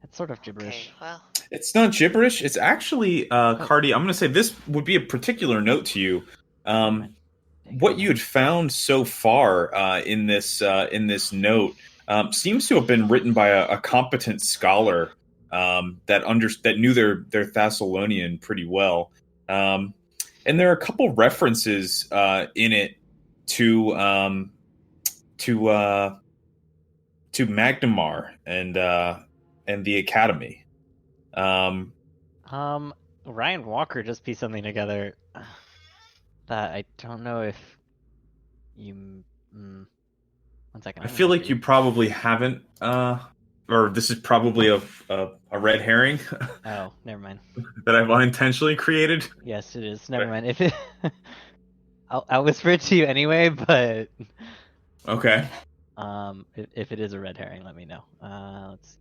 It's sort of gibberish. Okay, well, It's not gibberish. It's actually, Cardi, I'm going to say this would be a particular note to you. What you had found so far in this note seems to have been written by a competent scholar that knew their Thessalonian pretty well. And there are a couple references in it to Magnamar and the Academy. Ryan Walker just pieced something together that I don't know if you. 1 second. I feel like you probably haven't, or this is probably a red herring Oh, never mind. that I've unintentionally created. Yes, it is. Never mind. If it, I'll whisper it to you anyway. But Okay. if it is a red herring, let me know. Let's see.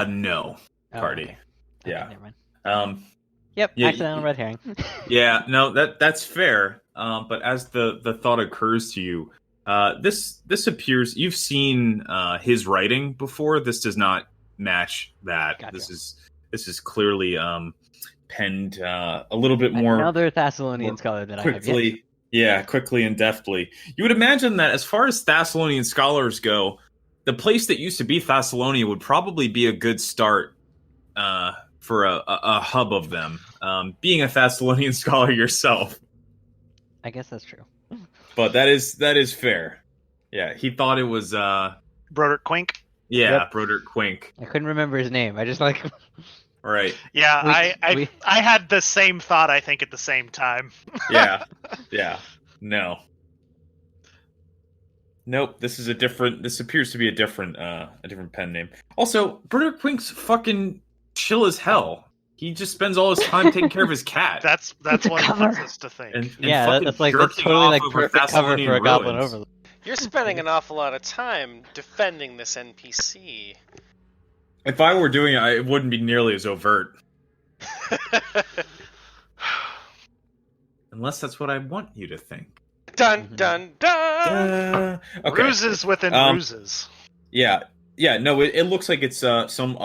No, Oh, Cardi. okay. Yeah. Never mind. Yep. yeah, Accidental red herring. Yeah, no, that's fair. But as the thought occurs to you, this appears you've seen his writing before. This does not match that. Gotcha. This is clearly penned a little bit more Another Thessalonian more scholar that I have yet. quickly. Yeah, quickly and deftly. You would imagine that as far as Thessalonian scholars go, the place that used to be Thessalonia would probably be a good start for a hub of them. Being a Thessalonian scholar yourself, I guess that's true. but that is fair. Yeah, he thought it was Broderick Quink. Yep. Broderick Quink. I couldn't remember his name. I just like. Right. Yeah, We- I had the same thought. I think at the same time. Yeah. Yeah. No. Nope. This is a different. This appears to be a different pen name. Also, Broderick Quink's fucking chill as hell. He just spends all his time taking care of his cat. That's It's a what it cover. leads us to think. and Yeah, fucking that's like jerking totally off like over perfect cover Thessalonian for a goblin ruins. overlord. You're spending an awful lot of time defending this NPC. If I were doing it, it wouldn't be nearly as overt. Unless that's what I want you to think. Dun dun dun! Okay. Ruses within ruses. Yeah. Yeah, no, it looks like it's some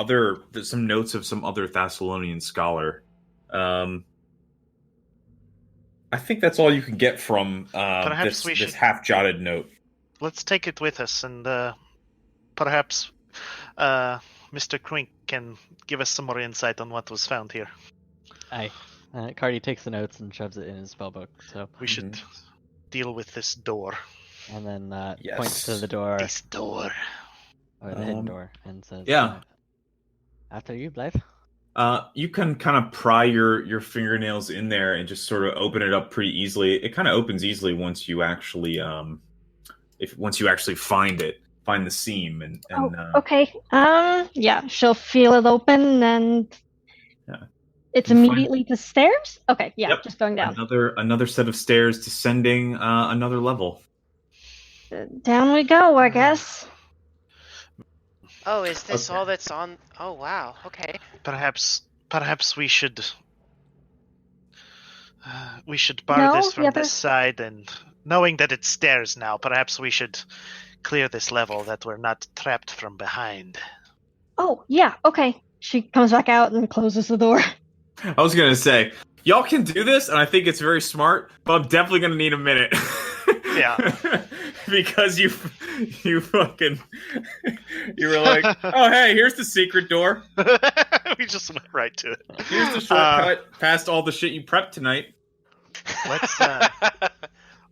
notes of some other Thessalonian scholar. I think that's all you can get from Perhaps we this should- half-jotted note. Let's take it with us, and perhaps Mr. Quink can give us some more insight on what was found here. Cardi takes the notes and shoves it in his spellbook. So We should deal with this door. and then Yes. points to the door This door. or the hidden Um, door and says, yeah. After you, Blythe." You can kind of pry your fingernails in there and just sort of open it up pretty easily. It kind of opens easily once you actually find the seam and Okay. Yeah, she'll feel it open and Yeah. it's You find- immediately the stairs? Okay, yeah, Yep. just going down. another set of stairs descending another level. Down we go, I guess. Oh, is this Okay. all that's on? Oh, wow. Okay. Perhaps we should bar No, this from yeah, this side, and knowing that it's stairs now, perhaps we should clear this level that we're not trapped from behind. Oh, yeah, okay. She comes back out and closes the door. I was gonna say, y'all can do this, and I think it's very smart, but I'm definitely gonna need a minute. Yeah. Because you fucking you were like, oh hey, here's the secret door. We just went right to it. Here's the shortcut past all the shit you prepped tonight.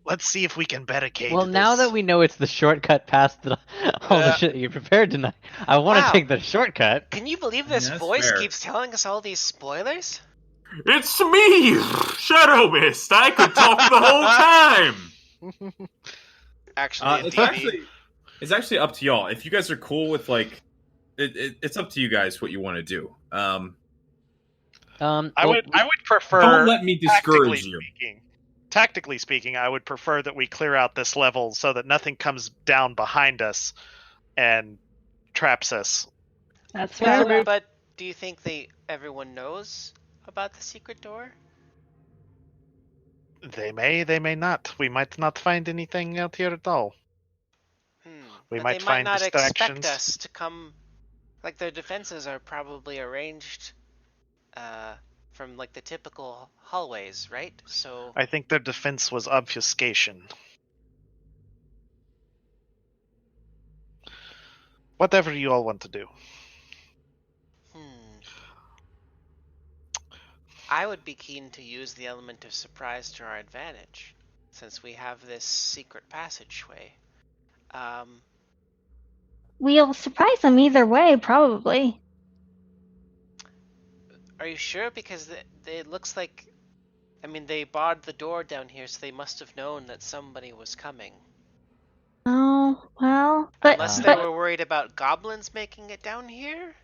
Let's see if we can barricade. Well, now this. that we know it's the shortcut past all the shit you prepared tonight, I want to Wow. take the shortcut. Can you believe this That's voice fair. keeps telling us all these spoilers? It's me, Shadow Mist. I could talk the whole time. Actually, It's actually up to y'all. If you guys are cool with it's up to you guys what you want to do. I Well, would prefer. Don't let me discourage you. Tactically speaking, I would prefer that we clear out this level so that nothing comes down behind us and traps us. That's fair. well, but do you think everyone knows about the secret door? They may not. We might not find anything out here at all. We But might they find might not expect distractions. us to come. Like their defenses are probably arranged from like the typical hallways, right? So I think their defense was obfuscation. Whatever you all want to do. I would be keen to use the element of surprise to our advantage, since we have this secret passageway. We'll surprise them either way, probably. Are you sure? Because it looks like, I mean, they barred the door down here, so they must have known that somebody was coming. Oh, well, but, Unless they but were worried about goblins making it down here?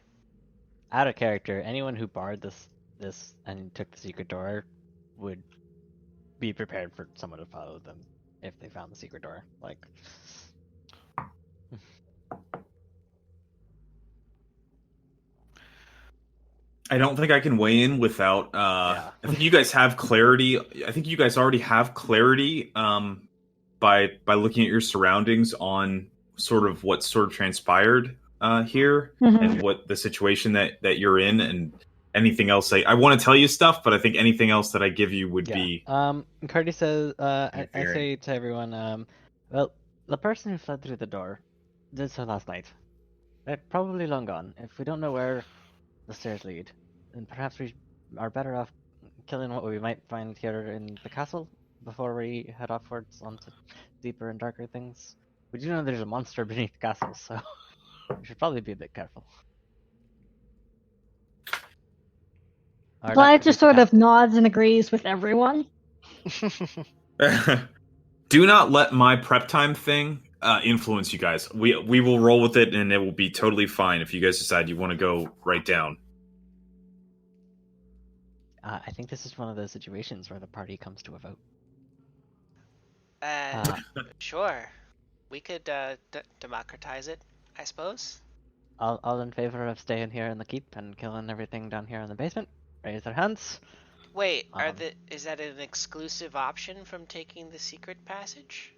out of character, anyone who barred this and took the secret door would be prepared for someone to follow them if they found the secret door. Like, I don't think I can weigh in without. I think you guys have clarity. I think you guys already have clarity by looking at your surroundings on sort of what sort of transpired here Mhm. and what the situation that you're in, and anything else I want to tell you stuff, but I think anything else that I give you would be. Cardi says, I interfering. say to everyone, well, the person who fled through the door did so last night. They're probably long gone. If we don't know where the stairs lead, then perhaps we are better off killing what we might find here in the castle before we head offwards onto deeper and darker things. We do know there's a monster beneath the castle, so we should probably be a bit careful. Or not Blythe just beneath the sort of castle. nods and agrees with everyone. Do not let my prep time thing influence you guys. We will roll with it, and it will be totally fine if you guys decide you want to go right down. I think this is one of those situations where the party comes to a vote. Sure. We could democratize it, I suppose. All in favor of staying here in the keep and killing everything down here in the basement? Raise their hands. Wait, is that an exclusive option from taking the secret passage?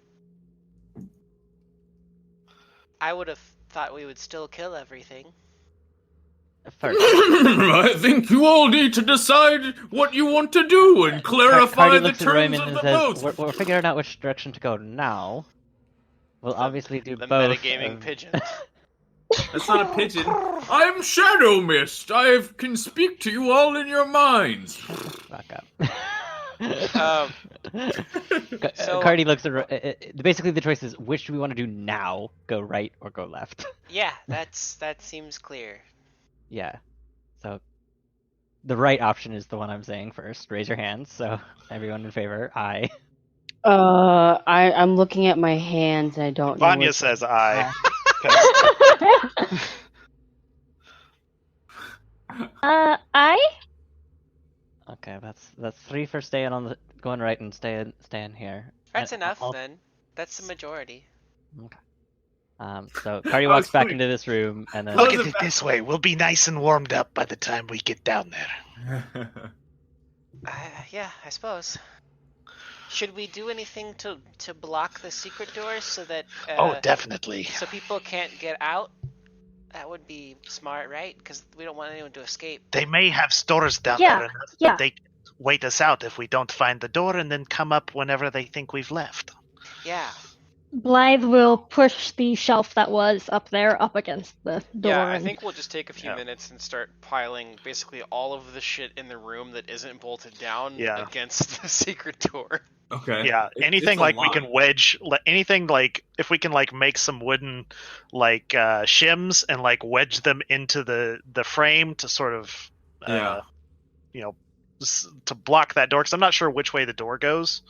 I would have thought we would still kill everything. First, I think you all need to decide what you want to do and clarify Cardi the looks at terms Raymond of and the says, vote. we're figuring out which direction to go now. We'll obviously do the both. metagaming pigeon. That's not a pigeon. I'm Shadow Mist. I can speak to you all in your minds. Fuck up. So- Cardi looks at. Basically, the choice is which do we want to do now? Go right or go left? Yeah, that seems clear. Yeah. So the right option is the one I'm saying first. Raise your hands. So everyone in favor. Aye. I'm looking at my hands. I don't know. Vanya which says one. aye. I? Okay, that's 3 for staying on the going right and staying here. That's And enough I'll- then. That's the majority. Okay. So Cardi I walks was back putting- into this room and then Look at it this way. We'll be nice and warmed up by the time we get down there. Yeah, I suppose. Should we do anything to block the secret doors so that Oh, definitely. so people can't get out? That would be smart, right? Because we don't want anyone to escape. They may have stores down Yeah, there enough yeah. that they can wait us out if we don't find the door and then come up whenever they think we've left. Yeah. Blythe will push the shelf that was up there up against the door. Yeah, I and- think we'll just take a few Yeah. minutes and start piling basically all of the shit in the room that isn't bolted down Yeah. against the secret door. Okay. Yeah, anything it's a like we lot. can wedge, anything like if we can like make some wooden like shims and like wedge them into the frame to sort of Yeah. to block that door because I'm not sure which way the door goes.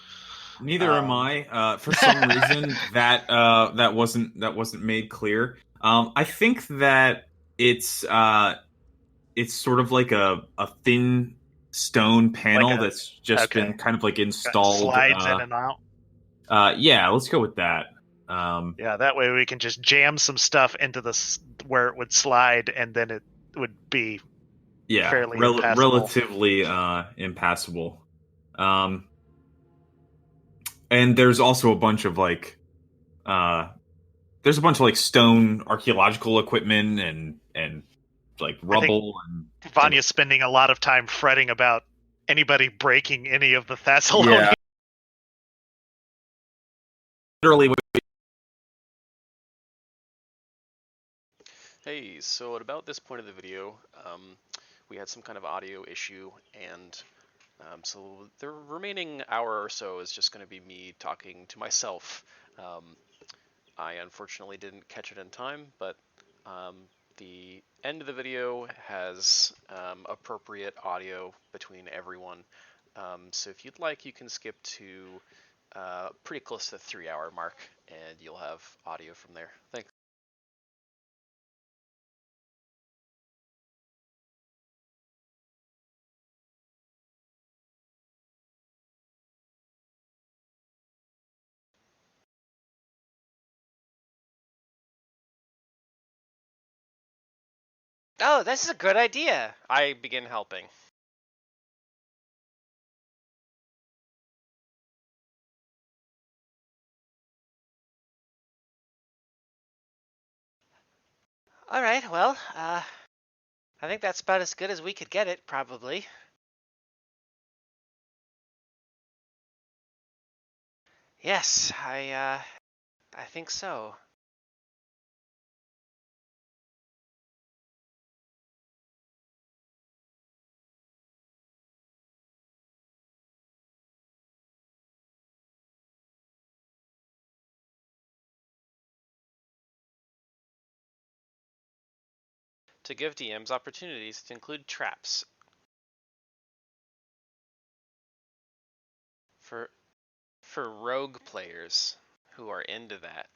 Neither am I. For some reason, that wasn't made clear. I think that it's sort of like a thin stone panel Like a- that's just okay. been kind of like Kinda installed. slides in and out. Yeah, let's go with that. Yeah, that way we can just jam some stuff into where it would slide, and then it would be Yeah, fairly impassable. relatively impassable. And there's also a bunch of like stone archaeological equipment and like rubble and Vanya's spending a lot of time fretting about anybody breaking any of the Thessalonian. yeah. Literally, Hey, so at about this point of the video, we had some kind of audio issue, and so the remaining hour or so is just going to be me talking to myself. I unfortunately didn't catch it in time, but the end of the video has appropriate audio between everyone. So if you'd like, you can skip to pretty close to the 3-hour mark, and you'll have audio from there. Thanks. Oh, this is a good idea. I begin helping. All right, well, I think that's about as good as we could get it, probably. Yes, I think so. To give DMs opportunities to include traps. For rogue players who are into that.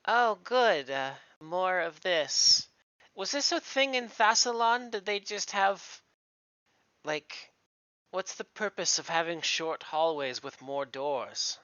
Oh, good. More of this. Was this a thing in Thassalon? Did they just have, like, what's the purpose of having short hallways with more doors?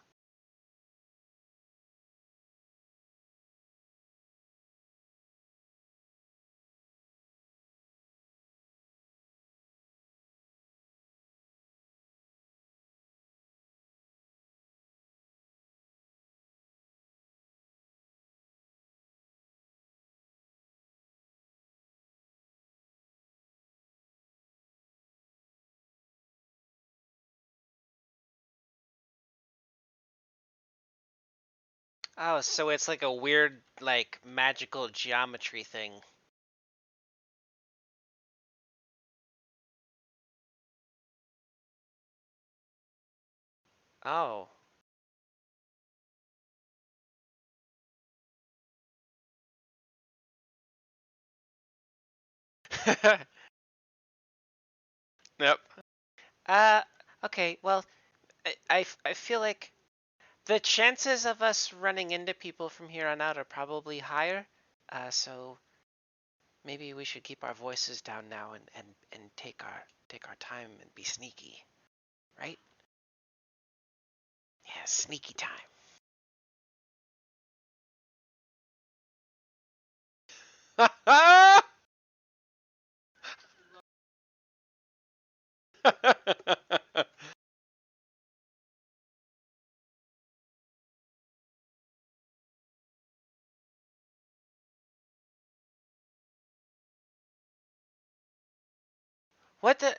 Oh, so it's like a weird, like, magical geometry thing. Oh. Yep. Uh, okay, well, I feel like the chances of us running into people from here on out are probably higher. So maybe we should keep our voices down now and take our time and be sneaky, right? Yeah, sneaky time. What the?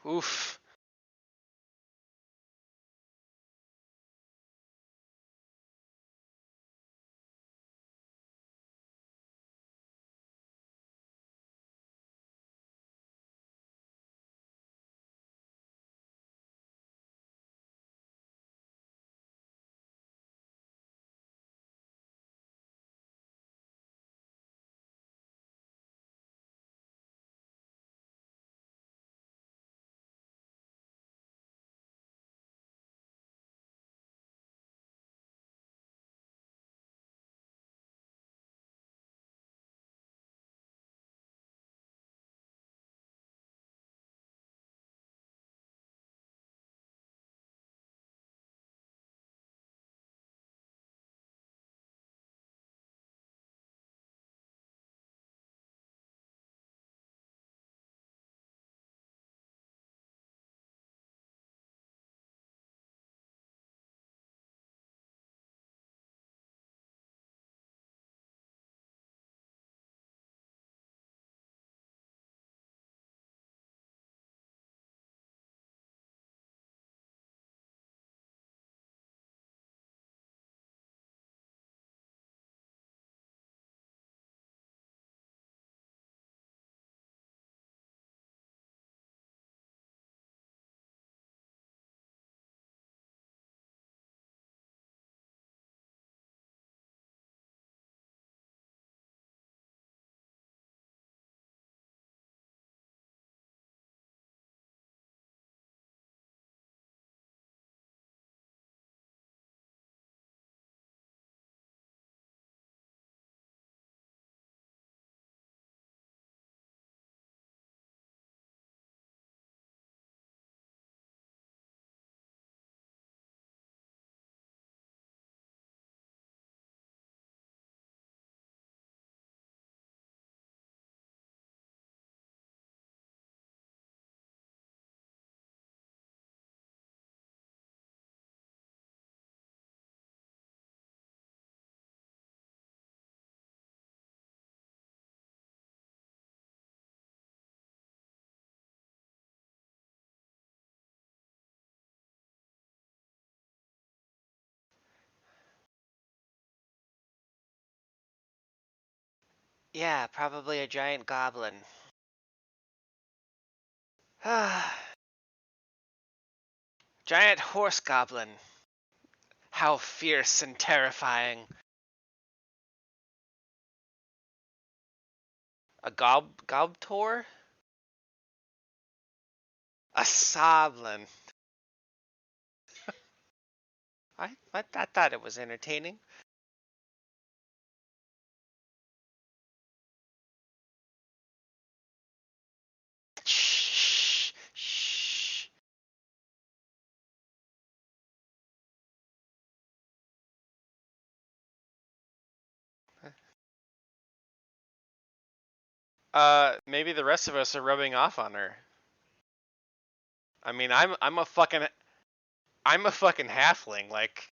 Oof. Yeah, probably a giant goblin. Giant horse goblin. How fierce and terrifying. A gobtor? A soblin. I thought it was entertaining. Shh. Shh. Maybe the rest of us are rubbing off on her. I mean, I'm a fucking halfling. Like,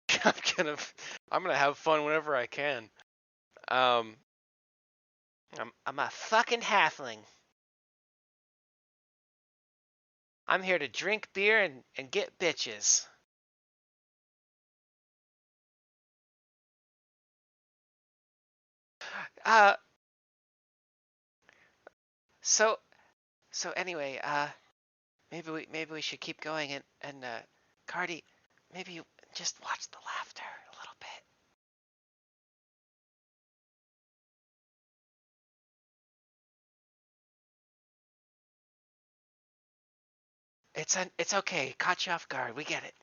I'm gonna have fun whenever I can. Um, I'm a fucking halfling. I'm here to drink beer and get bitches. Uh, so anyway, maybe we should keep going and Cardi, maybe you just watch the laughter a little bit. It's okay. Caught you off guard. We get it.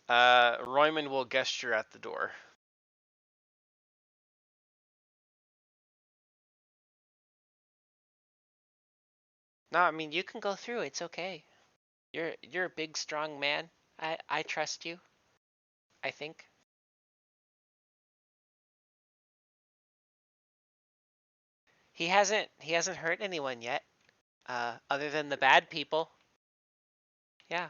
Royman will gesture at the door. No, I mean you can go through. It's okay. You're a big, strong man. I trust you. I think. He hasn't hurt anyone yet. Other than the bad people. Yeah.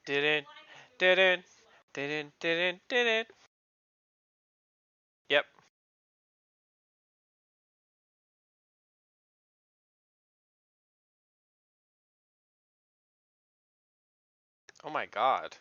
Didn't. Didn't. Didn't. Didn't. Didn't. Yep. Oh my god.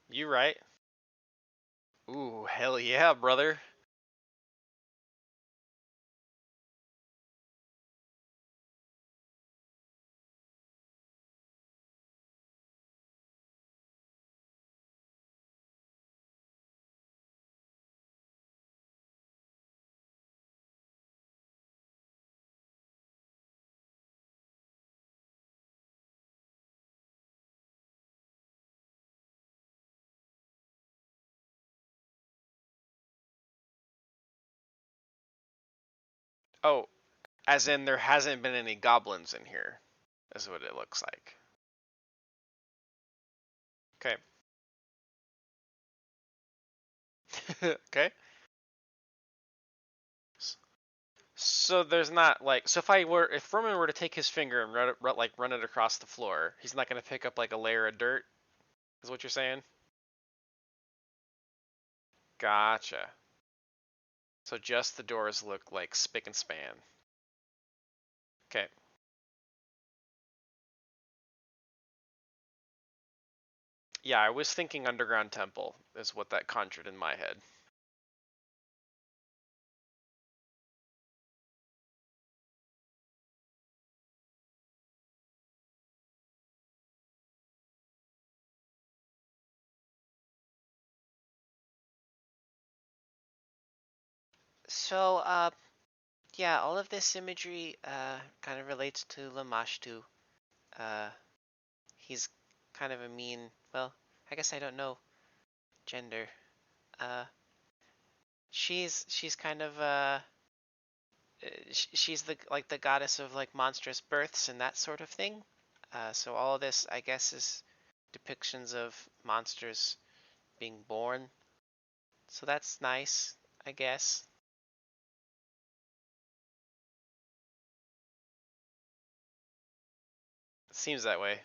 You right. Ooh, hell yeah, brother. Oh, as in there hasn't been any goblins in here, is what it looks like. Okay. Okay. So there's not like if Roman were to take his finger and run it across the floor, he's not gonna pick up like a layer of dirt, is what you're saying? Gotcha. So just the doors look like spick and span. Okay. Yeah, I was thinking underground temple is what that conjured in my head. So, yeah, all of this imagery kind of relates to Lamashtu. He's kind of a mean, well, I guess I don't know gender. Uh, she's kind of she's the like the goddess of like monstrous births and that sort of thing. So all of this, I guess, is depictions of monsters being born. So that's nice, I guess. It seems that way.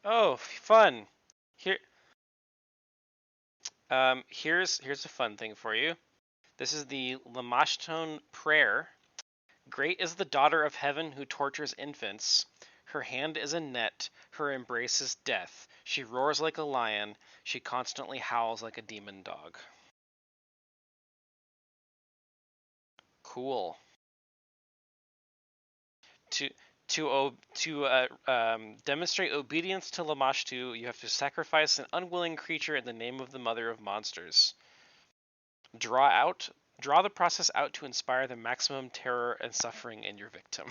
Oh, fun. Here, here's a fun thing for you. This is the Lamashtu prayer. Great is the daughter of heaven who tortures infants. Her hand is a net, her embrace is death. She roars like a lion, she constantly howls like a demon dog. Cool. To demonstrate obedience to Lamashtu, you have to sacrifice an unwilling creature in the name of the mother of monsters. Draw the process out to inspire the maximum terror and suffering in your victim.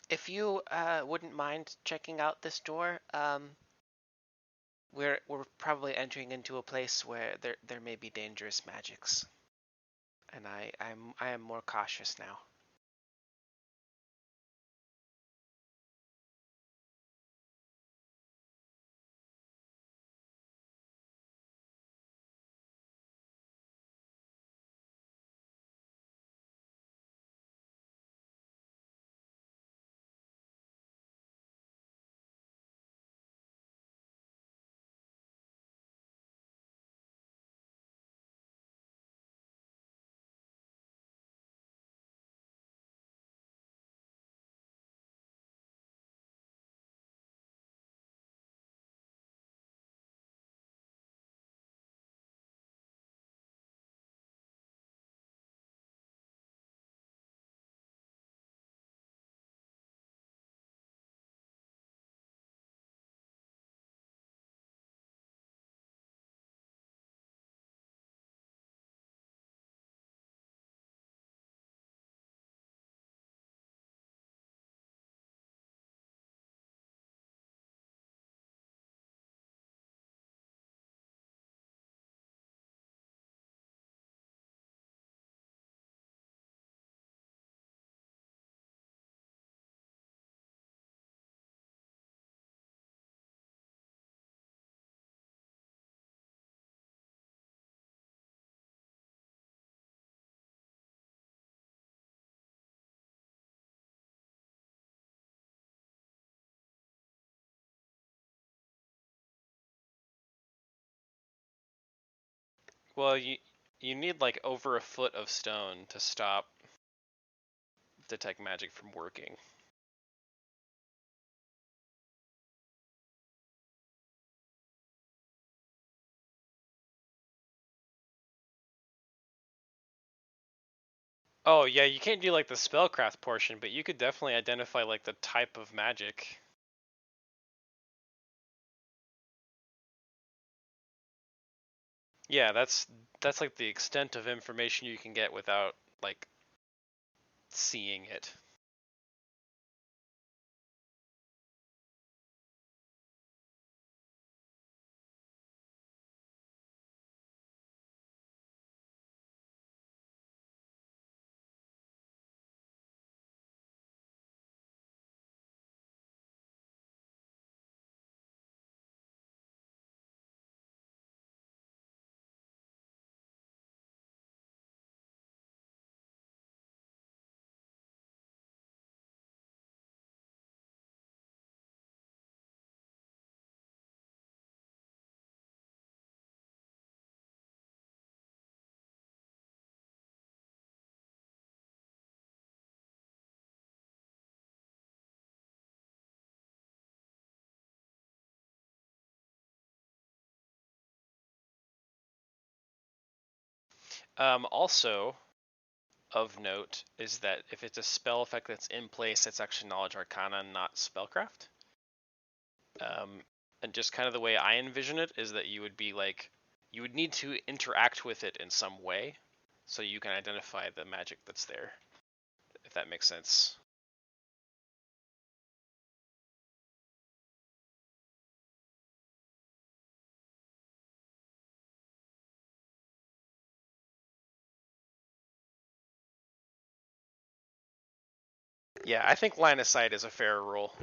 If you wouldn't mind checking out this door, we're probably entering into a place where there may be dangerous magics, and I am more cautious now. Well, you need like over a foot of stone to stop detect magic from working. Oh yeah, you can't do like the spellcraft portion, but you could definitely identify like the type of magic. Yeah, that's like the extent of information you can get without like seeing it. Also, of note is that if it's a spell effect that's in place, it's actually Knowledge Arcana, not Spellcraft. And just kind of the way I envision it is that you would be like, you would need to interact with it in some way, so you can identify the magic that's there, if that makes sense. Yeah, I think line of sight is a fair rule.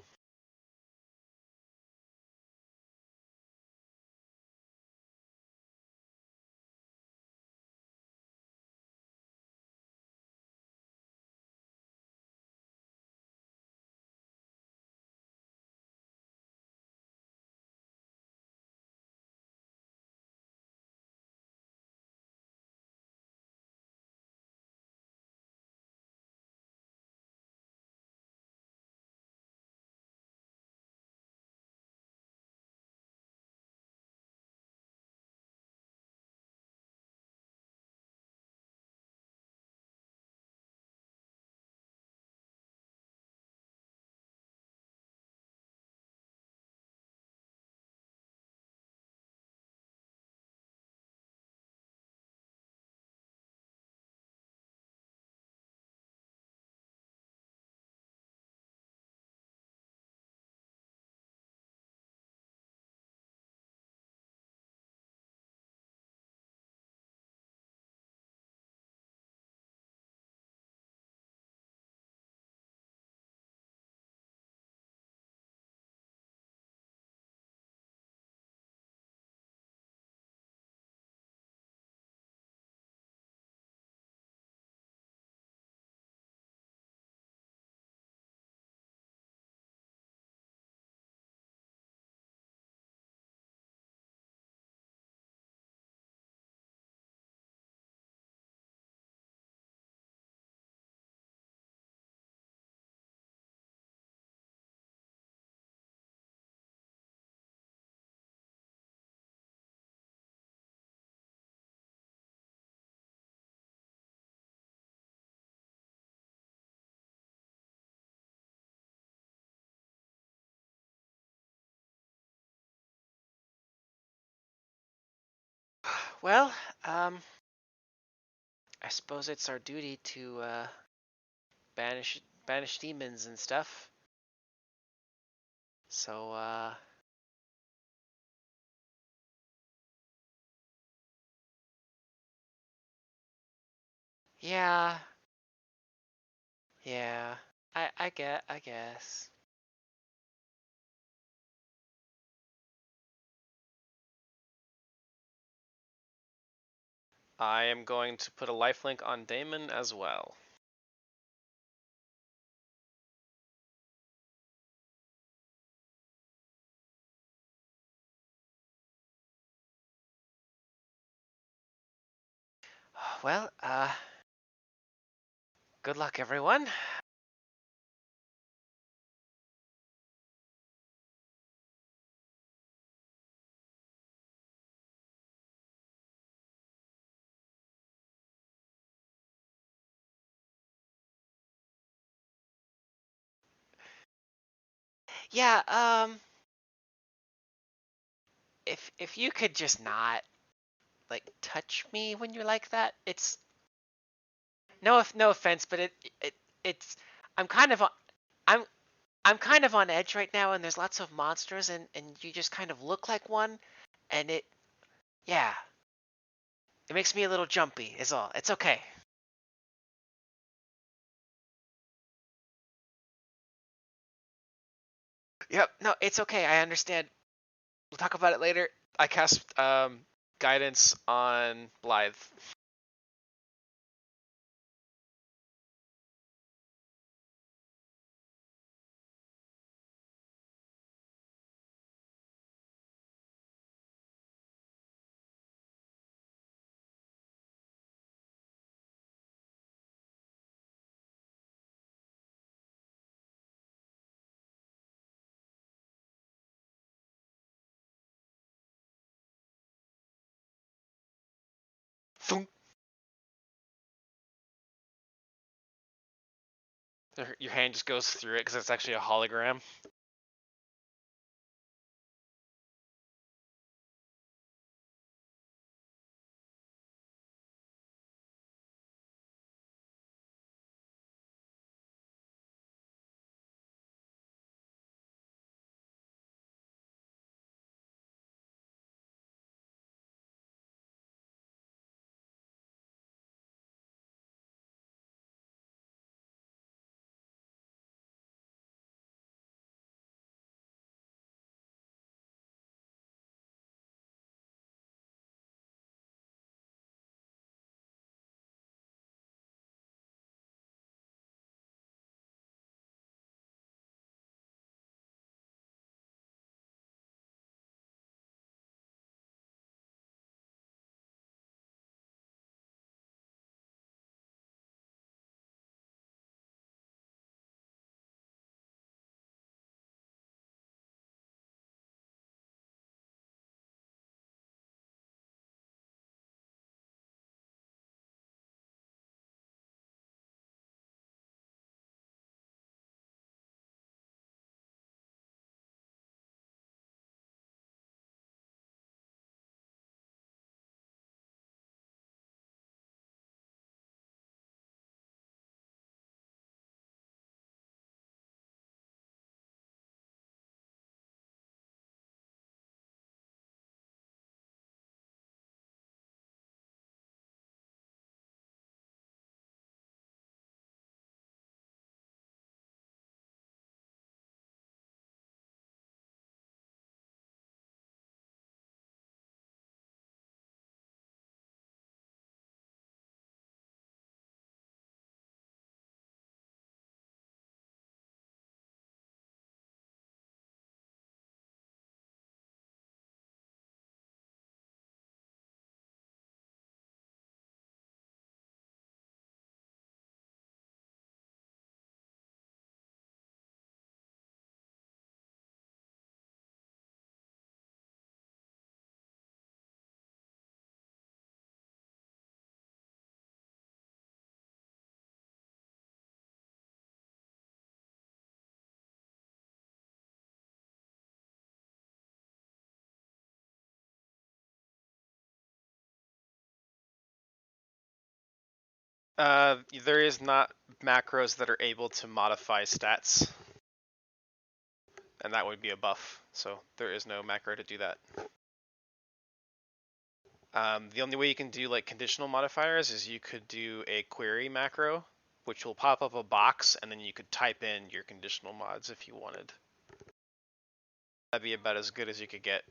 Well, I suppose it's our duty to banish demons and stuff. So yeah, yeah. I guess. I am going to put a lifelink on Damon as well. Well, good luck, everyone. Yeah, if you could just not like touch me when you're like that, it's no offense, but it's I'm kind of on I'm I'm kind of on edge right now, and there's lots of monsters, and you just kind of look like one, and yeah, it makes me a little jumpy. Is all. It's okay. Yep. No, it's okay. I understand. We'll talk about it later. I cast guidance on Blythe. Thunk. Your hand just goes through it because it's actually a hologram. There is not macros that are able to modify stats, and that would be a buff. So there is no macro to do that. The only way you can do like conditional modifiers is you could do a query macro, which will pop up a box, and then you could type in your conditional mods if you wanted. That'd be about as good as you could get.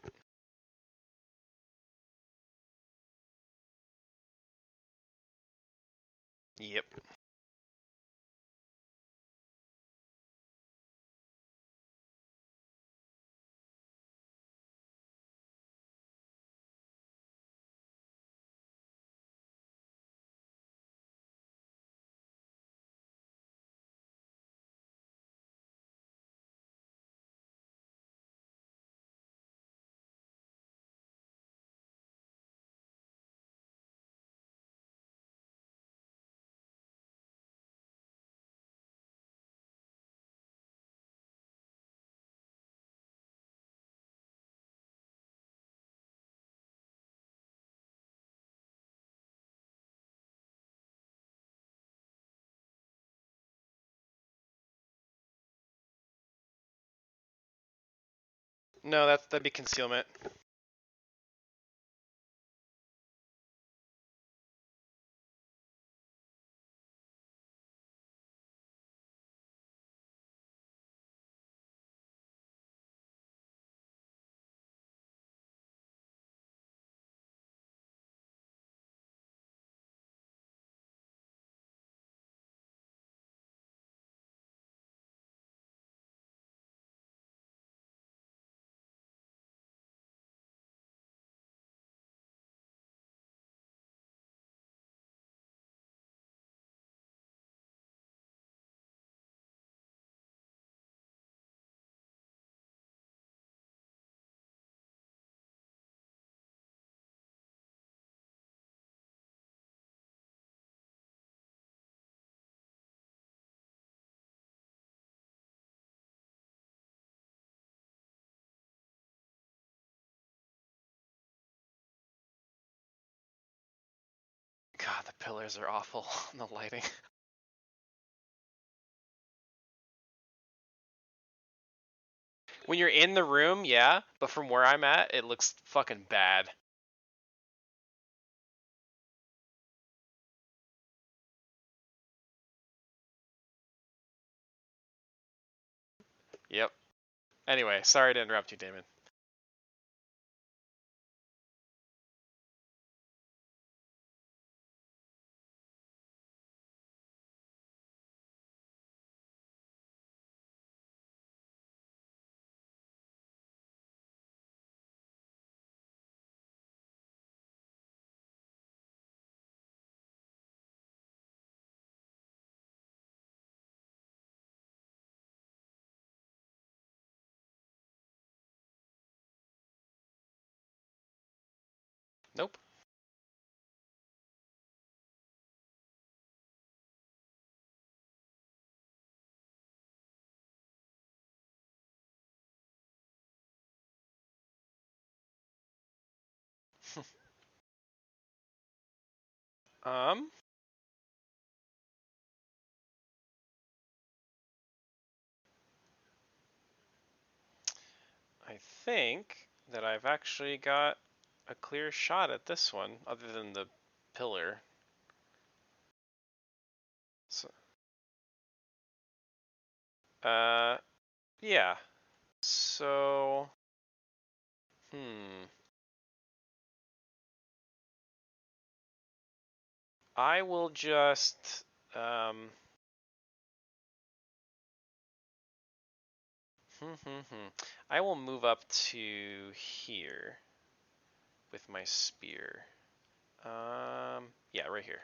Yep. No, that'd be concealment. God, the pillars are awful. The lighting. When you're in the room, yeah, but from where I'm at, it looks fucking bad. Yep. Anyway, sorry to interrupt you, Damon. Nope. Um, I think that I've actually got a clear shot at this one, other than the pillar. So, yeah. So, I will just, um, I will move up to here with my spear. Yeah, right here.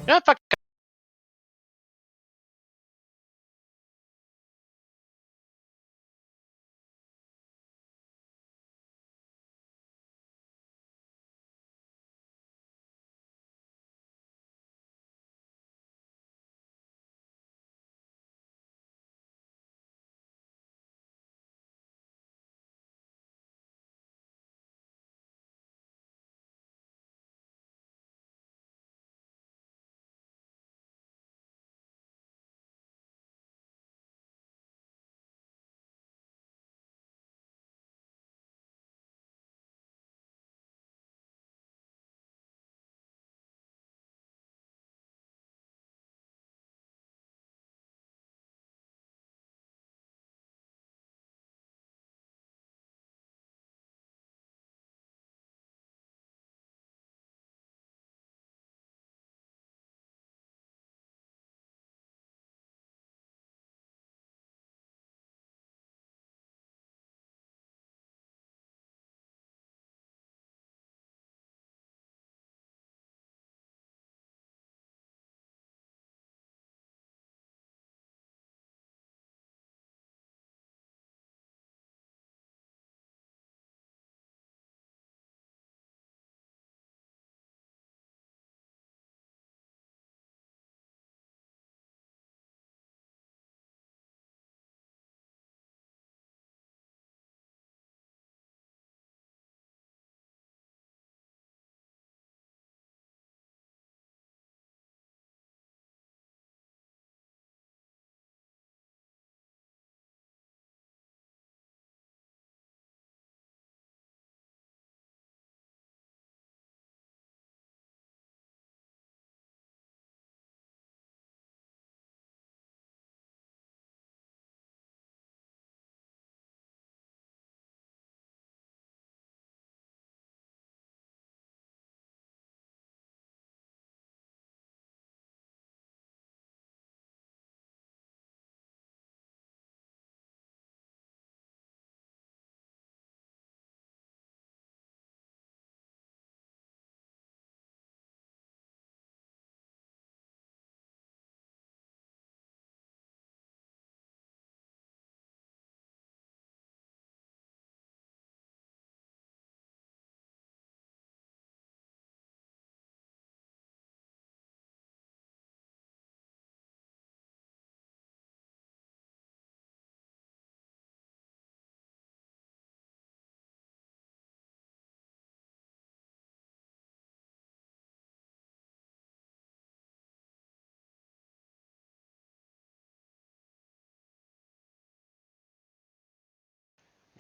Yeah, fuck.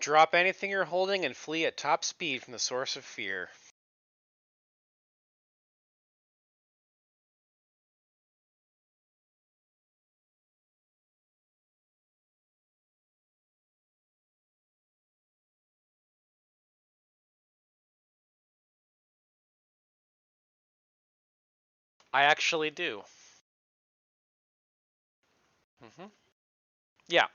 Drop anything you're holding and flee at top speed from the source of fear. I actually do. Yeah.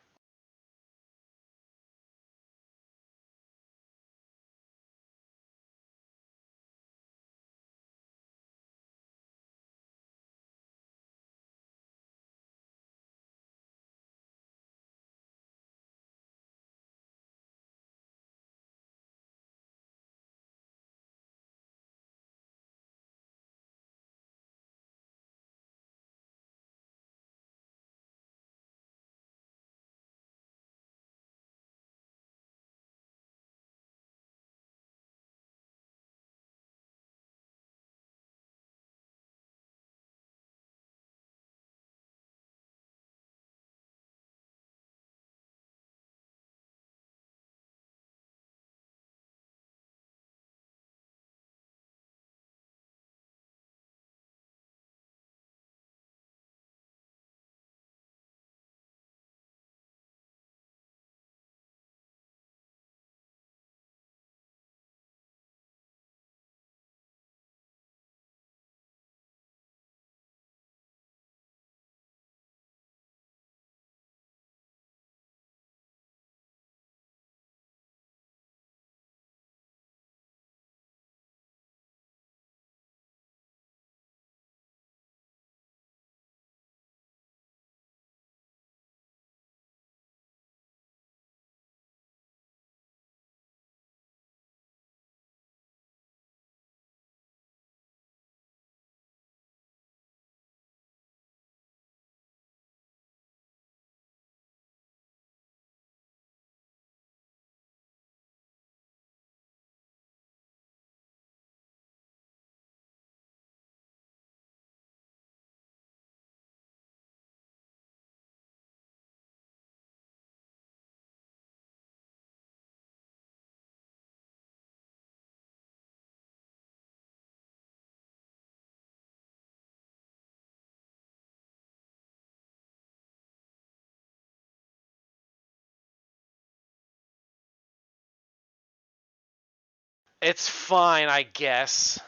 It's fine, I guess.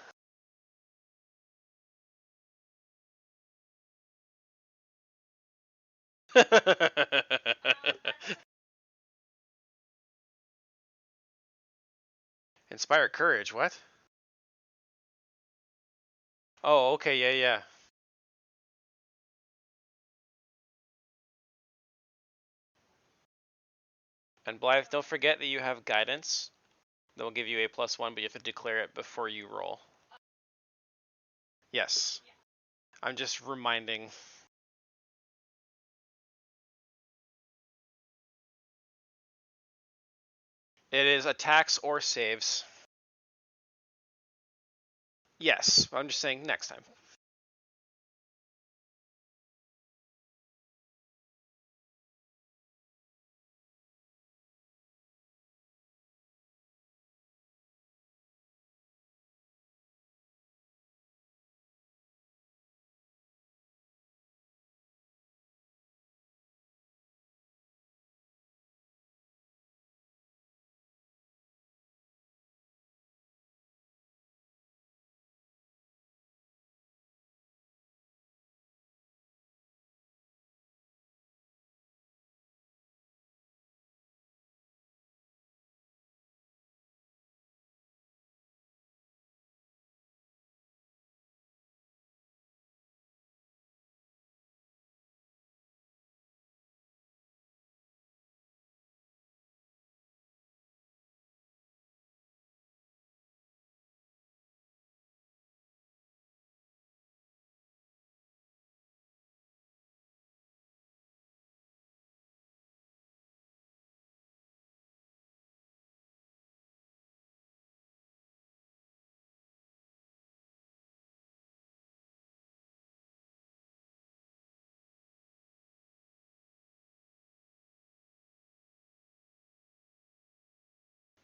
Inspire courage, what? Oh, okay, yeah. And Blythe, don't forget that you have guidance. That will give you a +1, but you have to declare it before you roll. Yes. I'm just reminding. It is attacks or saves. Yes, I'm just saying next time.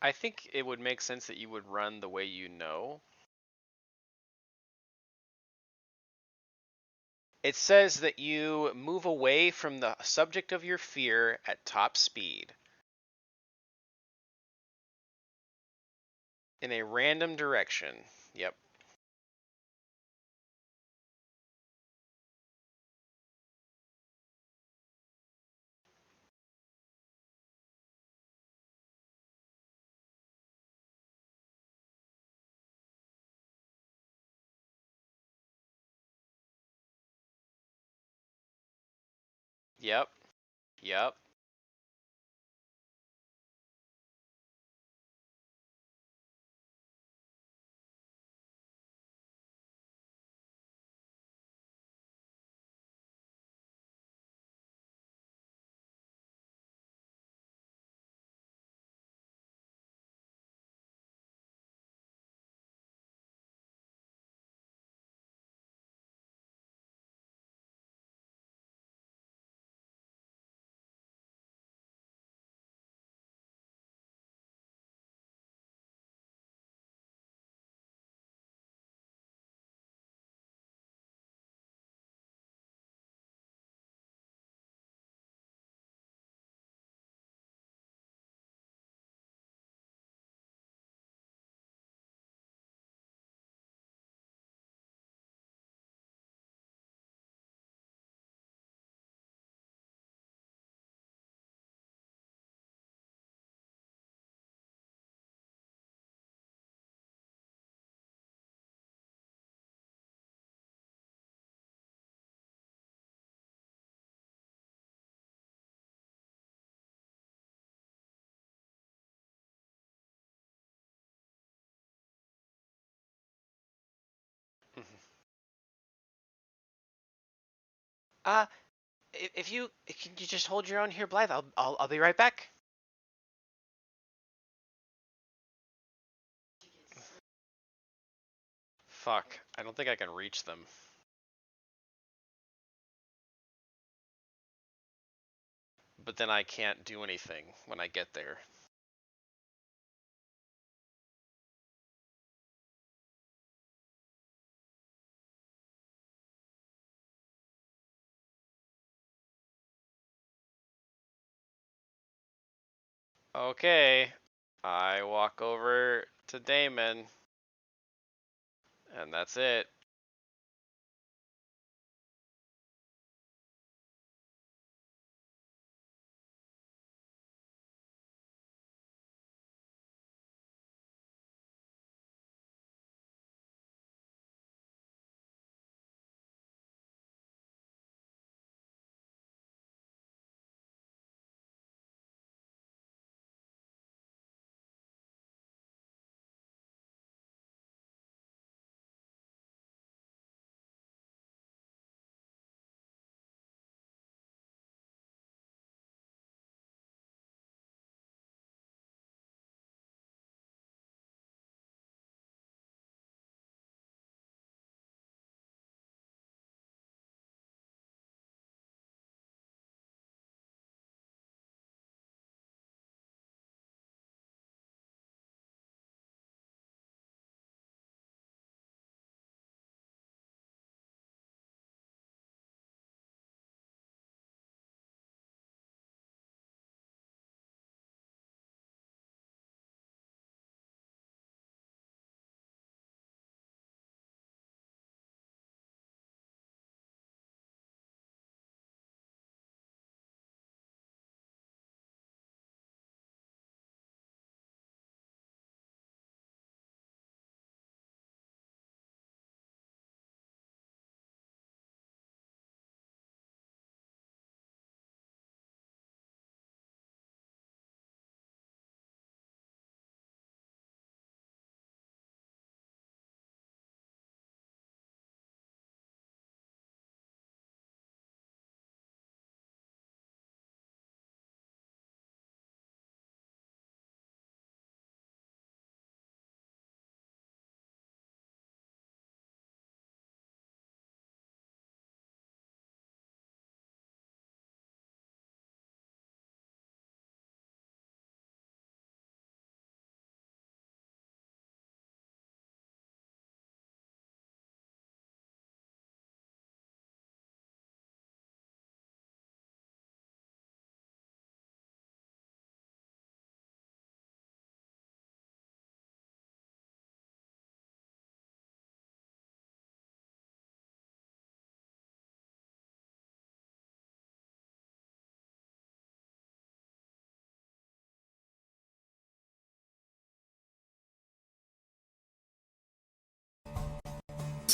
I think it would make sense that you would run the way you know. It says that you move away from the subject of your fear at top speed in a random direction. Yep. Yep. Yep. Uh, if you can you just hold your own here, Blythe? I'll be right back. Fuck. I don't think I can reach them. But then I can't do anything when I get there. Okay. I walk over to Damon. And that's it.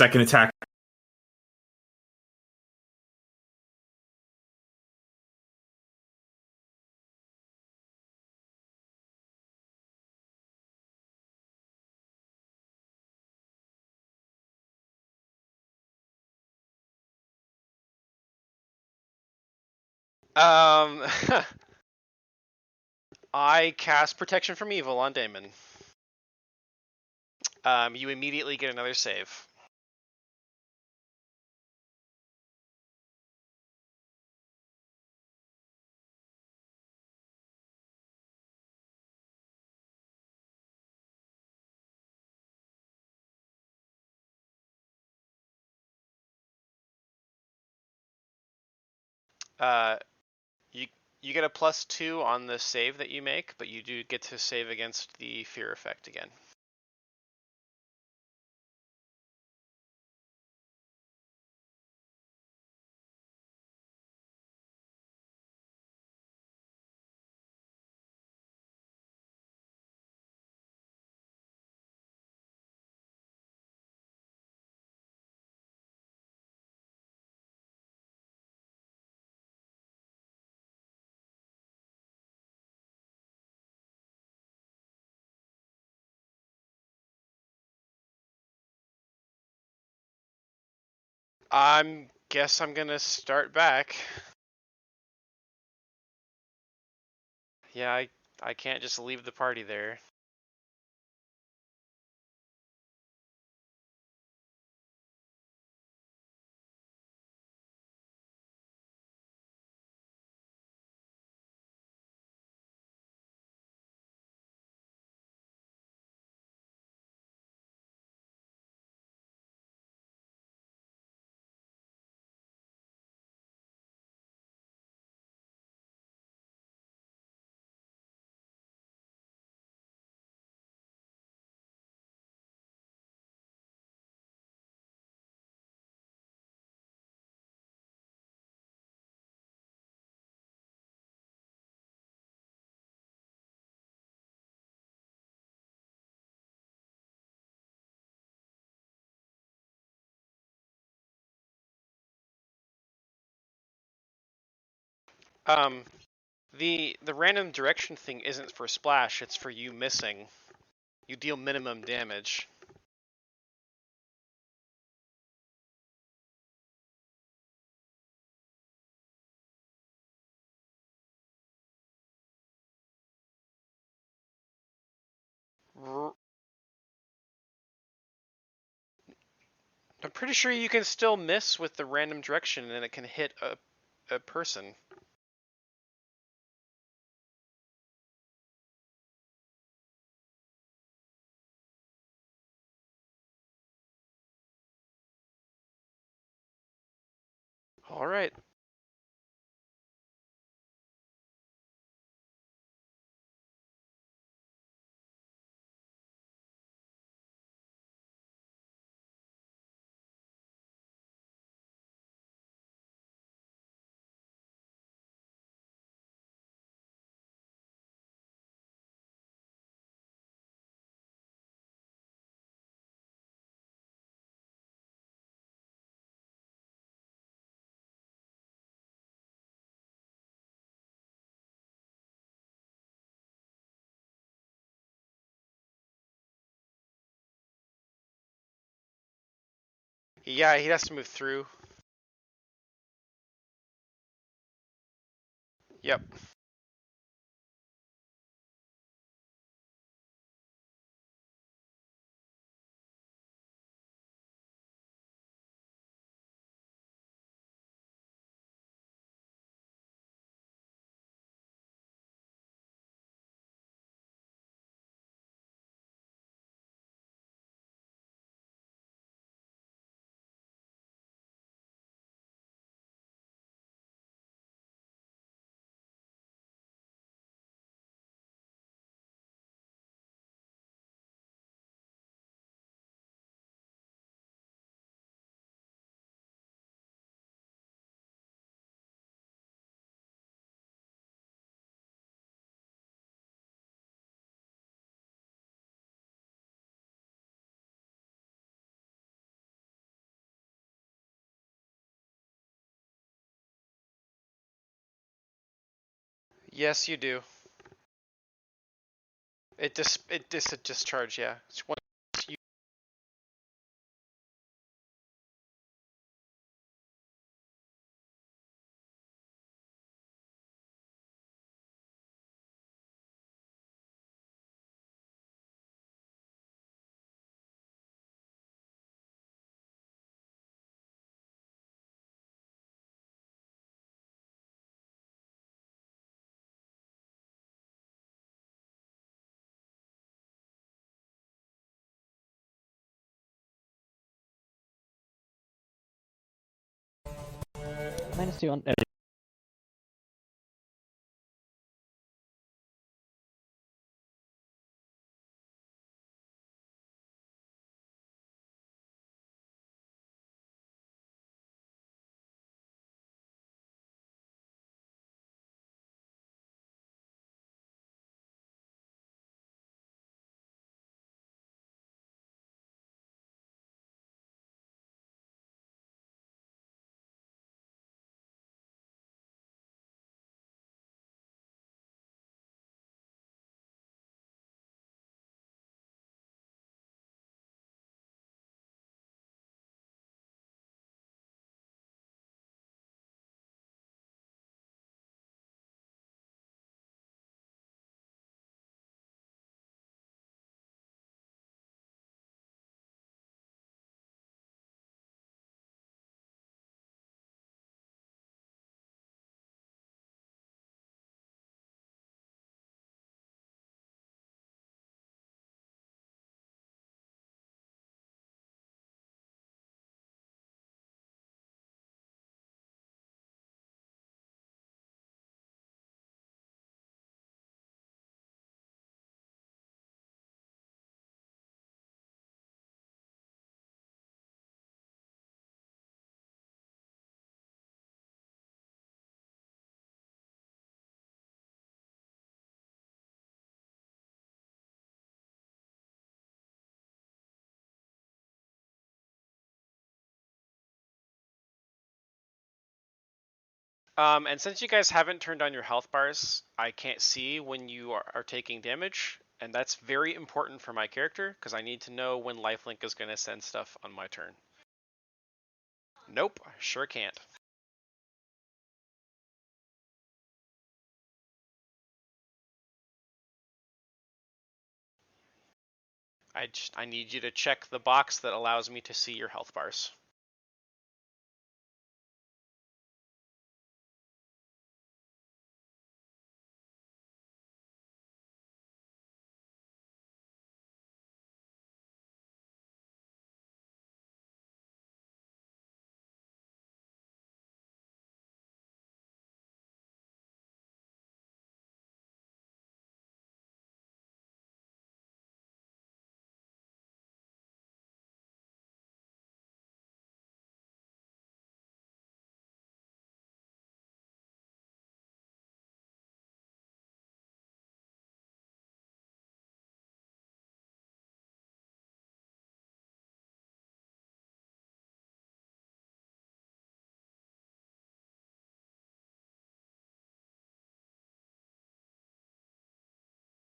second attack. I cast Protection from Evil on Damon. You immediately get another save. Uh, you you get a +2 on the save that you make, but you do get to save against the fear effect again. Guess I'm gonna start back. Yeah, I can't just leave the party there. Um, the random direction thing isn't for splash, it's for you missing. You deal minimum damage. I'm pretty sure you can still miss with the random direction and it can hit a person. Alright. Yeah, he has to move through. Yep. Yes, you do. It discharge, yeah. Once you -2 on. and since you guys haven't turned on your health bars, I can't see when you are taking damage, and that's very important for my character because I need to know when lifelink is going to send stuff on my turn. Nope, I sure can't. I need you to check the box that allows me to see your health bars.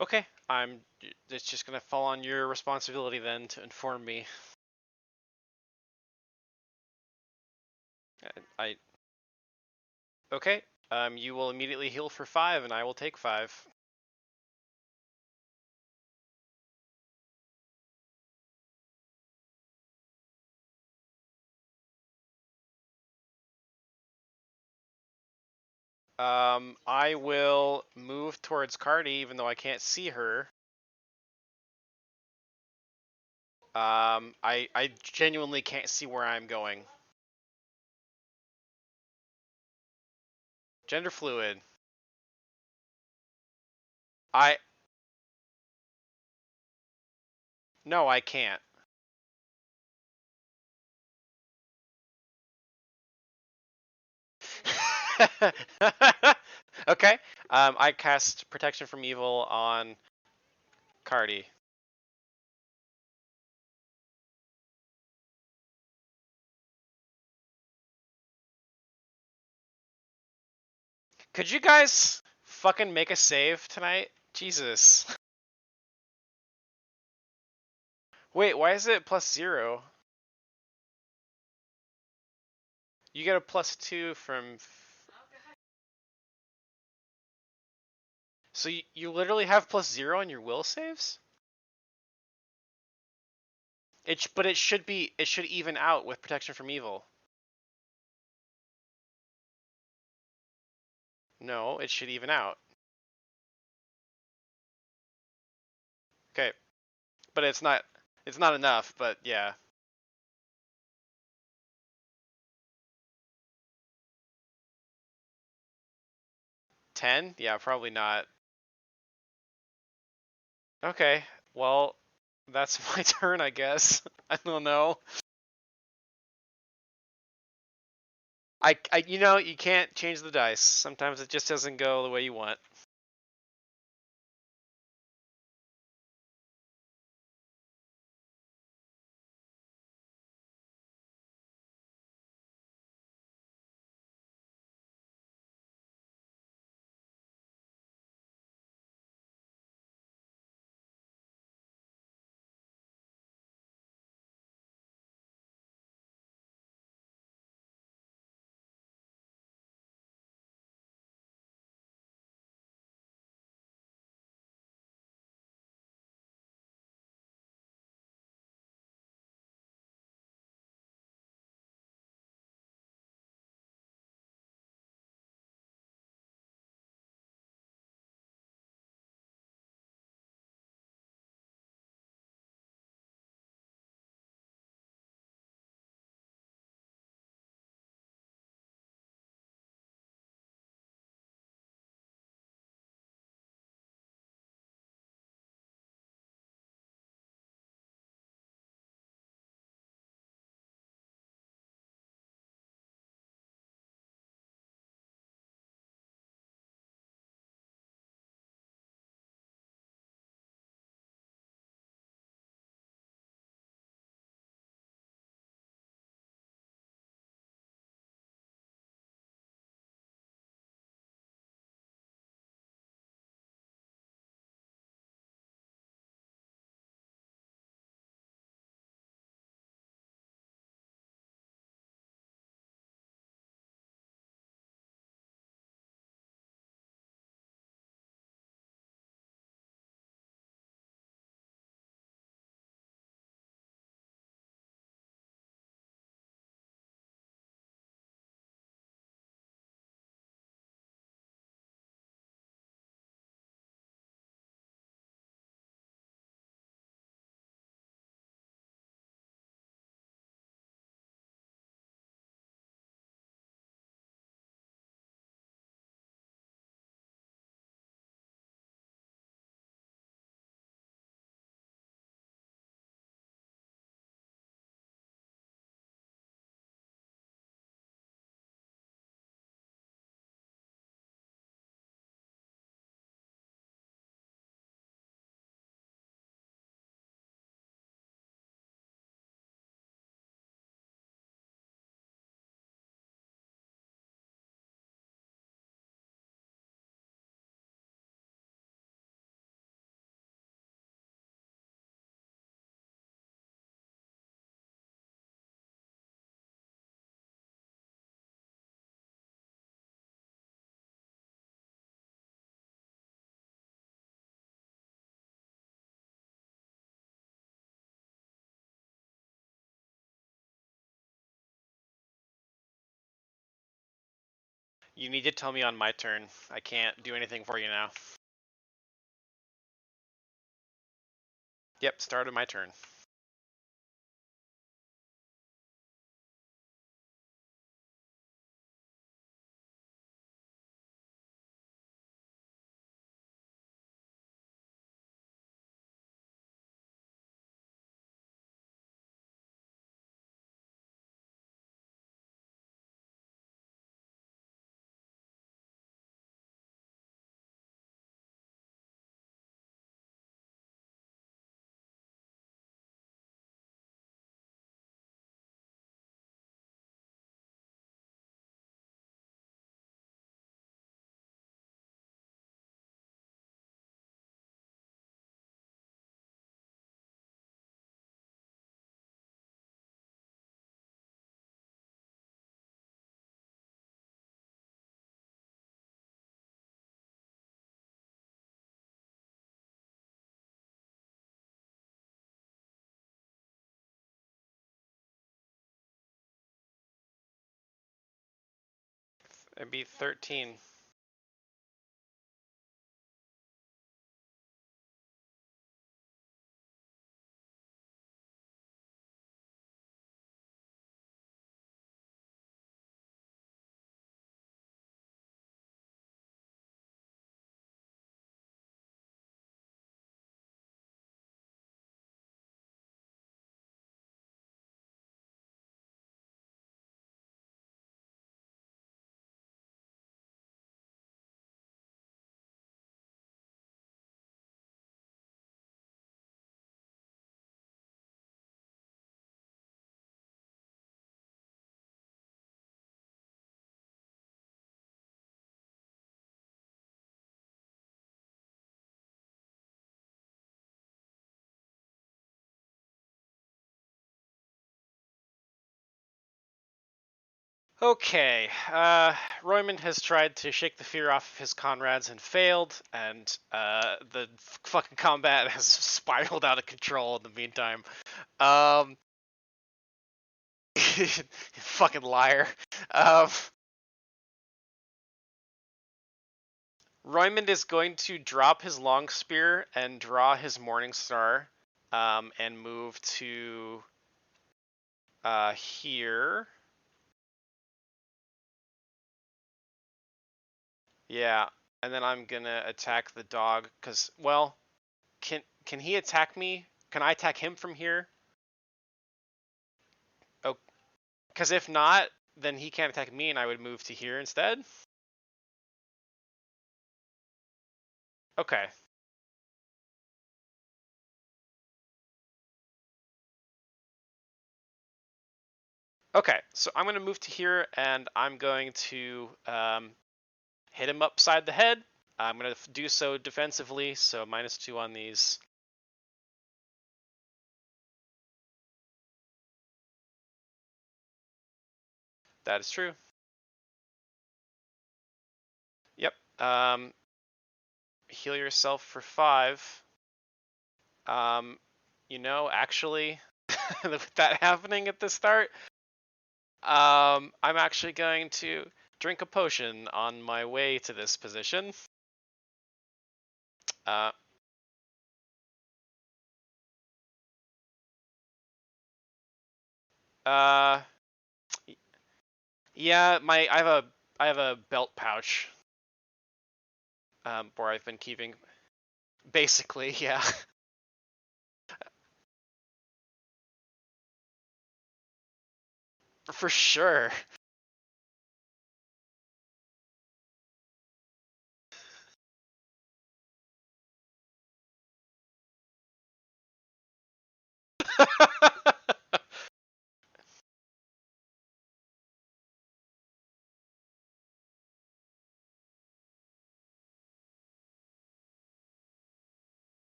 Okay, it's just gonna fall on your responsibility then to inform me. I okay. You will immediately heal for 5, and I will take 5. I will move towards Cardi, even though I can't see her. I genuinely can't see where I'm going. Gender fluid. No, I can't. Okay. I cast protection from evil on Cardi. Could you guys fucking make a save tonight? Jesus. Wait, why is it +0? You get a +2 from... So you literally have +0 on your will saves? But it should even out with protection from evil. No, it should even out. Okay. But it's not enough, but yeah. $10? Yeah, probably not. Okay. Well, that's my turn, I guess. I don't know. You can't change the dice. Sometimes it just doesn't go the way you want. You need to tell me on my turn. I can't do anything for you now. Yep, start of my turn. It'd be 13. Okay, Royman has tried to shake the fear off of his comrades and failed, and the fucking combat has spiraled out of control in the meantime. Fucking liar. Roymond is going to drop his long spear and draw his morning star, and move to here. Yeah, and then I'm gonna attack the dog because, well, can he attack me? Can I attack him from here? Oh, because if not, then he can't attack me, and I would move to here instead. Okay. Okay, so I'm gonna move to here, and I'm going to hit him upside the head. I'm gonna do so defensively, so -2 on these. That is true. Yep. Heal yourself for 5. Actually, with that happening at the start, I'm actually going to drink a potion on my way to this position. Uh, uh, yeah, I have a belt pouch, where I've been keeping, basically, yeah. For sure.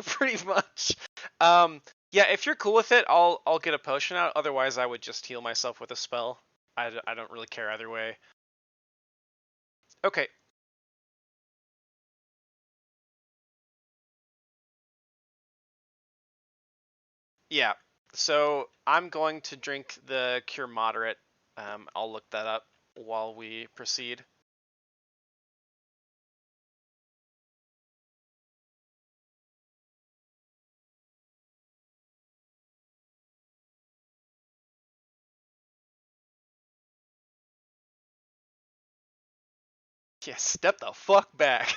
Pretty much. Yeah, if you're cool with it, I'll get a potion out. Otherwise, I would just heal myself with a spell. I don't really care either way. Okay. Yeah. So I'm going to drink the Cure Moderate. I'll look that up while we proceed. Yeah, step the fuck back.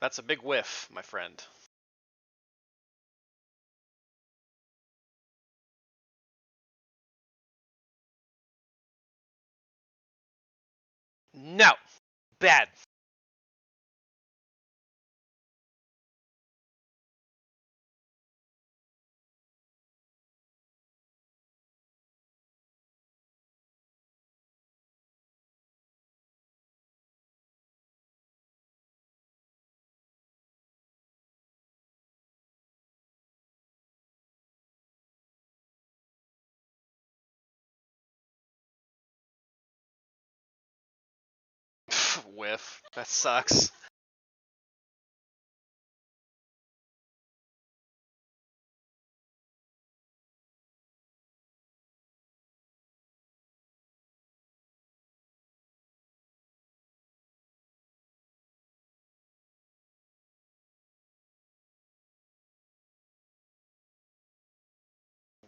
That's a big whiff, my friend. No. Bad. Whiff. That sucks.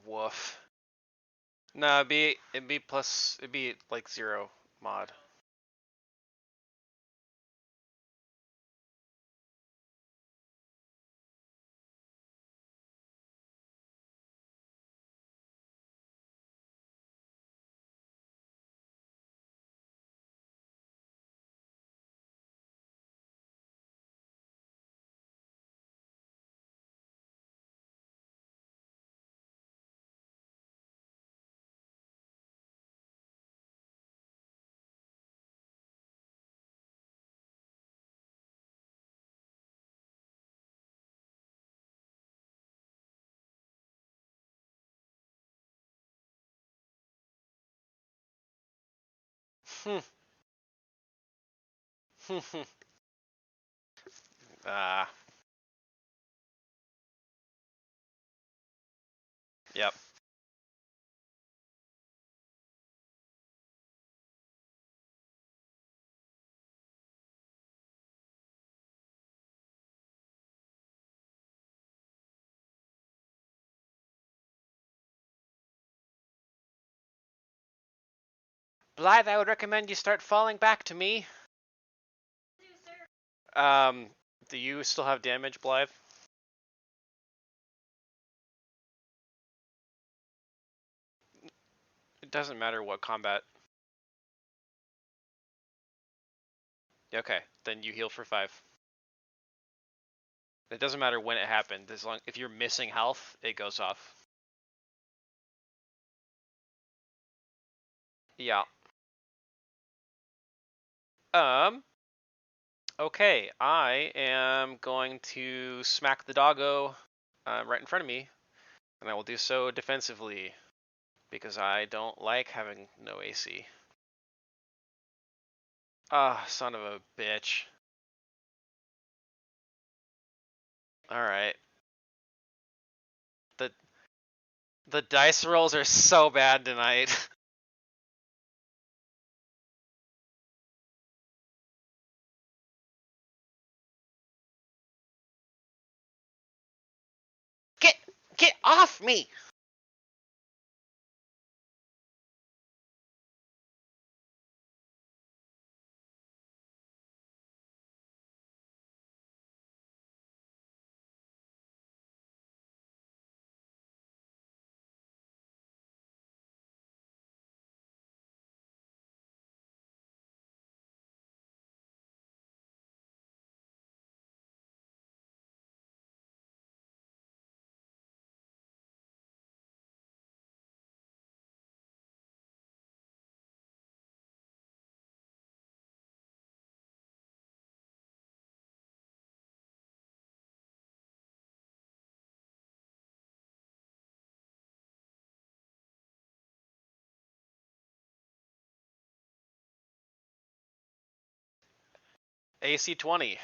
Woof. No, it'd be like 0 mod. Ah. Yep. Blythe, I would recommend you start falling back to me. Do you still have damage, Blythe? It doesn't matter what combat. Okay, then you heal for 5. It doesn't matter when it happened. As long if you're missing health, it goes off. Yeah. Okay, I am going to smack the doggo right in front of me, and I will do so defensively because I don't like having no AC. Ah, son of a bitch. Alright. The dice rolls are so bad tonight. Get off me! AC 20.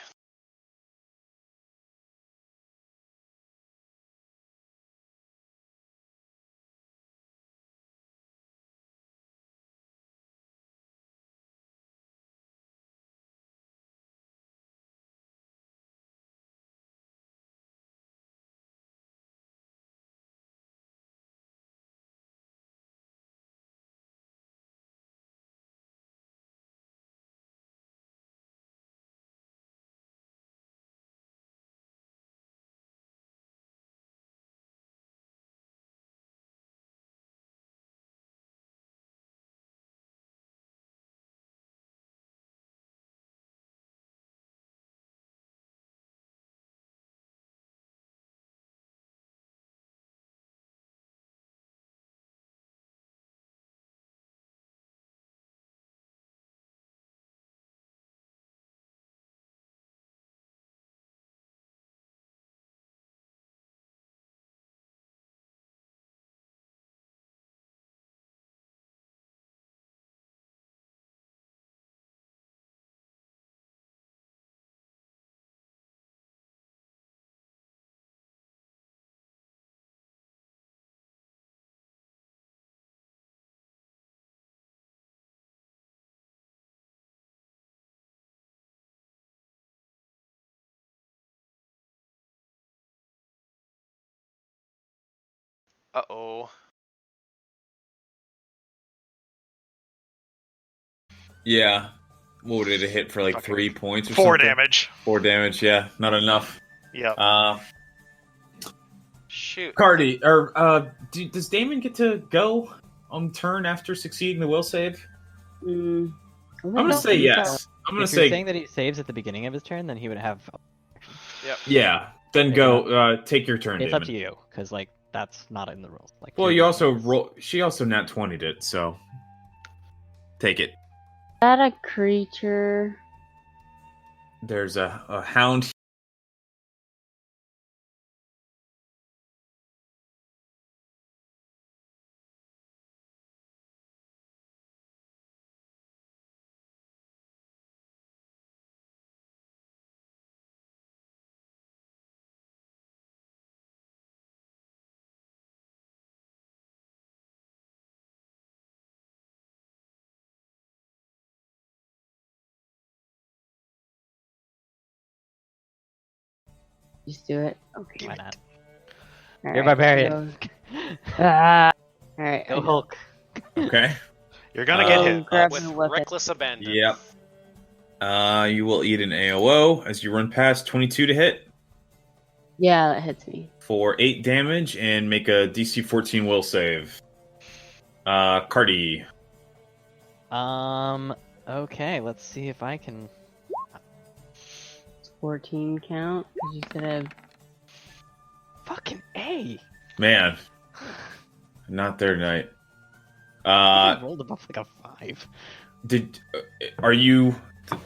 Uh-oh. Yeah. What did it hit for like Fucking 3 points or 4 something? damage. 4 damage, yeah. Not enough. Yep. Shoot. Cardi, or does Damon get to go on turn after succeeding the will save? Mm, I'm gonna don't say think yes. I'm gonna If you're say saying that he saves at the beginning of his turn, then he would have. Yep. yeah. Then go. Take your turn, It's Damon. up to you, because like that's not in the rules. Like, Well, you're you the also ones- roll. She also nat 20'd it, so take it. is that a creature? There's a hound. Just do it. Okay. Why not? All You're right, barbarian. All right. Go Hulk. Okay. You're gonna get hit. Grab With the weapon. reckless abandon. Yep. You will eat an AOO as you run past 22 to hit Yeah, that hits me. for 8 damage and make a DC 14 will save. Cardi. Okay, let's see if I can. 14 count? Because you said I have... Fucking A. Man. Not there tonight. I rolled above like a 5. Are you...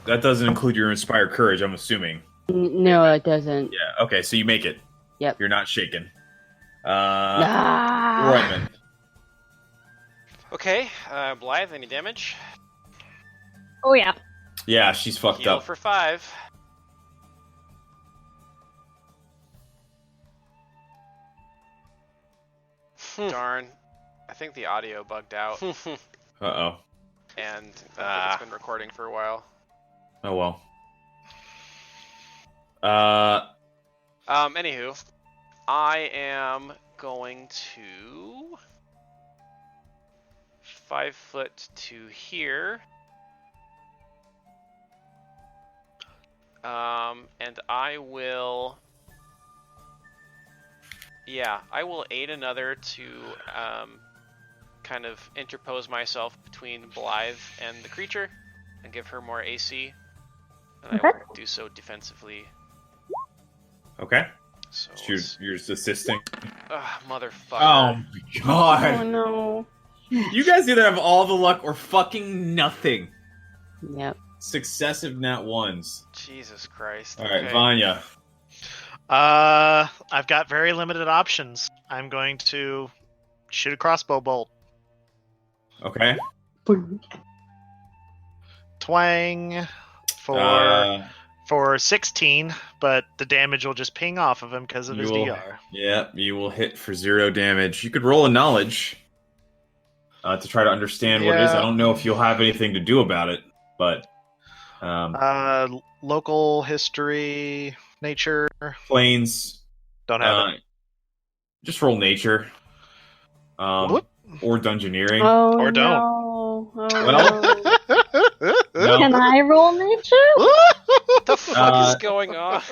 That doesn't include your Inspired Courage, I'm assuming. No, it doesn't. Yeah, okay, so you make it. Yep. You're not shaken. Ah! Royman. Okay, Blythe, any damage? Oh yeah. Yeah, she's fucked Heal up. for 5. Darn. I think the audio bugged out. Uh-oh. And it's been recording for a while. Oh, well. Anywho, I am going to 5 foot to here. And I will... Yeah, I will aid another to kind of interpose myself between Blythe and the creature and give her more AC. And I will do so defensively. Okay. So You're just assisting. motherfucker. Oh my god. Oh no. You guys either have all the luck or fucking nothing. Yep. Successive nat ones. Jesus Christ. Alright, Okay. Vanya. I've got very limited options. I'm going to shoot a crossbow bolt. Okay. Twang for 16, but the damage will just ping off of him because of his DR. Yeah, you will hit for 0 damage. You could roll a knowledge to try to understand what it is. I don't know if you'll have anything to do about it, but Local history, nature. planes. Don't have it. Just roll nature. What? Or dungeoneering. Oh Or don't. no. Oh, Well, no. Can I roll nature? What the fuck is going on?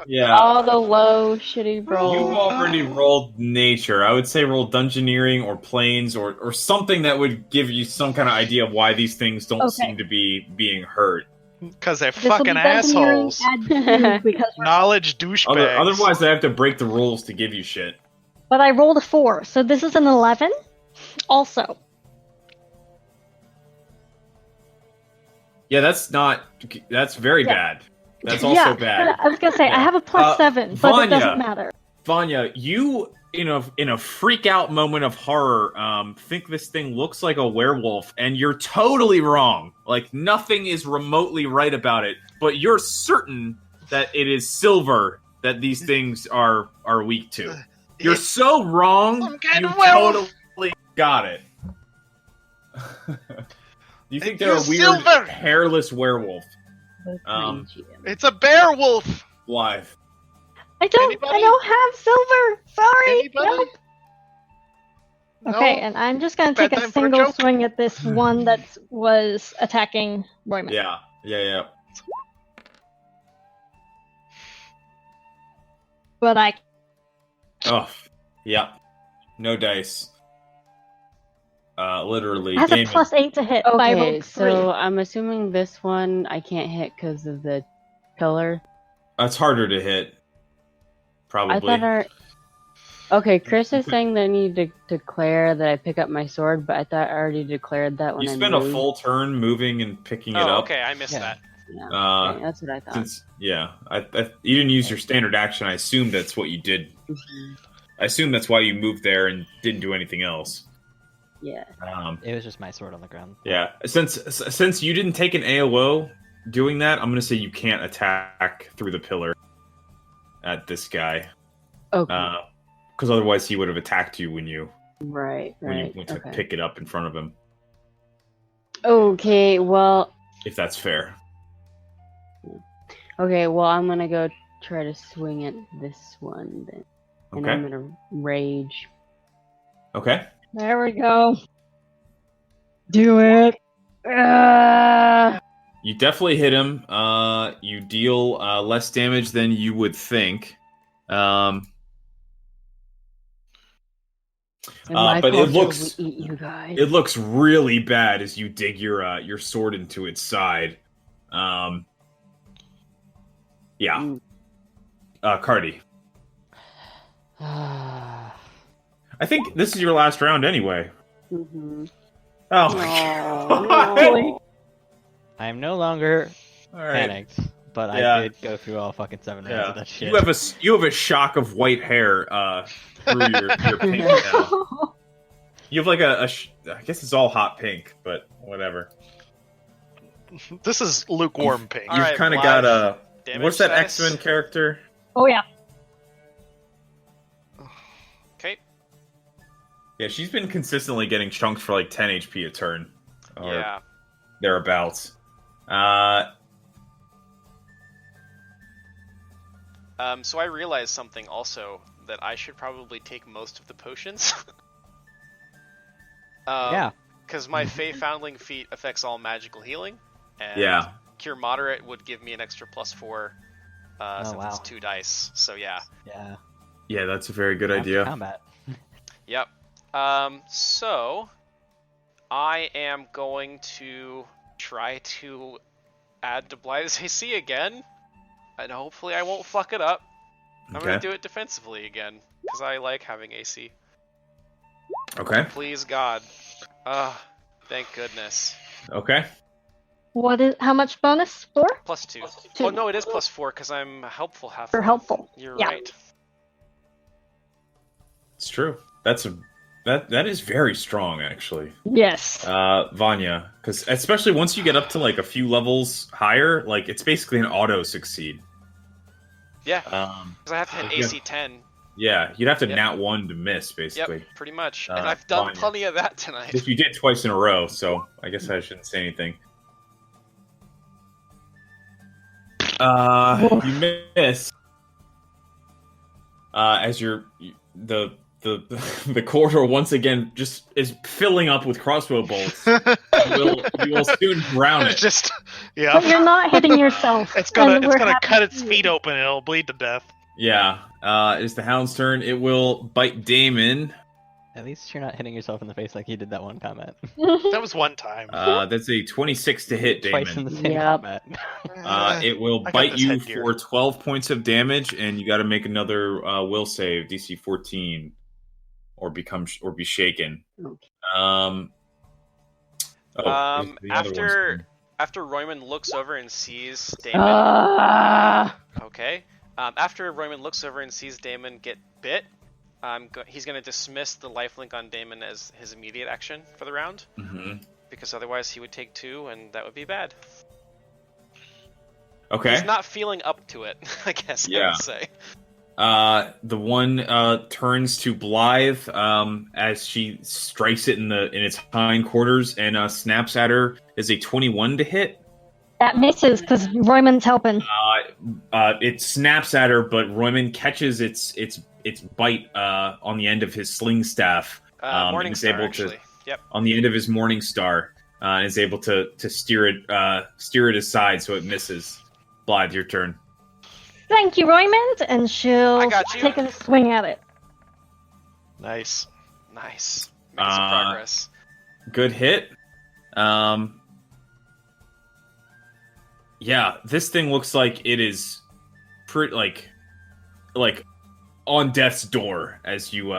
Yeah. all the low shitty rolls. You've already rolled nature. I would say roll dungeoneering or planes or something that would give you some kind of idea of why these things don't seem to be being hurt. Because they're This will be fucking dungeoneering assholes. add 2 because Knowledge douchebags. Otherwise, I have to break the rules to give you shit. But I rolled a 4, so this is an 11. Also, Yeah, that's very bad. That's also yeah, bad. but I was gonna say I have a plus 7, but it Vanya. doesn't matter. Vanya, you in a freak out moment of horror, think this thing looks like a werewolf, and you're totally wrong. Like nothing is remotely right about it, but you're certain that it is silver that these things are weak to. You're so wrong. Some kind You of werewolf. totally got it. You think they're a You're weird, silver. hairless werewolf? It's a bear wolf. Live. I Anybody? don't have silver. Sorry. Anybody? Nope. Okay, No. and I'm just gonna Bad take a time for a single joke. swing at this one that was attacking Royman. Yeah. But I Oh, yeah. No dice. Literally. has a Damon. +8 to hit. but I Okay, rolled 3. so I'm assuming this one I can't hit because of the pillar. It's harder to hit. Probably. I thought our. Okay, Chris is saying that I need to declare that I pick up my sword, but I thought I already declared that when You I spent moved. a full turn moving and picking it Oh, up. okay, I missed Yeah. that. Yeah, okay, that's what I thought. You didn't use your standard action. I assume that's what you did. Mhm. I assume that's why you moved there and didn't do anything else. Yeah. It was just my sword on the ground. Yeah. Since you didn't take an AOO doing that, I'm gonna say you can't attack through the pillar at this guy. Okay. Because otherwise he would have attacked you when you Right. went to Okay. pick it up in front of him. Okay. Well. If that's fair. Okay. Well, I'm gonna go try to swing at this one then, and I'm Okay. gonna rage. Okay. There we go. Do it. You definitely hit him. You deal less damage than you would think. My but it culture, looks we eat you guys. it looks really bad as you dig your sword into its side. Yeah. Mm. Cardi. I I think this is your last round anyway. Mhm. Oh my Oh, god. no. am no longer All right. panicked, but Yeah. I did go through all fucking 7 rounds of that shit. You have a shock of white hair through your pink now. You have like I guess it's all hot pink, but whatever. This is lukewarm pink. All You've right, kind of Blythe. got a Damage what's that status? X-Men character? Oh yeah. Okay. Yeah, she's been consistently getting chunked for like 10 HP a turn. Or Yeah. thereabouts. So I realized something also, that I should probably take most of the potions. Yeah. Because my Fey Foundling feat affects all magical healing, and Yeah. Cure Moderate would give me an extra +4 since wow. it's 2 dice. So yeah. Yeah. Yeah, that's a very good After idea. Combat. Yep. So I am going to try to add to Blythe's AC again, and hopefully I won't fuck it up. I'm Okay. gonna do it defensively again, because I like having AC. Okay. Please God. Thank goodness. Okay. How much bonus? 4? +2. Two. Oh no, it is +4 because I'm helpful half. For helpful. You're Yeah. right. It's true. That is very strong actually. Yes. Vanya, because especially once you get up to like a few levels higher, like it's basically an auto succeed. Yeah. Um, Because I have to hit yeah. AC 10. yeah, you'd have to Yep. nat 1 to miss basically. Yep, pretty much. And I've done Vanya. plenty of that tonight. If you did twice in a row, so I guess I shouldn't say anything. You miss. As the corridor once again just is filling up with crossbow bolts. You will soon drown it. Just, But yeah. you're not hitting yourself. It's gonna and we're happy cut its to- feet open and it'll bleed to death. Yeah. It's the hound's turn. It will bite Damon. At least you're not hitting yourself in the face like you did that one combat. That was one time. That's a 26 to hit Twice in Damon. the same Yep. combat. It will I got bite this you headgear. for 12 points of damage, and you got to make another will save, DC 14, or be shaken. Okay. The other one's- After Royman looks over and sees Damon. Okay. After Royman looks over and sees Damon get bit, he's going to dismiss the lifelink on Damon as his immediate action for the round, Mhm. because otherwise he would take 2, and that would be bad. Okay. He's not feeling up to it, I guess I Yeah. would say. The one turns to Blythe as she strikes it in its hindquarters and snaps at her. Is a 21 to hit. That misses because Royman's helping. It snaps at her, but Royman catches its bite on the end of his sling staff Morning is Star, able actually. to Yep. on the end of his morning star, and is able to steer it aside so it misses. Blythe, your turn. Thank you, Roymond, and she'll I got you. take a swing at it. Nice. Nice. Making some progress. Good hit. Yeah, this thing looks like it is pretty like on death's door as you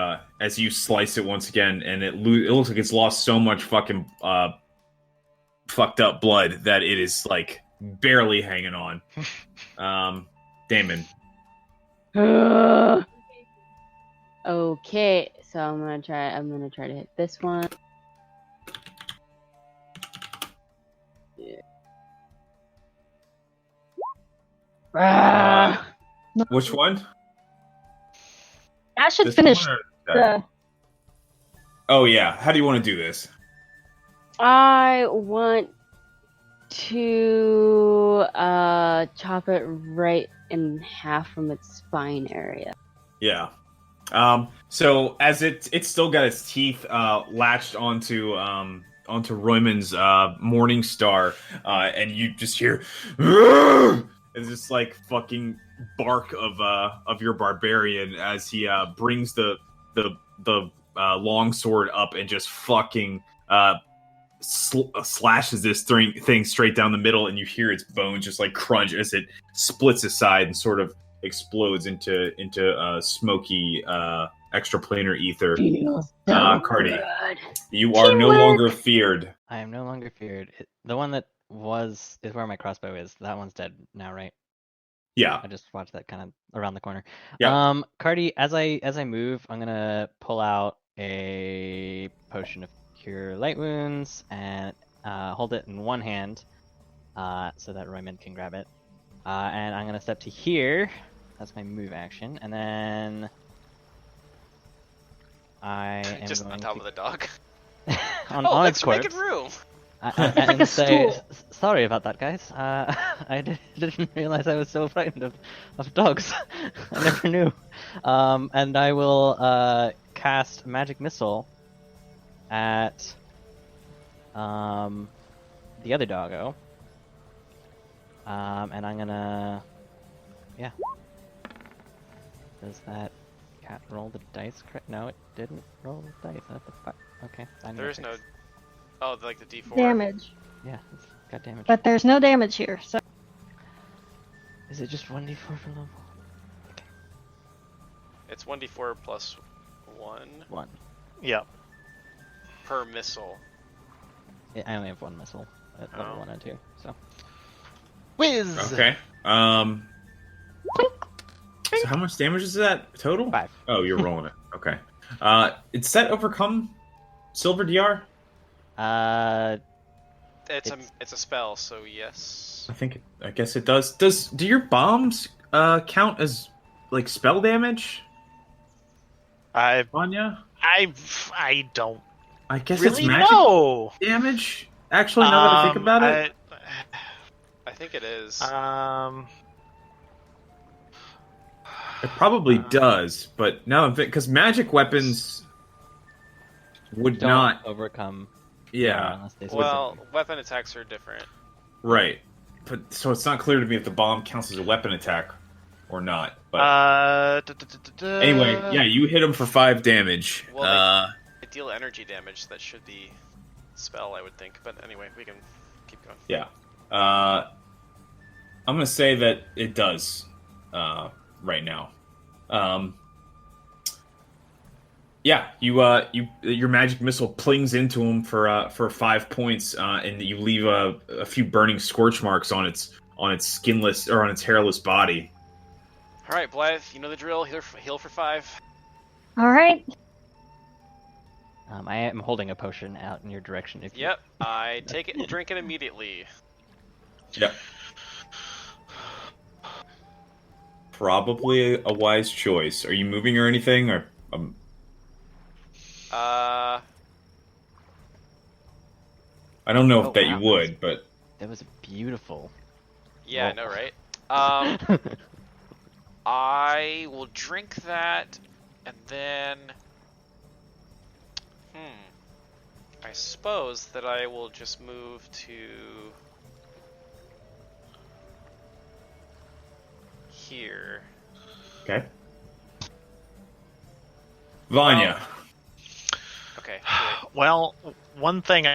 slice it once again, and it looks like it's lost so much fucking fucked up blood that it is like barely hanging on. Damon. Okay, so I'm gonna try to hit this one. Yeah. Which one? That should This finish one or that? the. Oh yeah. How do you want to do this? I want to chop it right in half from its spine area. Yeah. So as it's still got its teeth latched onto Roymond's Morning Star, and you just hear it's just like fucking bark of your barbarian as he brings the long sword up and just fucking slashes this thing straight down the middle, and you hear its bones just like crunch as it splits aside and sort of explodes into smoky extraplanar ether. Cardi, you are no longer feared. I am no longer feared. The one that is where my crossbow is. That one's dead now, right? Yeah. I just watched that kind of around the corner. Yeah. Cardi, as I move, I'm gonna pull out a potion of cure light wounds and hold it in one hand, so that Roymond can grab it. And I'm gonna step to here. That's my move action, and then I am Just on top of the dog. on let's its corpse. make it room. like a say, stool. Sorry about that, guys. I didn't realize I was so frightened of dogs. I never knew. And I will cast Magic Missile at the other doggo. And I'm gonna... Yeah. Does that cat roll the dice correct? No, it didn't roll the dice. What the fuck? Okay. There's no. Oh, like the D4. Damage. Yeah, it's got damage. But there's no damage here, so. Is it just 1d4 for level? It's 1d4 plus 1 1. Yep. per missile. I only have one missile at level 1 and 2, so. Whiz! Okay. So how much damage is that total? 5. Oh, you're rolling it. Okay. It's set overcome Silver DR? It's a spell, so yes. I guess it does. Do your bombs count as like spell damage? Vanya? I don't I guess really it's magic know. damage. Actually, now that I think about it, I think it is. it probably does. But now because magic weapons would Don't not overcome. Yeah. Unless they Well, weapon attacks are different. Right. But so it's not clear to me if the bomb counts as a weapon attack or not. But anyway, yeah, you hit him for 5 damage. Well, they deal energy damage. That should be spell, I would think. But anyway, we can keep going. Yeah. I'm gonna say that it does right now. Yeah, your magic missile plings into him for 5 points, and you leave a few burning scorch marks on its skinless or on its hairless body. All right, Blythe, you know the drill. Heal for 5. All right. I am holding a potion out in your direction. If Yep, I take it and drink it immediately. Yep. Probably a wise choice. Are you moving or anything, or? I don't know if that you would, but that was beautiful. Yeah, I know, right? I will drink that, and then I suppose that I will just move to here. Okay. Vanya. Okay. Great. Well, one thing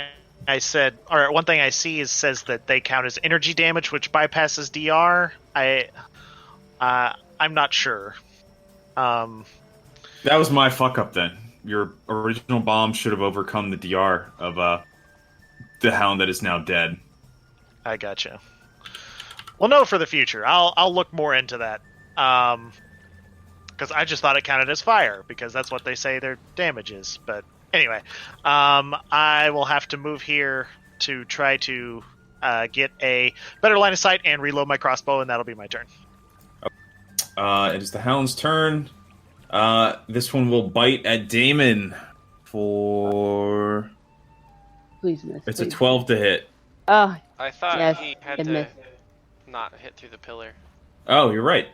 I said, or one thing I see says that they count as energy damage, which bypasses DR. I'm not sure. That was my fuck up then. Your original bomb should have overcome the DR of the hound that is now dead. I gotcha. Well, no, for the future, I'll look more into that. Because I just thought it counted as fire because that's what they say their damage is. But anyway, I will have to move here to try to get a better line of sight and reload my crossbow, and that'll be my turn. It is the hound's turn. This one will bite at Damon for... Please miss. It's a please. 12 to hit. Oh, I thought Yes, he had it to missed. not hit through the pillar. Oh, you're right.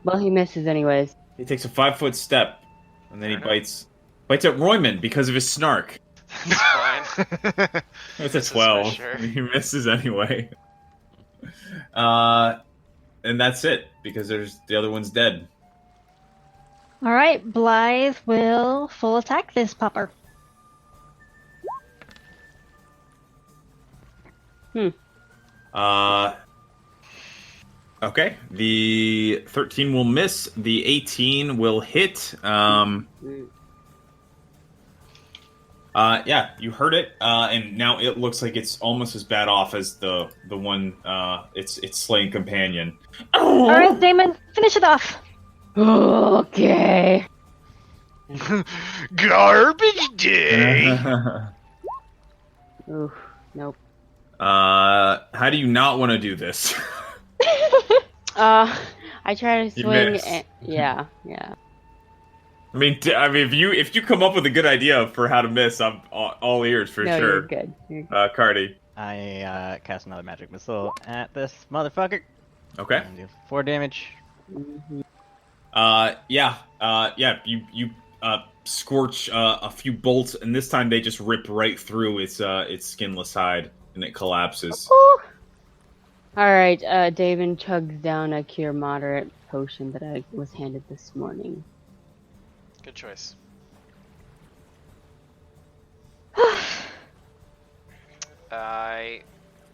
well, he misses anyways. He takes a 5-foot step, and then he Fair enough. bites at Royman because of his snark. That's fine. It's a Misses for 12. sure. He misses anyway. And that's it, because the other one's dead. All right, Blythe will full attack this pupper. Okay. The 13 will miss. The 18 will hit. Yeah, you heard it, and now it looks like it's almost as bad off as the one its slain companion. All right, Damon, finish it off. Okay. Garbage day. Oof. Nope. How do you not want to do this? I try to You swing. miss. Yeah. I mean, if you come up with a good idea for how to miss, I'm all ears for No, sure. you're good. You're good. Cardi. I cast another magic missile at this motherfucker. Okay. And deal 4 damage. Mhm. Yeah. You scorch a few bolts, and this time they just rip right through its skinless hide, and it collapses. All right. David chugs down a cure moderate potion that I was handed this morning. Good choice. I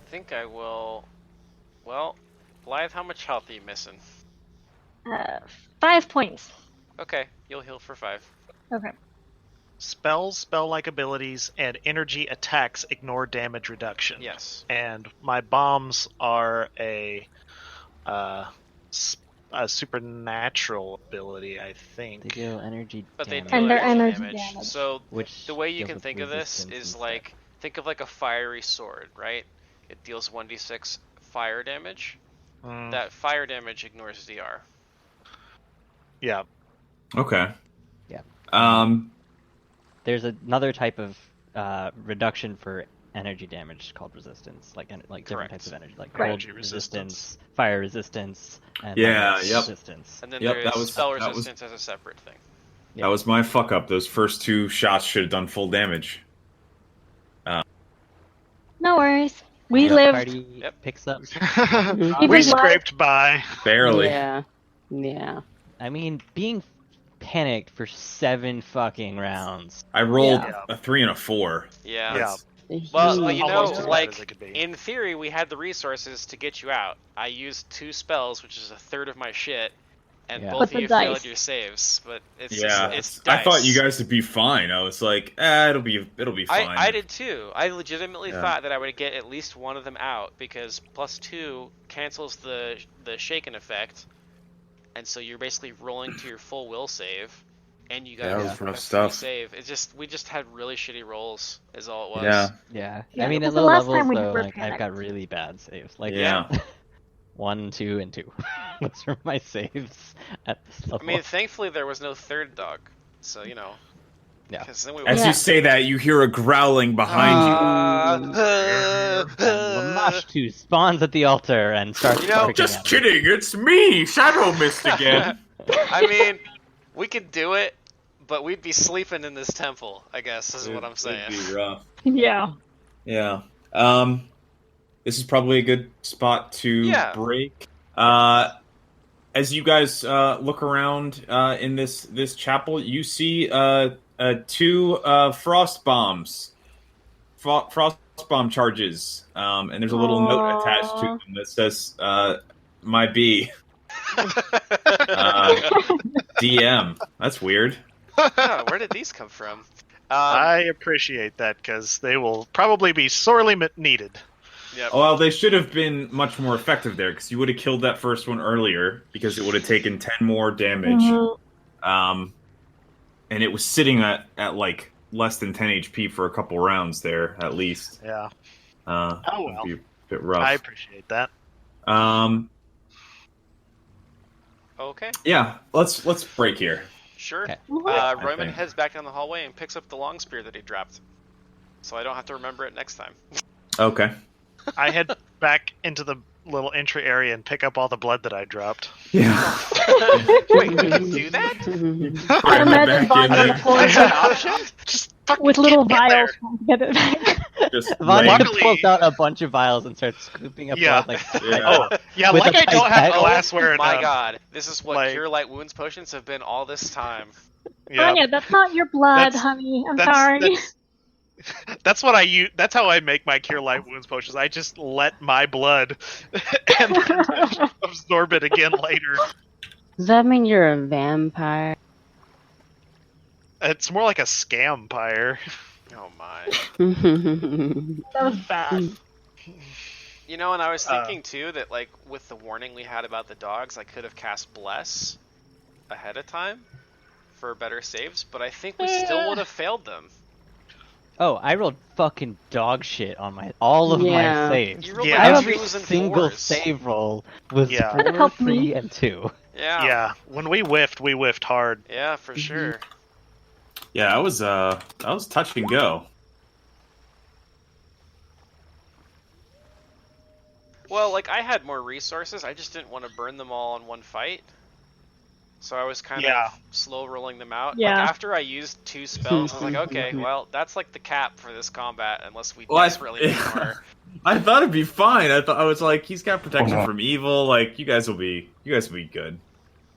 think I will. Well, Blythe, how much health are you missing? 5 points. Okay, you'll heal for 5. Okay. Spells, spell-like abilities, and energy attacks ignore damage reduction. Yes. And my bombs are a supernatural ability, I think. They deal energy But they damage. do And they're energy energy damage. So Which the way you deals can with think of this resistance is and like, think of like a fiery sword, right? It deals 1d6 fire damage. Mm, That fire damage ignores DR. yeah. Okay. Yeah. There's another type of reduction for energy damage called resistance, like different Correct. types of energy, like Right. cold Energy resistance, fire resistance, and Yeah, lightning yep. resistance. And then Yep, there's that was- spell that was- resistance as a separate thing. Yeah. That was my fuck up. Those first 2 shots should have done full damage. No worries. We The lived. party Yep. picks up. Even we Blythe- scraped by. Barely. Yeah. I mean, being panicked for 7 fucking rounds. I rolled Yeah. a 3 and a 4. Yeah. Yeah. Well, Almost you know, as bad like, as it could be. in theory, we had the resources to get you out. I used 2 spells, which is a third of my shit, and Yeah. both With of the you dice. failed your saves. But it's Yeah, just, it's I thought dice. you guys would be fine. I was like, it'll be fine. I did too. I legitimately Yeah. thought that I would get at least one of them out because +2 cancels the shaken effect, and so you're basically rolling to your full will save, and you got That a was rough free stuff. save. We just had really shitty rolls, is all it was. Yeah. Yeah. Yeah, I mean, it at was the low last levels, time we though, were like, I've got panicked. really bad saves. Like, Yeah. 1, 2, and 2. Those are my saves at this I level. mean, thankfully there was no third dog, so you know. Yeah. Because then we As would. you say that, you hear a growling behind And Lamashtu spawns at the altar and starts You know, you. barking Just at him. kidding, it's me, Shadow Mist again. I mean, we could do it, but we'd be sleeping in this temple, I guess, is what I'm saying. It'd be rough. Yeah. Yeah. This is probably a good spot to break. As you guys look around in this chapel, you see 2 frost bombs, frost bomb charges, and there's a little note attached to them that says "My B." DM. That's weird. Oh, where did these come from? I appreciate that because they will probably be sorely needed. Yep. Well, they should have been much more effective there because you would have killed that first one earlier because it would have taken 10 more damage. And it was sitting at like less than 10 HP for a couple rounds there, at least. Yeah. Oh well. Be a bit rough. I appreciate that. Okay. Yeah, let's break here. Sure. Okay. Roman heads back down the hallway and picks up the long spear that he dropped, so I don't have to remember it next time. Okay. I head back into the little entry area and pick up all the blood that I dropped. Yeah. Wait, we can do that? I imagine Vanya on the floor Is that an option? Just fucking with little get there. vials trying to get it back. Just Vanya Luckily- pulls out a bunch of vials and starts scooping up Yeah. blood like. Yeah. Yeah, With like a I don't have pipette. glassware Oh my enough. god, this is what Like- Cure Light Wounds potions have been all this time. Yeah. Vanya, that's not your blood, That's- honey. I'm that's- sorry. That's what I use. That's how I make my Cure Light Wounds potions. I just let my blood and absorb it again later. Does that mean you're a vampire? It's more like a scampire. Oh my. That was bad. You know, and I was thinking too that like with the warning we had about the dogs, I could have cast Bless ahead of time for better saves, but I think we still would have failed them. Oh, I rolled fucking dog shit on all of Yeah. my saves. You rolled Yeah. like Every twos and single fours. save roll was Yeah. That 4, helped 3, me. and 2. Yeah. Yeah, when we whiffed hard. Yeah, for sure. Yeah, that was touch and go. Well, like I had more resources, I just didn't want to burn them all in one fight. So I was kind Yeah. of slow rolling them out. Yeah. Like after I used 2 spells, I was like, okay, well, that's like the cap for this combat unless we Well, desperately need more. I thought it'd be fine. I was like, he's got protection from evil. Like you guys will be good.